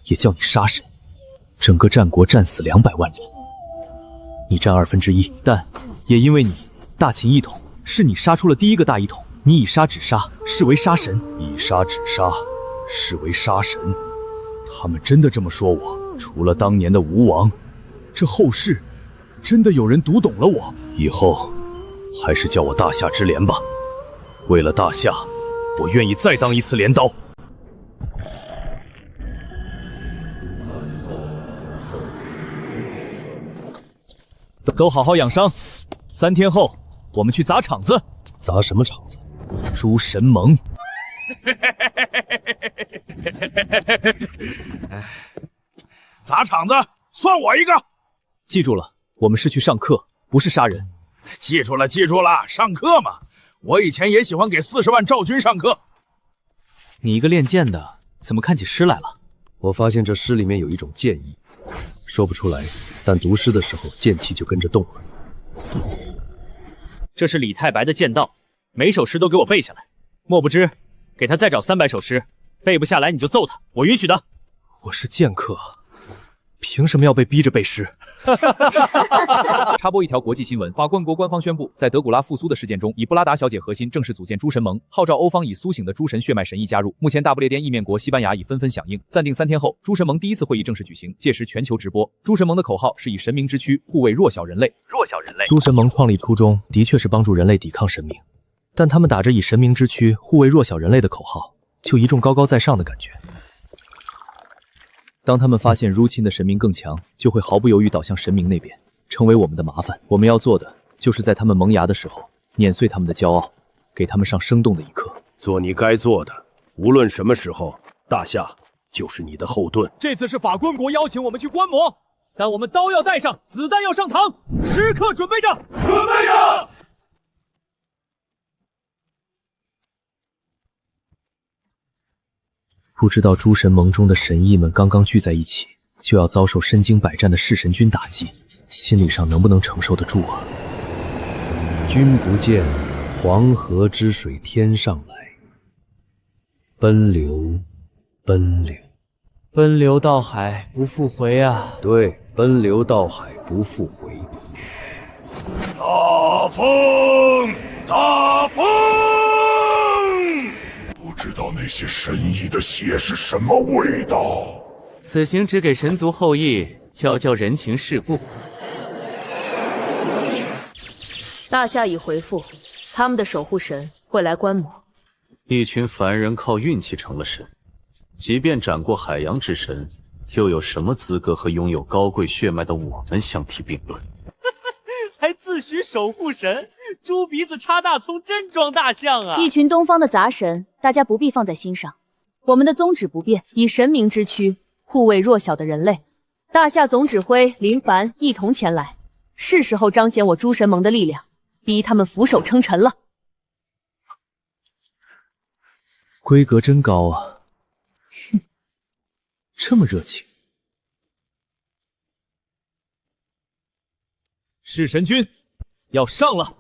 [SPEAKER 6] 也叫你杀神。整个战国战死200万人，你占1/2，但也因为你，大秦一统，是你杀出了第一个大一统。你以杀止杀，视为杀神；
[SPEAKER 8] 以杀止杀，视为杀神。他们真的这么说我？除了当年的吴王，这后世真的有人读懂了我？以后还是叫我大夏之镰吧。为了大夏，我愿意再当一次镰刀。
[SPEAKER 6] 都好好养伤，3天后我们去砸场子。
[SPEAKER 19] 砸什么场子？
[SPEAKER 6] 诸神盟。
[SPEAKER 18] 砸场子，算我一个。
[SPEAKER 6] 记住了，我们是去上课，不是杀人。
[SPEAKER 18] 记住了，记住了，上课嘛。我以前也喜欢给40万赵军上课。
[SPEAKER 6] 你一个练剑的，怎么看起诗来了？
[SPEAKER 19] 我发现这诗里面有一种剑意，说不出来，但读诗的时候剑气就跟着动了。
[SPEAKER 6] 这是李太白的剑道，每首诗都给我背下来。莫不知，给他再找300首诗，背不下来你就揍他，我允许的。我是剑客，凭什么要被逼着背诗？
[SPEAKER 4] 插播一条国际新闻：法冠国官方宣布，在德古拉复苏的事件中，以布拉达小姐核心正式组建诸神盟，号召欧方以苏醒的诸神血脉神意加入。目前，大不列颠意面国西班牙已纷纷响应，暂定3天后，诸神盟第一次会议正式举行，届时全球直播。诸神盟的口号是以神明之躯护卫弱小人类。
[SPEAKER 3] 弱小人类。
[SPEAKER 6] 诸神盟创立初衷的确是帮助人类抵抗神明，但他们打着以神明之躯护卫弱小人类的口号，就一种高高在上的感觉。当他们发现入侵的神明更强，就会毫不犹豫倒向神明那边，成为我们的麻烦。我们要做的，就是在他们萌芽的时候，碾碎他们的骄傲，给他们上生动的一课。
[SPEAKER 16] 做你该做的，无论什么时候，大夏就是你的后盾。
[SPEAKER 4] 这次是法官国邀请我们去观摩，但我们刀要带上，子弹要上膛，时刻准备着，准备着。
[SPEAKER 6] 不知道诸神盟中的神医们刚刚聚在一起，就要遭受身经百战的弑神军打击，心理上能不能承受得住啊？
[SPEAKER 19] 君不见黄河之水天上来，奔流，奔流，
[SPEAKER 6] 奔流到海不复回啊！
[SPEAKER 19] 对，奔流到海不复回。
[SPEAKER 18] 大风，大风！不知道那些神医的血是什么味道。
[SPEAKER 9] 此行只给神族后裔教人情世故。
[SPEAKER 20] 大夏已回复，他们的守护神会来观摩。
[SPEAKER 3] 一群凡人靠运气成了神，即便斩过海洋之神，又有什么资格和拥有高贵血脉的我们相提并论？
[SPEAKER 4] 还自诩守护神，猪鼻子插大葱，真装大象啊！
[SPEAKER 21] 一群东方的杂神，大家不必放在心上。我们的宗旨不变，以神明之躯护卫弱小的人类。大夏总指挥林凡一同前来，是时候彰显我诸神盟的力量，逼他们俯首称臣了。
[SPEAKER 6] 规格真高啊！哼，这么热情。
[SPEAKER 4] 弑神军要上了！